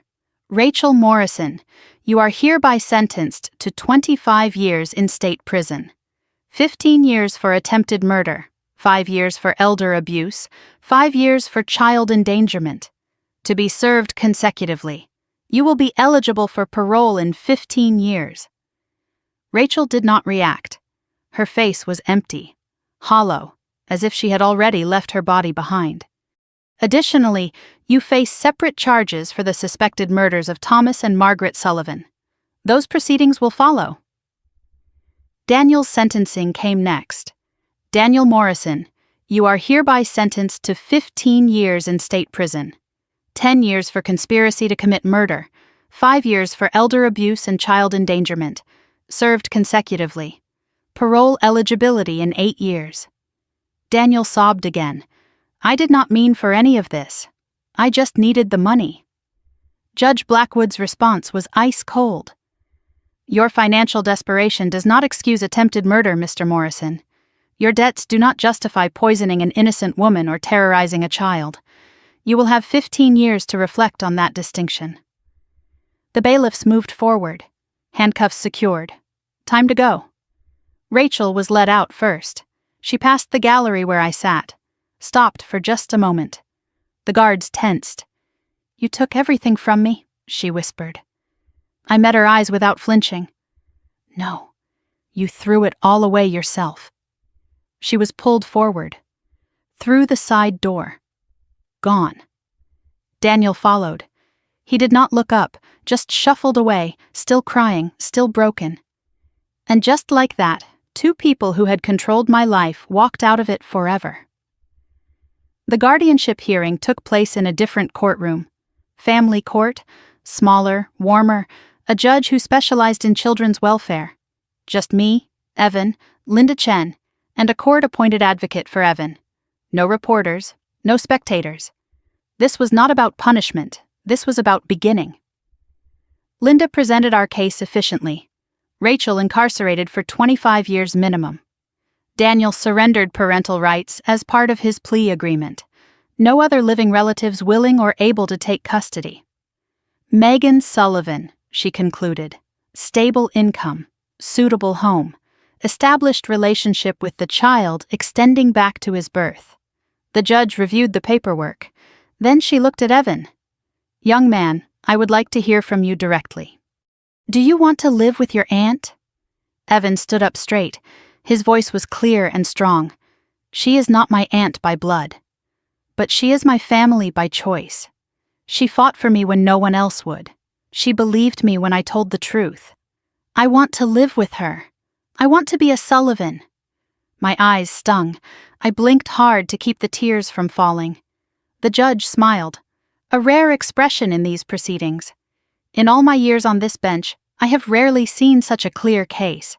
Rachel Morrison, you are hereby sentenced to 25 years in state prison. 15 years for attempted murder, 5 years for elder abuse, 5 years for child endangerment. To be served consecutively. You will be eligible for parole in 15 years. Rachel did not react. Her face was empty, hollow, as if she had already left her body behind. Additionally, you face separate charges for the suspected murders of Thomas and Margaret Sullivan. Those proceedings will follow. Daniel's sentencing came next. Daniel Morrison, you are hereby sentenced to 15 years in state prison. 10 years for conspiracy to commit murder, 5 years for elder abuse and child endangerment, served consecutively. Parole eligibility in 8 years. Daniel sobbed again. I did not mean for any of this. I just needed the money. Judge Blackwood's response was ice cold. Your financial desperation does not excuse attempted murder, Mr. Morrison. Your debts do not justify poisoning an innocent woman or terrorizing a child. You will have 15 years to reflect on that distinction. The bailiffs moved forward, handcuffs secured. Time to go. Rachel was led out first. She passed the gallery where I sat, stopped for just a moment. The guards tensed. You took everything from me, she whispered. I met her eyes without flinching. No, you threw it all away yourself. She was pulled forward, through the side door. Gone. Daniel followed. He did not look up, just shuffled away, still crying, still broken. And just like that, 2 people who had controlled my life walked out of it forever. The guardianship hearing took place in a different courtroom. Family court, smaller, warmer, a judge who specialized in children's welfare. Just me, Evan, Linda Chen, and a court-appointed advocate for Evan. No reporters, no spectators. This was not about punishment, this was about beginning. Linda presented our case efficiently. Rachel incarcerated for 25 years minimum. Daniel surrendered parental rights as part of his plea agreement. No other living relatives willing or able to take custody. Megan Sullivan, she concluded. Stable income, suitable home, established relationship with the child extending back to his birth. The judge reviewed the paperwork. Then she looked at Evan. Young man, I would like to hear from you directly. Do you want to live with your aunt? Evan stood up straight. His voice was clear and strong. She is not my aunt by blood. But she is my family by choice. She fought for me when no one else would. She believed me when I told the truth. I want to live with her. I want to be a Sullivan. My eyes stung. I blinked hard to keep the tears from falling. The judge smiled. A rare expression in these proceedings. In all my years on this bench, I have rarely seen such a clear case.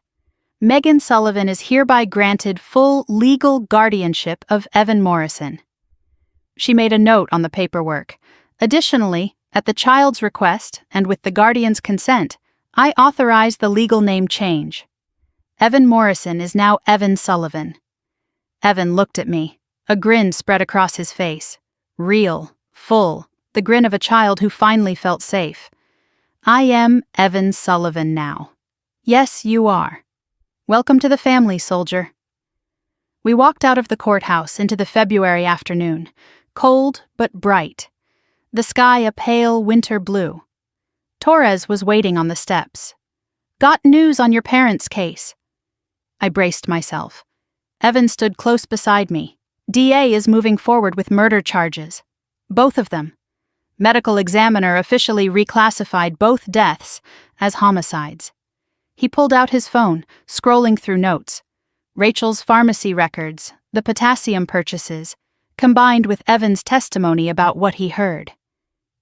Megan Sullivan is hereby granted full legal guardianship of Evan Morrison. She made a note on the paperwork. Additionally, at the child's request and with the guardian's consent, I authorize the legal name change. Evan Morrison is now Evan Sullivan. Evan looked at me. A grin spread across his face. Real, full, the grin of a child who finally felt safe. I am Evan Sullivan now. Yes, you are. Welcome to the family, soldier. We walked out of the courthouse into the February afternoon, cold but bright. The sky a pale winter blue. Torres was waiting on the steps. Got news on your parents' case. I braced myself. Evan stood close beside me. DA is moving forward with murder charges. Both of them. Medical examiner officially reclassified both deaths as homicides. He pulled out his phone, scrolling through notes. Rachel's pharmacy records, the potassium purchases, combined with Evan's testimony about what he heard.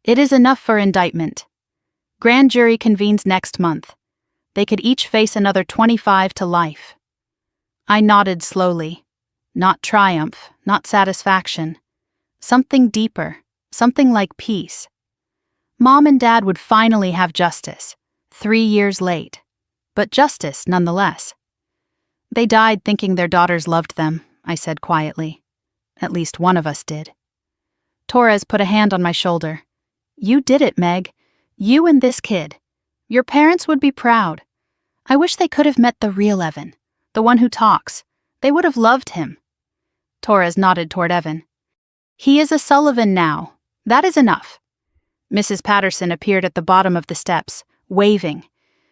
It is enough for indictment. Grand jury convenes next month. They could each face another 25 to life. I nodded slowly. Not triumph, not satisfaction. Something deeper, something like peace. Mom and Dad would finally have justice, 3 years late. But justice nonetheless. They died thinking their daughters loved them, I said quietly. At least one of us did. Torres put a hand on my shoulder. You did it, Meg. You and this kid. Your parents would be proud. I wish they could have met the real Evan, the one who talks. They would have loved him. Torres nodded toward Evan. He is a Sullivan now. That is enough. Mrs. Patterson appeared at the bottom of the steps, waving.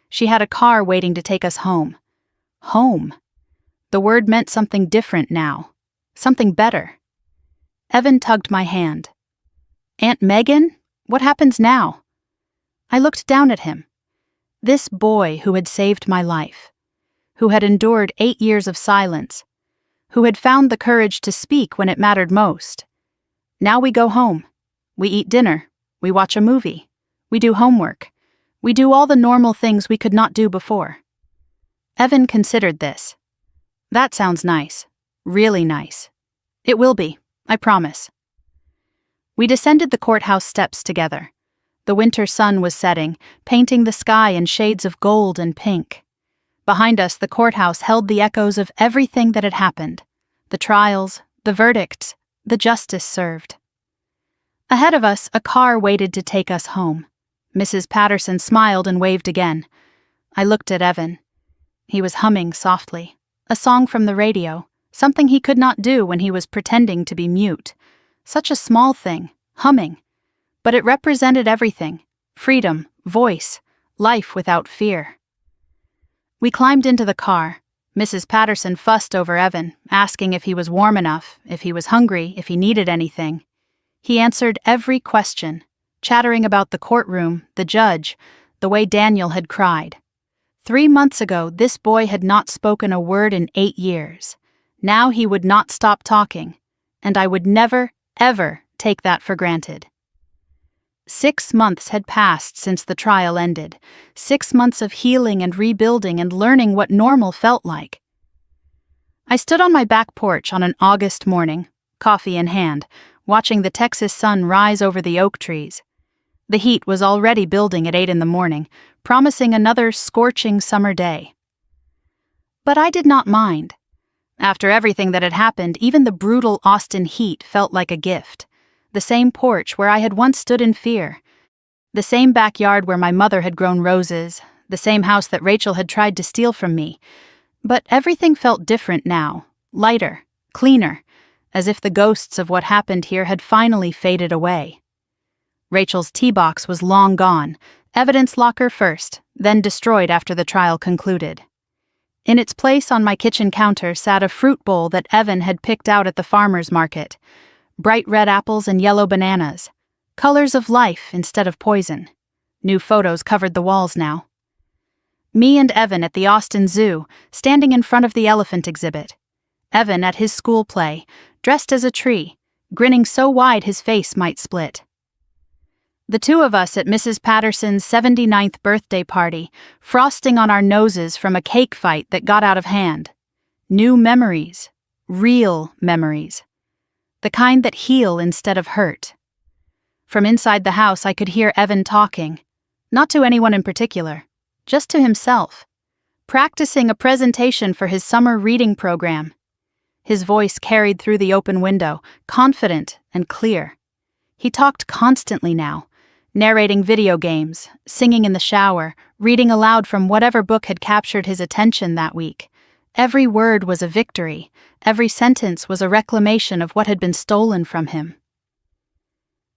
She had a car waiting to take us home. Home. The word meant something different now. Something better. Evan tugged my hand. Aunt Megan? What happens now? I looked down at him. This boy who had saved my life, who had endured 8 years of silence, who had found the courage to speak when it mattered most. Now we go home. We eat dinner. We watch a movie. We do homework. We do all the normal things we could not do before. Evan considered this. That sounds nice. Really nice. It will be, I promise. We descended the courthouse steps together. The winter sun was setting, painting the sky in shades of gold and pink. Behind us, the courthouse held the echoes of everything that had happened. The trials, the verdicts, the justice served. Ahead of us, a car waited to take us home. Mrs. Patterson smiled and waved again. I looked at Evan. He was humming softly, a song from the radio, something he could not do when he was pretending to be mute. Such a small thing, humming. But it represented everything: freedom, voice, life without fear. We climbed into the car. Mrs. Patterson fussed over Evan, asking if he was warm enough, if he was hungry, if he needed anything. He answered every question, chattering about the courtroom, the judge, the way Daniel had cried. 3 months ago, this boy had not spoken a word in 8 years. Now he would not stop talking, and I would never, ever take that for granted. 6 months had passed since the trial ended, 6 months of healing and rebuilding and learning what normal felt like. I stood on my back porch on an August morning, coffee in hand, watching the Texas sun rise over the oak trees. The heat was already building at 8 in the morning, promising another scorching summer day. But I did not mind. After everything that had happened, even the brutal Austin heat felt like a gift. The same porch where I had once stood in fear. The same backyard where my mother had grown roses. The same house that Rachel had tried to steal from me. But everything felt different now, lighter, cleaner, as if the ghosts of what happened here had finally faded away. Rachel's tea box was long gone, evidence locker first, then destroyed after the trial concluded. In its place on my kitchen counter sat a fruit bowl that Evan had picked out at the farmer's market. Bright red apples and yellow bananas. Colors of life instead of poison. New photos covered the walls now. Me and Evan at the Austin Zoo, standing in front of the elephant exhibit. Evan at his school play, dressed as a tree, grinning so wide his face might split. The two of us at Mrs. Patterson's 79th birthday party, frosting on our noses from a cake fight that got out of hand. New memories. Real memories. The kind that heal instead of hurt. From inside the house I could hear Evan talking, not to anyone in particular, just to himself, practicing a presentation for his summer reading program. His voice carried through the open window, confident and clear. He talked constantly now, narrating video games, singing in the shower, reading aloud from whatever book had captured his attention that week. Every word was a victory. Every sentence was a reclamation of what had been stolen from him.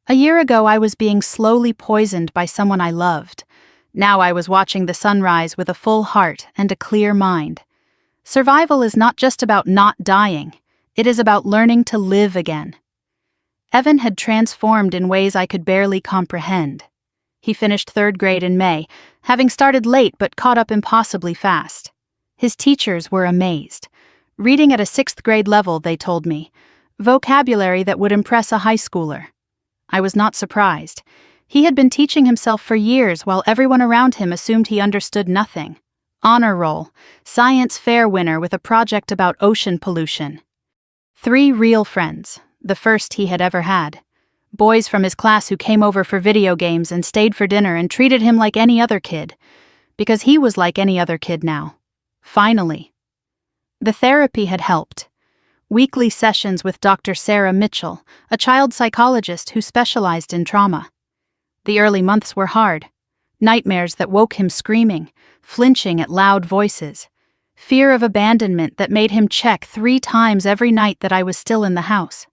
A year ago, I was being slowly poisoned by someone I loved. Now I was watching the sunrise with a full heart and a clear mind. Survival is not just about not dying. It is about learning to live again. Evan had transformed in ways I could barely comprehend. He finished 3rd grade in May, having started late but caught up impossibly fast. His teachers were amazed. Reading at a 6th grade level, they told me. vocabulary that would impress a high schooler. I was not surprised. He had been teaching himself for years while everyone around him assumed he understood nothing. Honor roll, science fair winner with a project about ocean pollution. 3 real friends, the first he had ever had. Boys from his class who came over for video games and stayed for dinner and treated him like any other kid. Because he was like any other kid now. Finally. The therapy had helped. Weekly sessions with Dr. Sarah Mitchell, a child psychologist who specialized in trauma. The early months were hard. Nightmares that woke him screaming, flinching at loud voices. Fear of abandonment that made him check 3 times every night that I was still in the house.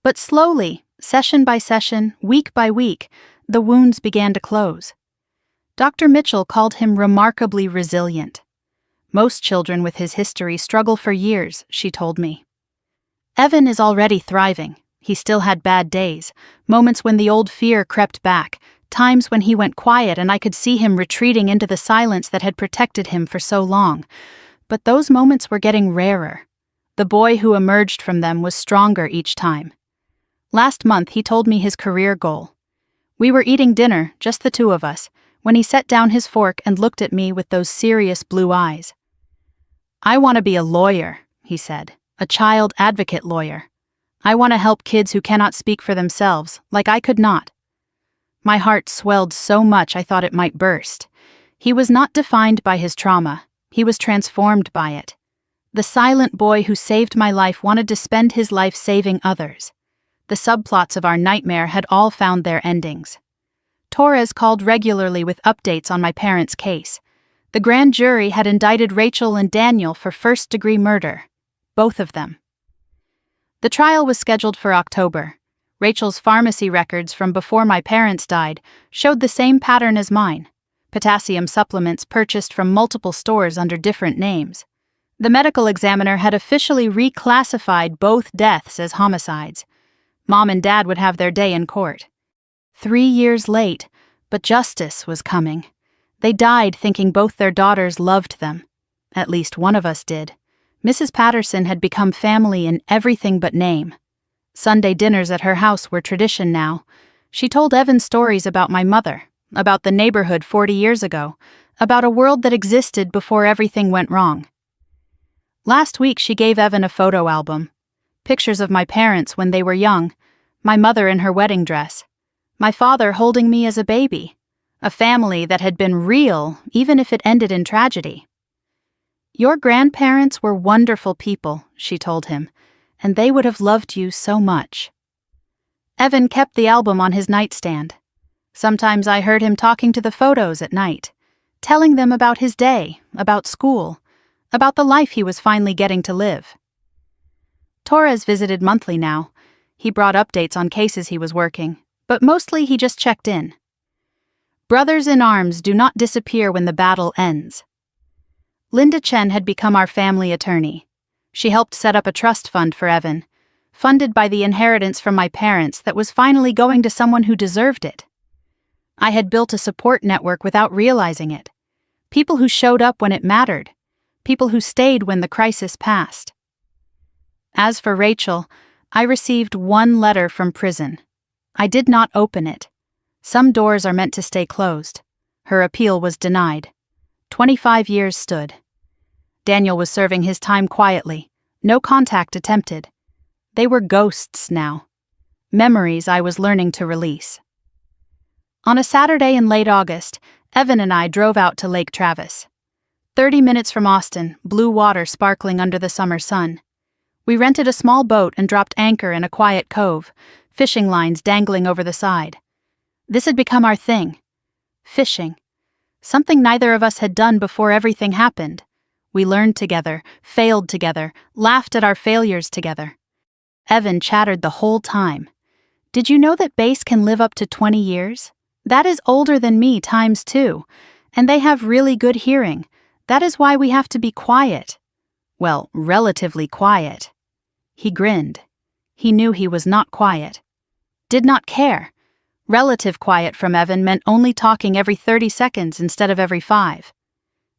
But slowly, session by session, week by week, the wounds began to close. Dr. Mitchell called him remarkably resilient. Most children with his history struggle for years, she told me. Evan is already thriving. He still had bad days, moments when the old fear crept back, times when he went quiet and I could see him retreating into the silence that had protected him for so long. But those moments were getting rarer. The boy who emerged from them was stronger each time. Last month he told me his career goal. We were eating dinner, just the 2 of us, when he set down his fork and looked at me with those serious blue eyes. "I want to be a lawyer," he said, "a child advocate lawyer. I want to help kids who cannot speak for themselves, like I could not." My heart swelled so much I thought it might burst. He was not defined by his trauma. He was transformed by it. The silent boy who saved my life wanted to spend his life saving others. The subplots of our nightmare had all found their endings. Torres called regularly with updates on my parents' case. The grand jury had indicted Rachel and Daniel for first-degree murder. Both of them. The trial was scheduled for October. Rachel's pharmacy records from before my parents died showed the same pattern as mine. Potassium supplements purchased from multiple stores under different names. The medical examiner had officially reclassified both deaths as homicides. Mom and Dad would have their day in court. 3 years late, but justice was coming. They died thinking both their daughters loved them. At least one of us did. Mrs. Patterson had become family in everything but name. Sunday dinners at her house were tradition now. She told Evan stories about my mother, about the neighborhood 40 years ago, about a world that existed before everything went wrong. Last week she gave Evan a photo album. Pictures of my parents when they were young, my mother in her wedding dress, my father holding me as a baby, a family that had been real even if it ended in tragedy. "Your grandparents were wonderful people," she told him, "and they would have loved you so much." Evan kept the album on his nightstand. Sometimes I heard him talking to the photos at night, telling them about his day, about school, about the life he was finally getting to live. Torres visited monthly now. He brought updates on cases he was working, but mostly he just checked in. Brothers in arms do not disappear when the battle ends. Linda Chen had become our family attorney. She helped set up a trust fund for Evan, funded by the inheritance from my parents that was finally going to someone who deserved it. I had built a support network without realizing it. People who showed up when it mattered. People who stayed when the crisis passed. As for Rachel, I received 1 letter from prison. I did not open it. Some doors are meant to stay closed. Her appeal was denied. 25 years stood. Daniel was serving his time quietly. No contact attempted. They were ghosts now. Memories I was learning to release. On a Saturday in late August, Evan and I drove out to Lake Travis. 30 minutes from Austin, blue water sparkling under the summer sun. We rented a small boat and dropped anchor in a quiet cove, fishing lines dangling over the side. This had become our thing. Fishing. Something neither of us had done before everything happened. We learned together, failed together, laughed at our failures together. Evan chattered the whole time. "Did you know that bass can live up to 20 years? That is older than me times 2, and they have really good hearing. That is why we have to be quiet." Well, relatively quiet. He grinned. He knew he was not quiet. Did not care. Relative quiet from Evan meant only talking every 30 seconds instead of every 5.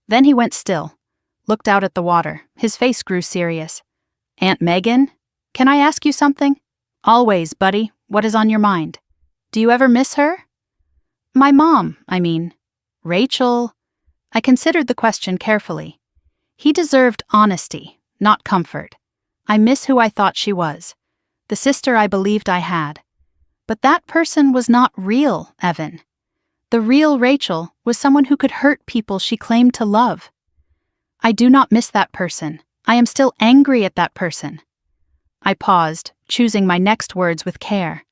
Then he went still, looked out at the water. His face grew serious. "Aunt Megan?" Can I ask you something? Always, buddy. What is on your mind? Do you ever miss her? My mom, I mean. Rachel. I considered the question carefully. He deserved honesty, not comfort. I miss who I thought she was, the sister I believed I had. But that person was not real, Evan. The real Rachel was someone who could hurt people she claimed to love. I do not miss that person. I am still angry at that person. I paused, choosing my next words with care.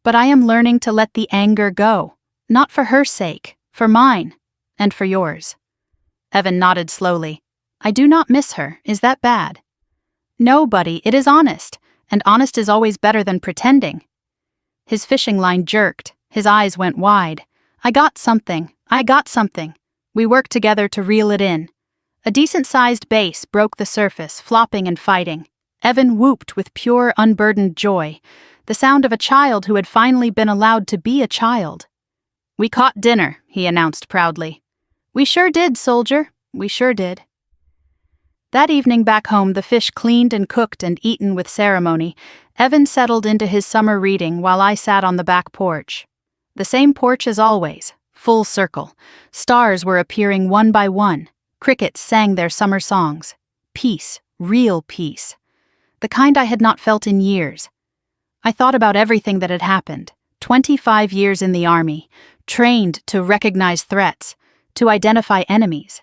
But I am learning to let the anger go, not for her sake, for mine, and for yours. Evan nodded slowly. I do not miss her. Is that bad? No, buddy, it is honest, and honest is always better than pretending. His fishing line jerked. His eyes went wide. I got something. We worked together to reel it in. A decent-sized bass broke the surface, flopping and fighting. Evan whooped with pure, unburdened joy, the sound of a child who had finally been allowed to be a child. We caught dinner, he announced proudly. We sure did, soldier. We sure did. That evening back home, the fish cleaned and cooked and eaten with ceremony, Evan settled into his summer reading while I sat on the back porch. The same porch as always, full circle. Stars were appearing one by one. Crickets sang their summer songs. Peace, real peace. The kind I had not felt in years. I thought about everything that had happened. 25 years in the army, trained to recognize threats, to identify enemies.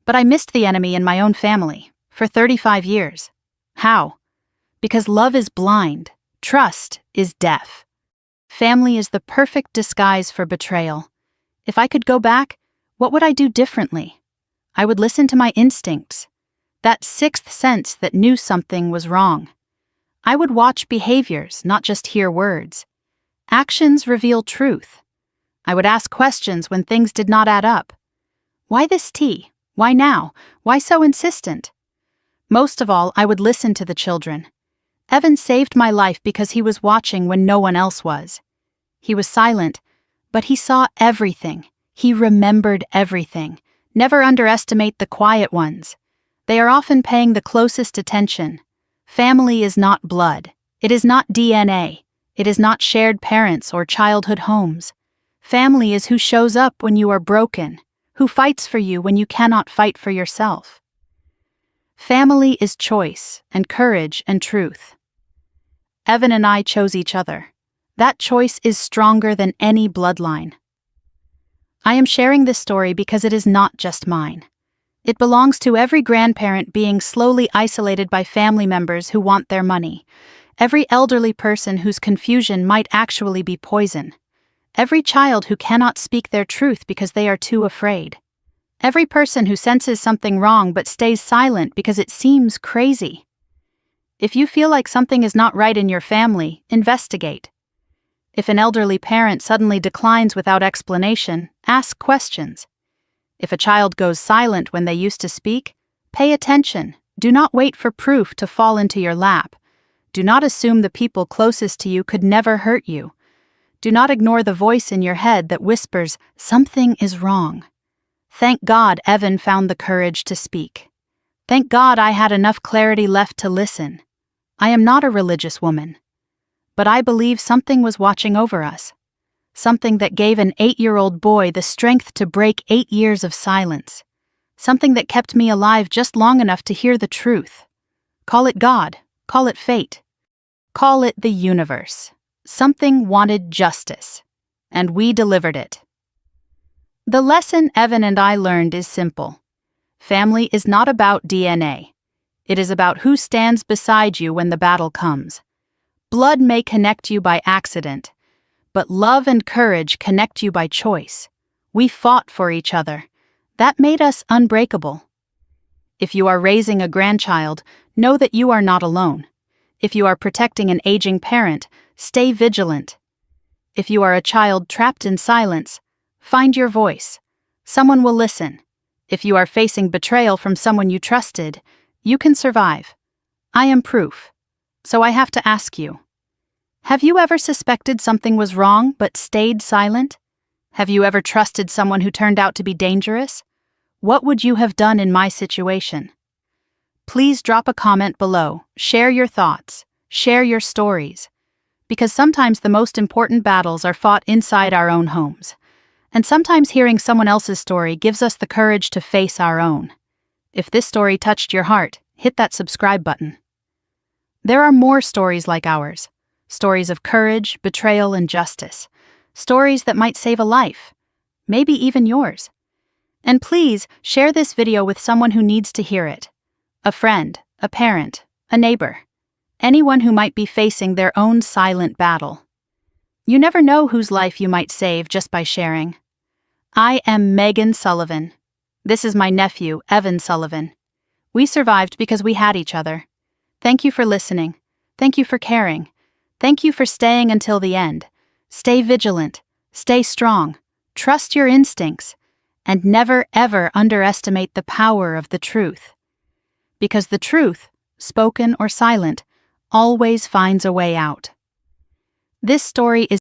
But I missed the enemy in my own family, for 35 years. How? Because love is blind, trust is deaf. Family is the perfect disguise for betrayal. If I could go back, what would I do differently? I would listen to my instincts, that sixth sense that knew something was wrong. I would watch behaviors, not just hear words. Actions reveal truth. I would ask questions when things did not add up. Why this tea? Why now? Why so insistent? Most of all, I would listen to the children. Evan saved my life because he was watching when no one else was. He was silent, but he saw everything. He remembered everything. Never underestimate the quiet ones. They are often paying the closest attention. Family is not blood. It is not DNA. It is not shared parents or childhood homes. Family is who shows up when you are broken, who fights for you when you cannot fight for yourself. Family is choice and courage and truth. Evan and I chose each other. That choice is stronger than any bloodline. I am sharing this story because it is not just mine. It belongs to every grandparent being slowly isolated by family members who want their money, every elderly person whose confusion might actually be poison, every child who cannot speak their truth because they are too afraid, every person who senses something wrong but stays silent because it seems crazy. If you feel like something is not right in your family, investigate. If an elderly parent suddenly declines without explanation, ask questions. If a child goes silent when they used to speak, pay attention. Do not wait for proof to fall into your lap. Do not assume the people closest to you could never hurt you. Do not ignore the voice in your head that whispers, something is wrong. Thank God Evan found the courage to speak. Thank God I had enough clarity left to listen. I am not a religious woman. But I believe something was watching over us. Something that gave an 8-year-old boy the strength to break 8 years of silence. Something that kept me alive just long enough to hear the truth. Call it God, call it fate. Call it the universe. Something wanted justice, and we delivered it. The lesson Evan and I learned is simple. Family is not about DNA. It is about who stands beside you when the battle comes. Blood may connect you by accident, but love and courage connect you by choice. We fought for each other. That made us unbreakable. If you are raising a grandchild, know that you are not alone. If you are protecting an aging parent, stay vigilant. If you are a child trapped in silence, find your voice. Someone will listen. If you are facing betrayal from someone you trusted, you can survive. I am proof. So I have to ask you. Have you ever suspected something was wrong but stayed silent? Have you ever trusted someone who turned out to be dangerous? What would you have done in my situation? Please drop a comment below, share your thoughts, share your stories. Because sometimes the most important battles are fought inside our own homes. And sometimes hearing someone else's story gives us the courage to face our own. If this story touched your heart, hit that subscribe button. There are more stories like ours. Stories of courage, betrayal, and justice. Stories that might save a life. Maybe even yours. And please, share this video with someone who needs to hear it. A friend, a parent, a neighbor. Anyone who might be facing their own silent battle. You never know whose life you might save just by sharing. I am Megan Sullivan. This is my nephew, Evan Sullivan. We survived because we had each other. Thank you for listening. Thank you for caring. Thank you for staying until the end. Stay vigilant. Stay strong. Trust your instincts. And never ever underestimate the power of the truth. Because the truth, spoken or silent, always finds a way out. This story is